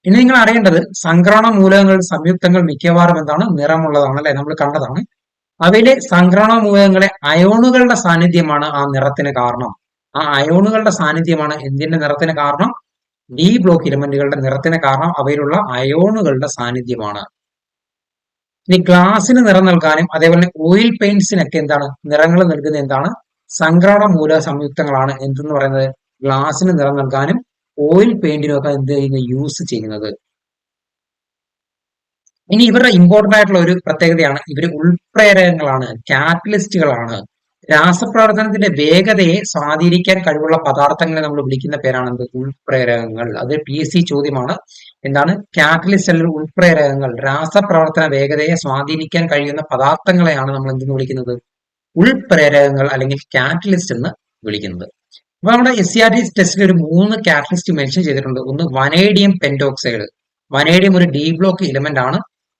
ഇനി നിങ്ങൾ അറിയേണ്ടത്, സംക്രമണ മൂലകങ്ങൾ സംയുക്തങ്ങൾ മിക്കവാറും എന്താണ്, നിറമുള്ളതാണ് അല്ലെ, നമ്മൾ കണ്ടതാണ്. അവയിലെ സംക്രമണ മൂലകങ്ങളെ അയോണുകളുടെ സാന്നിധ്യമാണ് ആ നിറത്തിന് കാരണം. ആ അയോണുകളുടെ സാന്നിധ്യമാണ് എന്തിന്റെ നിറത്തിന് കാരണം, ഡി ബ്ലോക്ക് എലിമെന്റുകളുടെ നിറത്തിന് കാരണം അവയിലുള്ള അയോണുകളുടെ സാന്നിധ്യമാണ്. ഇനി ഗ്ലാസിന് നിറം നൽകാനും അതേപോലെ ഓയിൽ പെയിന്റ്സിനൊക്കെ എന്താണ് നിറങ്ങൾ നൽകുന്നത്, എന്താണ്, സംക്രമണ മൂലക സംയുക്തങ്ങളാണ് എന്തെന്ന് പറയുന്നത്, ഗ്ലാസിന് നിറം നൽകാനും ഓയിൽ പെയിന്റിനും ഒക്കെ എന്ത് ചെയ്യുന്നത്, യൂസ് ചെയ്യുന്നത്. ഇനി ഇവരുടെ ഇമ്പോർട്ടന്റ് ആയിട്ടുള്ള ഒരു പ്രത്യേകതയാണ്, ഇവർ ഉൾപ്രേരകങ്ങളാണ്, കാറ്റലിസ്റ്റുകളാണ്. രാസപ്രവർത്തനത്തിന്റെ വേഗതയെ സ്വാധീനിക്കാൻ കഴിവുള്ള പദാർത്ഥങ്ങളെ നമ്മൾ വിളിക്കുന്ന പേരാണ് ഉൾപ്രേരകങ്ങൾ. അത് PSC ചോദ്യമാണ്. എന്താണ് കാറ്റലിസ്റ്റ് അല്ലെങ്കിൽ ഉൾപ്രേരകങ്ങൾ? രാസപ്രവർത്തന വേഗതയെ സ്വാധീനിക്കാൻ കഴിയുന്ന പദാർത്ഥങ്ങളെയാണ് നമ്മൾ എന്തെന്ന് വിളിക്കുന്നത്, ഉൾപ്രേരകങ്ങൾ അല്ലെങ്കിൽ കാറ്റലിസ്റ്റ് എന്ന് വിളിക്കുന്നത്. അപ്പൊ നമ്മുടെ SCERT ടെസ്റ്റിൽ ഒരു 3 കാറ്റലിസ്റ്റ് മെൻഷൻ ചെയ്തിട്ടുണ്ട്. ഒന്ന് വനേഡിയം പെന്റോക്സൈഡ്. വനേഡിയം ഒരു ഡി ബ്ലോക്ക് എലിമെന്റ് ആണ്.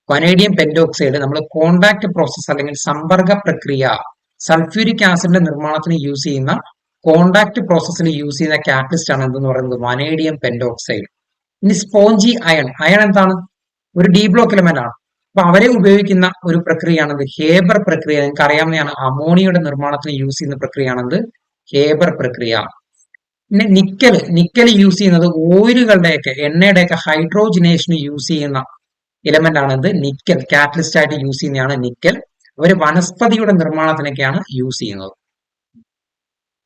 വനേഡിയം പെന്റോക്സൈഡ് നമ്മൾ കോണ്ടാക്ട് പ്രോസസ് അല്ലെങ്കിൽ സമ്പർക്ക പ്രക്രിയ, സൾഫ്യൂരിക് ആസിഡിന്റെ നിർമ്മാണത്തിന് യൂസ് ചെയ്യുന്ന കോണ്ടാക്ട് പ്രോസസ്സിൽ യൂസ് ചെയ്യുന്ന കാറ്റലിസ്റ്റ് ആണ് എന്തെന്ന് പറയുന്നത്, വനേഡിയം പെന്റോക്സൈഡ്. ഇനി സ്പോഞ്ചി അയൺ. അയൺ എന്താണ്, ഒരു ഡി ബ്ലോക്ക് എലിമെന്റ് ആണ്. അപ്പൊ അവരെ ഉപയോഗിക്കുന്ന ഒരു പ്രക്രിയയാണത് ഹേബർ പ്രക്രിയ. നിങ്ങൾക്ക് അറിയാവുന്നതാണ്, അമോണിയയുടെ നിർമ്മാണത്തിന് യൂസ് ചെയ്യുന്ന പ്രക്രിയയാണത് ഹേബർ പ്രക്രിയ. പിന്നെ നിക്കൽ യൂസ് ചെയ്യുന്നത് ഓയിലുകളുടെയൊക്കെ എണ്ണയുടെയൊക്കെ ഹൈഡ്രോജിനേഷന് യൂസ് ചെയ്യുന്ന എലിമെന്റ് ആണ് നിക്കൽ. കാറ്റലിസ്റ്റ് ആയിട്ട് യൂസ് ചെയ്യുന്നതാണ് നിക്കൽ. അവർ വനസ്പതിയുടെ നിർമ്മാണത്തിനൊക്കെയാണ് യൂസ് ചെയ്യുന്നത്.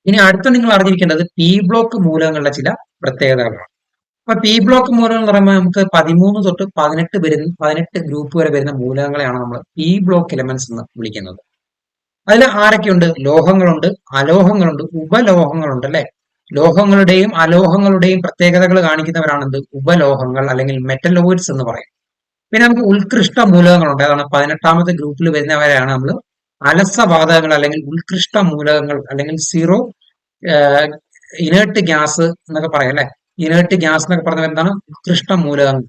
ഇനി അടുത്ത നിങ്ങൾ അറിഞ്ഞിരിക്കേണ്ടത് പി ബ്ലോക്ക് മൂലകങ്ങളുടെ ചില പ്രത്യേകതകളാണ്. അപ്പൊ പി ബ്ലോക്ക് മൂലകം എന്ന് പറയുമ്പോൾ നമുക്ക് 13 തൊട്ട് 18 ഗ്രൂപ്പ് വരെ വരുന്ന മൂലകങ്ങളെയാണ് നമ്മൾ പി ബ്ലോക്ക് എലിമെന്റ്സ് എന്ന് വിളിക്കുന്നത്. അതിൽ ആരൊക്കെയുണ്ട്, ലോഹങ്ങളുണ്ട്, അലോഹങ്ങളുണ്ട്, ഉപലോഹങ്ങളുണ്ട് അല്ലെ. ലോഹങ്ങളുടെയും അലോഹങ്ങളുടെയും പ്രത്യേകതകൾ കാണിക്കുന്നവരാണ് ഉപലോഹങ്ങൾ അല്ലെങ്കിൽ മെറ്റലോയിഡ്സ് എന്ന് പറയും. പിന്നെ നമുക്ക് ഉത്കൃഷ്ട മൂലകങ്ങളുണ്ട്. അതാണ് 18ാമത്തെ ഗ്രൂപ്പിൽ വരുന്നവരെയാണ് നമ്മൾ അലസവാതകങ്ങൾ അല്ലെങ്കിൽ ഉത്കൃഷ്ട മൂലകങ്ങൾ അല്ലെങ്കിൽ സീറോ ഇനേർട്ട് ഗ്യാസ് എന്നൊക്കെ പറയാം അല്ലെ. ഇനേർട്ട് ഗ്യാസ് എന്നൊക്കെ പറഞ്ഞാൽ എന്താണ്, ഉത്കൃഷ്ട മൂലകങ്ങൾ.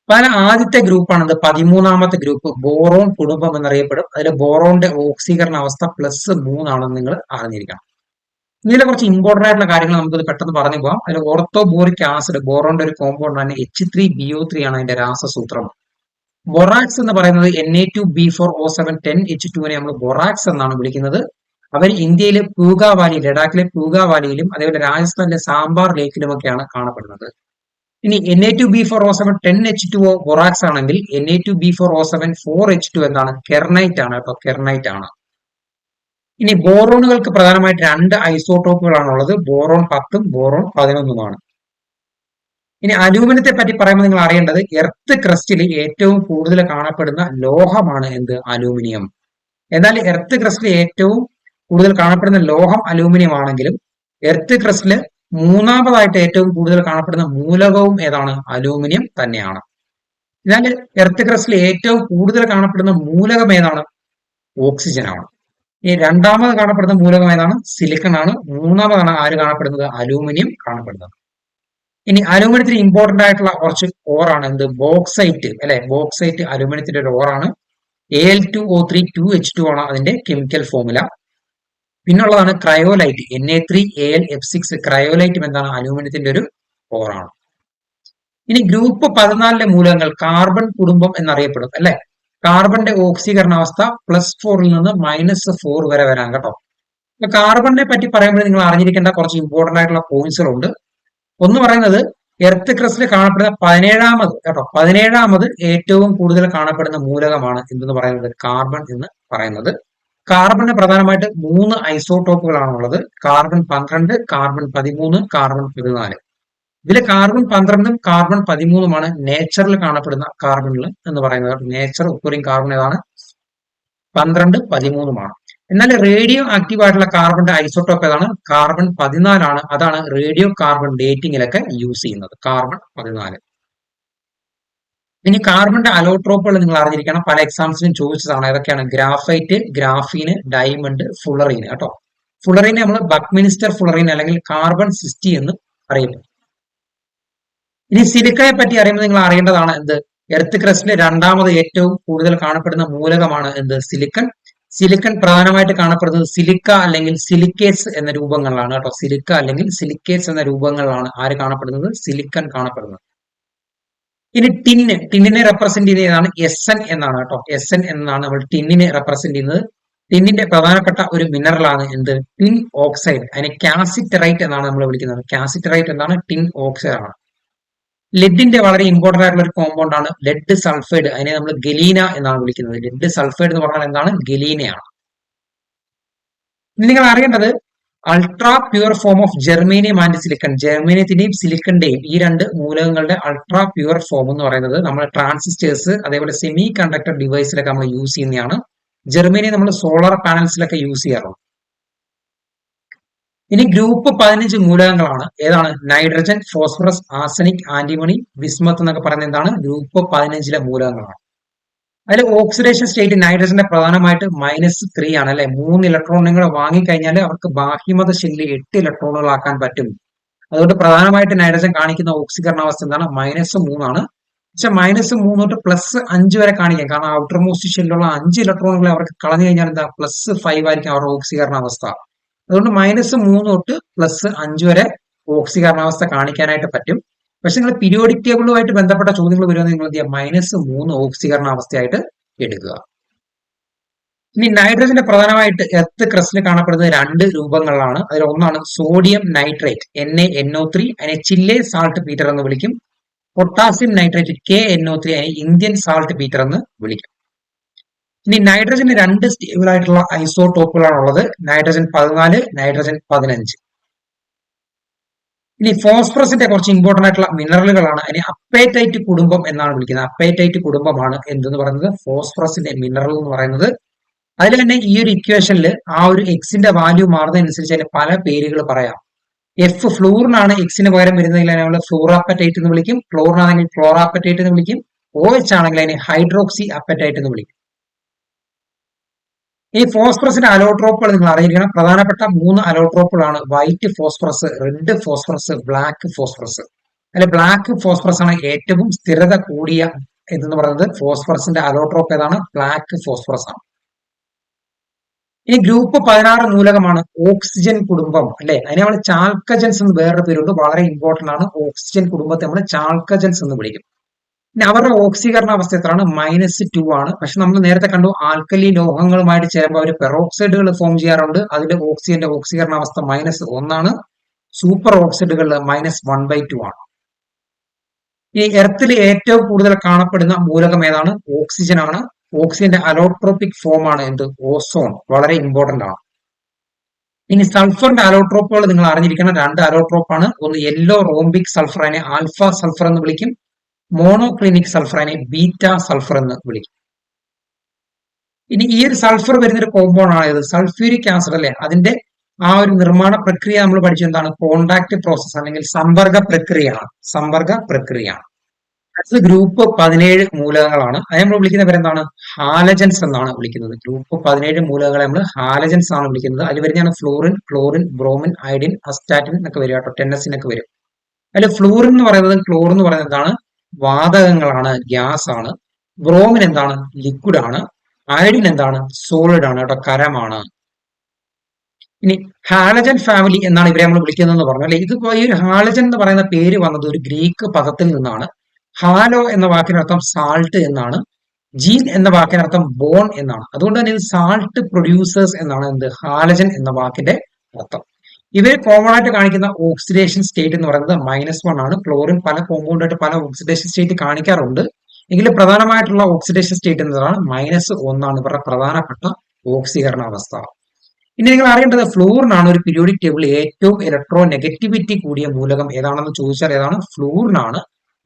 അപ്പൊ ആദ്യത്തെ ഗ്രൂപ്പാണ് 13ാമത്തെ ഗ്രൂപ്പ്, ബോറോൺ കുടുംബം എന്നറിയപ്പെടും. അതിൽ ബോറോണിന്റെ ഓക്സീകരണ അവസ്ഥ +3 ആണെന്ന് നിങ്ങൾ അറിഞ്ഞിരിക്കണം. ഇതിലെ കുറച്ച് ഇമ്പോർട്ടന്റ് ആയിട്ടുള്ള കാര്യങ്ങൾ നമുക്കത് പെട്ടെന്ന് പറഞ്ഞു പോകാം. അതിൽ ഓർത്തോബോറിക് ആസിഡ്, ബോറോണിന്റെ ഒരു കോമ്പൗണ്ട് ആണ്, H3BO3 ആണ് അതിന്റെ രാസസൂത്രം. ബൊറാക്സ് എന്ന് പറയുന്നത് Na2B4O7 10H2 നമ്മൾ ബൊറാക്സ് എന്നാണ് വിളിക്കുന്നത്. അവർ ഇന്ത്യയിലെ പൂഗ വാലി, ലഡാക്കിലെ പൂഗ വാലിയിലും അതേപോലെ രാജസ്ഥാനിലെ സാമ്പാർ ലേക്കിലുമൊക്കെയാണ് കാണപ്പെടുന്നത്. ഇനി Na2B4O7 10H2O ബൊറാക്സ് ആണെങ്കിൽ Na2B4O7 4H2 എന്താണ്, കെർണൈറ്റ് ആണ് കേട്ടോ, കെർണൈറ്റ് ആണ്. ഇനി ബോറോണുകൾക്ക് പ്രധാനമായിട്ട് 2 ഐസോട്ടോപ്പുകളാണുള്ളത്, ബോറോൺ 10ഉം ബോറോൺ 11ഉമാണ്. ഇനി അലൂമിനിയത്തെ പറ്റി പറയുമ്പോൾ നിങ്ങൾ അറിയേണ്ടത്, എർത്ത് ക്രസ്റ്റിൽ ഏറ്റവും കൂടുതൽ കാണപ്പെടുന്ന ലോഹമാണ് അലൂമിനിയം. എന്നാൽ എർത്ത് ക്രസ്റ്റിൽ ഏറ്റവും കൂടുതൽ കാണപ്പെടുന്ന ലോഹം അലൂമിനിയം ആണെങ്കിലും എർത്ത് ക്രസ്റ്റിൽ 3ാമതായിട്ട് ഏറ്റവും കൂടുതൽ കാണപ്പെടുന്ന മൂലകവും ഏതാണ്, അലൂമിനിയം തന്നെയാണ്. എന്നാൽ എർത്ത് ക്രസ്റ്റിൽ ഏറ്റവും കൂടുതൽ കാണപ്പെടുന്ന മൂലകം ഏതാണ്, ഓക്സിജൻ ആണ്. ഈ 2ാമത് കാണപ്പെടുന്ന മൂലകം ഏതാണ്, സിലിക്കൺ ആണ്. 3ാമതാണ് ആര് കാണപ്പെടുന്നത്, അലൂമിനിയം കാണപ്പെടുന്നത്. ഇനി അലൂമിനിയത്തിന് ഇമ്പോർട്ടന്റ് ആയിട്ടുള്ള കുറച്ച് ഓറാണ് ബോക്സൈറ്റ് അല്ലെ. ബോക്സൈറ്റ് അലൂമിനിയത്തിന്റെ ഒരു ഓറാണ്. Al2O3 2H2 ആണ് അതിന്റെ കെമിക്കൽ ഫോർമുല. പിന്നുള്ളതാണ് ക്രയോലൈറ്റ്, Na3AlF6. ക്രയോലൈറ്റും എന്താണ്, അലൂമിനിയത്തിന്റെ ഒരു ഓറാണ്. ഇനി ഗ്രൂപ്പ് 14ലെ മൂലകങ്ങൾ കാർബൺ കുടുംബം എന്നറിയപ്പെടും അല്ലെ. കാർബണിന്റെ ഓക്സീകരണാവസ്ഥ +4 നിന്ന് -4 വരെ വരാം കേട്ടോ. കാർബണിനെ പറ്റി പറയുമ്പോൾ നിങ്ങൾ അറിഞ്ഞിരിക്കേണ്ട കുറച്ച് ഇമ്പോർട്ടന്റ് ആയിട്ടുള്ള പോയിന്റ്സുകളുണ്ട്. ഒന്ന് പറയുന്നത്, എർത്ത് ക്രസ്റ്റിൽ കാണപ്പെടുന്ന 17ാമത് കേട്ടോ, 17ാമത് ഏറ്റവും കൂടുതൽ കാണപ്പെടുന്ന മൂലകമാണ് എന്തെന്ന് പറയുന്നത്, കാർബൺ എന്ന് പറയുന്നത്. കാർബണിന് പ്രധാനമായിട്ട് 3 ഐസോട്ടോപ്പുകളാണുള്ളത്, കാർബൺ 12, കാർബൺ 13, കാർബൺ 14. ഇതിൽ കാർബൺ 12ഉം കാർബൺ 13ഉമാണ് നേച്ചറിൽ കാണപ്പെടുന്ന കാർബണിൽ എന്ന് പറയുന്നത്. നേച്ചർ ഒക്കറിങ് കാർബൺ ഏതാണ്? 12, 13ഉമാണ്. എന്നാൽ റേഡിയോ ആക്റ്റീവ് ആയിട്ടുള്ള കാർബണിന്റെ ഐസോട്ടോപ്പ് ഏതാണ്? കാർബൺ 14ആണ്. അതാണ് റേഡിയോ കാർബൺ ഡേറ്റിംഗിലൊക്കെ യൂസ് ചെയ്യുന്നത്, കാർബൺ 14. ഇനി കാർബണിന്റെ അലോട്രോപ്പുകൾ നിങ്ങൾ അറിഞ്ഞിരിക്കണം, പല എക്സാംസിനും ചോദിച്ചതാണ്. ഏതൊക്കെയാണ്? ഗ്രാഫൈറ്റ്, ഗ്രാഫീന്, ഡയമണ്ട്, ഫുളറീൻ കേട്ടോ. ഫുളറീനെ നമ്മൾ ബക്മിനിസ്റ്റർ ഫുളറീൻ അല്ലെങ്കിൽ കാർബൺ 60 എന്ന് അറിയപ്പെടും. ഇനി സിലിക്കയെ പറ്റി അറിയുമ്പോൾ നിങ്ങൾ അറിയേണ്ടതാണ് എന്ത്? എർത്ത് ക്രസ്റ്റിലെ രണ്ടാമത് ഏറ്റവും കൂടുതൽ കാണപ്പെടുന്ന മൂലകമാണ് എന്ത്? സിലിക്കൺ. സിലിക്കൺ പ്രധാനമായിട്ട് കാണപ്പെടുന്നത് സിലിക്ക അല്ലെങ്കിൽ സിലിക്കേറ്റ്സ് എന്ന രൂപങ്ങളിലാണ് കേട്ടോ. സിലിക്ക അല്ലെങ്കിൽ സിലിക്കേറ്റ്സ് എന്ന രൂപങ്ങളിലാണ് ആര് കാണപ്പെടുന്നത്? സിലിക്കൺ കാണപ്പെടുന്നത്. ഇനി ടിന്നിനെ റെപ്രസെന്റ് ചെയ്യുന്നതാണ് SN എന്നാണ് കേട്ടോ. SN എന്നാണ് നമ്മൾ ടിന്നിനെ റെപ്രസെന്റ് ചെയ്യുന്നത്. ടിന്നിന്റെ പ്രധാനപ്പെട്ട ഒരു മിനറലാണ് എന്ത്? Tin oxide. അതിനെ കാസിറ്ററൈറ്റ് എന്നാണ് നമ്മൾ വിളിക്കുന്നത്. കാസിറ്ററൈറ്റ് എന്താണ്? ടിൻ ഓക്സൈഡ് ആണ്. ലെഡിന്റെ വളരെ ഇമ്പോർട്ടന്റ് ആയിട്ടുള്ള ഒരു കോമ്പൗണ്ട് ആണ് ലെഡ് സൾഫൈഡ്. അതിനെ നമ്മൾ ഗലീന എന്നാണ് വിളിക്കുന്നത്. ലെഡ് സൾഫൈഡ് എന്ന് പറഞ്ഞാൽ എന്താണ്? ഗലീനയാണ്. ഇനി നിങ്ങൾ അറിയേണ്ടത് ultra pure form of germanium and silicon. ജെർമേനിയത്തിന്റെയും സിലിക്കന്റെയും ഈ രണ്ട് മൂലകങ്ങളുടെ അൾട്രാ പ്യുവർ ഫോം എന്ന് പറയുന്നത് നമ്മൾ ട്രാൻസിസ്റ്റേഴ്സ് അതേപോലെ സെമി കണ്ടക്ടർ ഡിവൈസിലൊക്കെ നമ്മൾ യൂസ് ചെയ്യുന്നതാണ്. ജെർമേനിയം നമ്മൾ സോളാർ പാനൽസിലൊക്കെ യൂസ് ചെയ്യാറുണ്ട്. ഇനി ഗ്രൂപ്പ് 15 മൂലകങ്ങളാണ്. ഏതാണ്? നൈട്രജൻ, ഫോസ്ഫറസ്, ആർസനിക്, ആന്റിമണി, വിസ്മത്ത് എന്നൊക്കെ പറയുന്നത് എന്താണ്? ഗ്രൂപ്പ് 15ലെ മൂലകങ്ങളാണ്. അതിൽ ഓക്സിഡേഷൻ സ്റ്റേറ്റ് നൈട്രജന്റെ പ്രധാനമായിട്ട് -3 ആണ് അല്ലെ. 3 ഇലക്ട്രോണുകൾ വാങ്ങിക്കഴിഞ്ഞാൽ അവർക്ക് ബാഹ്യമത ഷെല്ലിൽ 8 ഇലക്ട്രോണുകളാക്കാൻ പറ്റും. അതുകൊണ്ട് പ്രധാനമായിട്ട് നൈട്രജൻ കാണിക്കുന്ന ഓക്സീകരണാവസ്ഥ എന്താണ്? -3 ആണ്. പക്ഷെ -3 തൊട്ട് +5 വരെ കാണിക്കാം. കാരണം ഔട്ടർ മോസ്റ്റ് ഷെല്ലിലുള്ള 5 ഇലക്ട്രോണുകളെ അവർക്ക് കളഞ്ഞു കഴിഞ്ഞാൽ എന്താ? +5 ആയിരിക്കും അവരുടെ ഓക്സീകരണാവസ്ഥ. അതുകൊണ്ട് -3 തൊട്ട് +5 വരെ ഓക്സീകരണാവസ്ഥ കാണിക്കാനായിട്ട് പറ്റും. പക്ഷെ നിങ്ങൾ പീരിയോഡിക് ടേബിളുമായിട്ട് ബന്ധപ്പെട്ട ചോദ്യങ്ങൾ വരുമെന്ന് നിങ്ങൾ എന്ത് ചെയ്യുക? -3 ഓക്സീകരണാവസ്ഥയായിട്ട് എടുക്കുക. ഇനി നൈട്രജന്റെ പ്രധാനമായിട്ട് എർത്ത് ക്രസ്റ്റിൽ കാണപ്പെടുന്ന 2 രൂപങ്ങളാണ്. അതിൽ ഒന്നാണ് സോഡിയം നൈട്രേറ്റ് NaNO3, അതിനെ ചില്ലെ സാൾട്ട് പീറ്റർ എന്ന് വിളിക്കും. പൊട്ടാസ്യം നൈട്രേറ്റ് KNO3, അതിനെ ഇന്ത്യൻ സാൾട്ട് പീറ്റർ എന്ന് വിളിക്കും. ഇനി നൈട്രജന് 2 സ്റ്റേബിൾ ആയിട്ടുള്ള ഐസോടോപ്പുകളാണ് ഉള്ളത്. Nitrogen 14, nitrogen 15. ഇനി ഫോസ്ഫറസിന്റെ കുറച്ച് ഇമ്പോർട്ടന്റ് ആയിട്ടുള്ള മിനറലുകളാണ്. അതിനെ അപ്പേറ്റൈറ്റ് കുടുംബം എന്നാണ് വിളിക്കുന്നത്. അപ്പേറ്റൈറ്റ് കുടുംബമാണ് എന്തെന്ന് പറയുന്നത്? ഫോസ്ഫറസിന്റെ മിനറൽ എന്ന് പറയുന്നത്. അതിൽ തന്നെ ഈ ഒരു ഇക്വേഷനിൽ ആ ഒരു എക്സിന്റെ വാല്യൂ മാറുന്നതനുസരിച്ച് അതിന് പല പേരുകൾ പറയാം. ഫ്ലൂറിനാണ് എക്സിന് പകരം വരുന്നതിൽ നമ്മൾ ഫ്ലൂറാപ്പറ്റൈറ്റ് എന്ന് വിളിക്കും. ക്ലോറിനാണെങ്കിൽ ക്ലോറാപ്പറ്റൈറ്റ് എന്ന് വിളിക്കും. OH ആണെങ്കിൽ അതിനെ ഹൈഡ്രോക്സി അപ്പറ്റൈറ്റ് എന്ന് വിളിക്കും. ഈ ഫോസ്ഫറസിന്റെ അലോട്രോപ്പുകൾ നിങ്ങൾ അറിയിക്കണം. പ്രധാനപ്പെട്ട 3 അലോട്രോപ്പുകളാണ് white phosphorus, red phosphorus, black phosphorus. അതിൽ ബ്ലാക്ക് ഫോസ്ഫറസ് ആണ് ഏറ്റവും സ്ഥിരത കൂടിയ എന്ന് പറയുന്നത്. ഫോസ്ഫറസിന്റെ അലോട്രോപ്പ് ഏതാണ്? ബ്ലാക്ക് ഫോസ്ഫറസ് ആണ്. ഈ ഗ്രൂപ്പ് 16 മൂലകമാണ് ഓക്സിജൻ കുടുംബം അല്ലെ. അതിനെ നമ്മൾ ചാൽക്കജൻസ് എന്ന് വേറൊരു പേരുണ്ട്, വളരെ ഇമ്പോർട്ടന്റ് ആണ്. ഓക്സിജൻ കുടുംബത്തെ നമ്മൾ ചാൽക്കജൻസ് എന്ന് വിളിക്കും. പിന്നെ അവരുടെ ഓക്സീകരണാവസ്ഥ എത്രയാണ്? -2 ആണ്. പക്ഷെ നമ്മൾ നേരത്തെ കണ്ടു ആൽക്കലി ലോഹങ്ങളുമായിട്ട് ചേരുമ്പോൾ അവർ പെറോക്സൈഡുകൾ ഫോം ചെയ്യാറുണ്ട്. അതിന്റെ ഓക്സിജന്റെ ഓക്സീകരണാവസ്ഥ -1 ആണ്. സൂപ്പർ ഓക്സൈഡുകളിൽ -1/2 ആണ്. ഈ എർത്തിൽ ഏറ്റവും കൂടുതൽ കാണപ്പെടുന്ന മൂലകം ഏതാണ്? ഓക്സിജൻ ആണ്. ഓക്സിജന്റെ അലോട്രോപിക് ഫോം ആണ് എന്ത്? ഓസോൺ. വളരെ ഇമ്പോർട്ടന്റ് ആണ്. ഇനി സൾഫറിന്റെ അലോട്രോപ്പുകൾ നിങ്ങൾ അറിഞ്ഞിരിക്കണം. 2 അലോട്രോപ്പാണ്. ഒന്ന് യെല്ലോ റോംബിക് സൾഫർ, അതിനെ ആൽഫ സൾഫർ എന്ന് വിളിക്കും. മോണോക്ലിനിക് സൾഫർ, അതിനെ ബീറ്റ സൾഫർ എന്ന് വിളിക്കും. ഇനി ഈ ഒരു സൾഫർ വരുന്നൊരു കോമ്പൗണ്ട് ആണ് ഇത് സൾഫ്യൂരിക് ആസിഡ് അല്ലെ. അതിന്റെ ആ ഒരു നിർമ്മാണ പ്രക്രിയ നമ്മൾ പഠിച്ചത് എന്താണ്? കോണ്ടാക്ട് പ്രോസസ് അല്ലെങ്കിൽ സമ്പർക്ക പ്രക്രിയയാണ്. സമ്പർക്ക പ്രക്രിയയാണ്. അടുത്തത് ഗ്രൂപ്പ് 17 മൂലകങ്ങളാണ്. അത് നമ്മൾ വിളിക്കുന്ന പേരെന്താണ്? ഹാലജൻസ് എന്നാണ് വിളിക്കുന്നത്. ഗ്രൂപ്പ് 17 മൂലകങ്ങളെ നമ്മൾ ഹാലജൻസ് ആണ് വിളിക്കുന്നത്. അതിൽ വരുന്നതാണ് fluorine, chlorine, bromine, iodine, astatine എന്നൊക്കെ വരും കേട്ടോ. ടെന്നസിനൊക്കെ വരും. അതിൽ ഫ്ലൂറിൻ എന്ന് പറയുന്നത് ക്ലോറിൻ എന്ന് പറയുന്നത് എന്താണ്? വാതകങ്ങളാണ്, ഗ്യാസ് ആണ്. ബ്രോമിൻ എന്താണ്? ലിക്വിഡ് ആണ്. അയഡിൻ എന്താണ്? സോളിഡ് ആണ് കേട്ടോ, ഖരമാണ്. ഇനി ഹാലജൻ ഫാമിലി എന്നാണ് ഇവരെ നമ്മൾ വിളിക്കുന്നതെന്ന് പറഞ്ഞു അല്ലെ. ഇതിപ്പോ ഈ ഒരു ഹാലജൻ എന്ന് പറയുന്ന പേര് വന്നത് ഒരു ഗ്രീക്ക് പദത്തിൽ നിന്നാണ്. ഹാലോ എന്ന വാക്കിനർത്ഥം സാൾട്ട് എന്നാണ്. ജീൻ എന്ന വാക്കിനർത്ഥം ബോൺ എന്നാണ്. അതുകൊണ്ട് തന്നെ ഇത് സാൾട്ട് പ്രൊഡ്യൂസേഴ്സ് എന്നാണ് എന്ത്? ഹാലജൻ എന്ന വാക്കിന്റെ അർത്ഥം. ഇവർ കോമൺ ആയിട്ട് കാണിക്കുന്ന ഓക്സിഡേഷൻ സ്റ്റേറ്റ് എന്ന് പറയുന്നത് -1 ആണ്. ക്ലോറിൻ പല കോമ്പൗണ്ട് ആയിട്ട് പല ഓക്സിഡേഷൻ സ്റ്റേറ്റ് കാണിക്കാറുണ്ട്. എങ്കിലും പ്രധാനമായിട്ടുള്ള ഓക്സിഡേഷൻ സ്റ്റേറ്റ് എന്നതാണ് -1 ആണ് ഇവരുടെ പ്രധാനപ്പെട്ട ഓക്സീകരണ അവസ്ഥ. ഇനി നിങ്ങൾ അറിയേണ്ടത് ഫ്ലൂറിനാണ് ഒരു പീരിയോഡിക് ടേബിളിൽ ഏറ്റവും ഇലക്ട്രോ നെഗറ്റിവിറ്റി കൂടിയ മൂലകം ഏതാണെന്ന് ചോദിച്ചാൽ ഏതാണ്? ഫ്ലൂറിനാണ്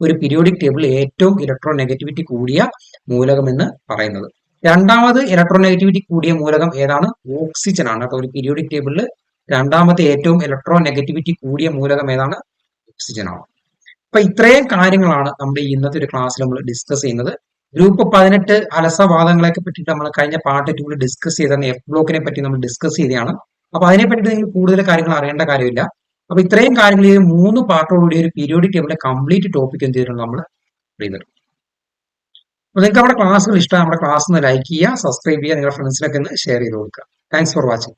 ഒരു പീരിയോഡിക് ടേബിളിൽ ഏറ്റവും ഇലക്ട്രോ നെഗറ്റിവിറ്റി കൂടിയ മൂലകം എന്ന് പറയുന്നത്. രണ്ടാമത് ഇലക്ട്രോ നെഗറ്റിവിറ്റി കൂടിയ മൂലകം ഏതാണ്? ഓക്സിജൻ ആണ് കേട്ടോ. ഒരു പീരിയോഡിക് ടേബിളിൽ രണ്ടാമത്തെ ഏറ്റവും ഇലക്ട്രോ നെഗറ്റിവിറ്റി കൂടിയ മൂലകം ഏതാണ്? ഓക്സിജൻ ആണ്. അപ്പൊ ഇത്രയും കാര്യങ്ങളാണ് നമ്മുടെ ഇന്നത്തെ ഒരു ക്ലാസ്സിൽ നമ്മൾ ഡിസ്കസ് ചെയ്യുന്നത്. ഗ്രൂപ്പ് 18 അലസവാദങ്ങളെയൊക്കെ പറ്റിയിട്ട് നമ്മൾ കഴിഞ്ഞ പാർട്ട് 2 ഡിസ്കസ് ചെയ്ത എഫ് ബ്ലോക്കിനെ പറ്റി നമ്മൾ ഡിസ്കസ് ചെയ്തതാണ്. അപ്പൊ അതിനെ പറ്റിയിട്ട് നിങ്ങൾ കൂടുതൽ കാര്യങ്ങൾ അറിയേണ്ട കാര്യമില്ല. അപ്പൊ ഇത്രയും കാര്യങ്ങൾ ഈ 3 പാർട്ടോടുകൂടി ഒരു പീരിയോഡിക് ടേബിളിന്റെ കംപ്ലീറ്റ് ടോപ്പിക് എന്ത് ചെയ്തിട്ടുണ്ട് നമ്മൾ ചെയ്തിട്ടുണ്ട്. അപ്പൊ നിങ്ങൾക്ക് നമ്മുടെ ക്ലാസ്സുകൾ ഇഷ്ടം നമ്മുടെ ക്ലാസ് ഒന്ന് ലൈക്ക് ചെയ്യുക, സബ്സ്ക്രൈബ് ചെയ്യുക, നിങ്ങളുടെ ഫ്രണ്ട്സിനൊക്കെ ഒന്ന് ഷെയർ ചെയ്ത് കൊടുക്കുക. Thanks for watching.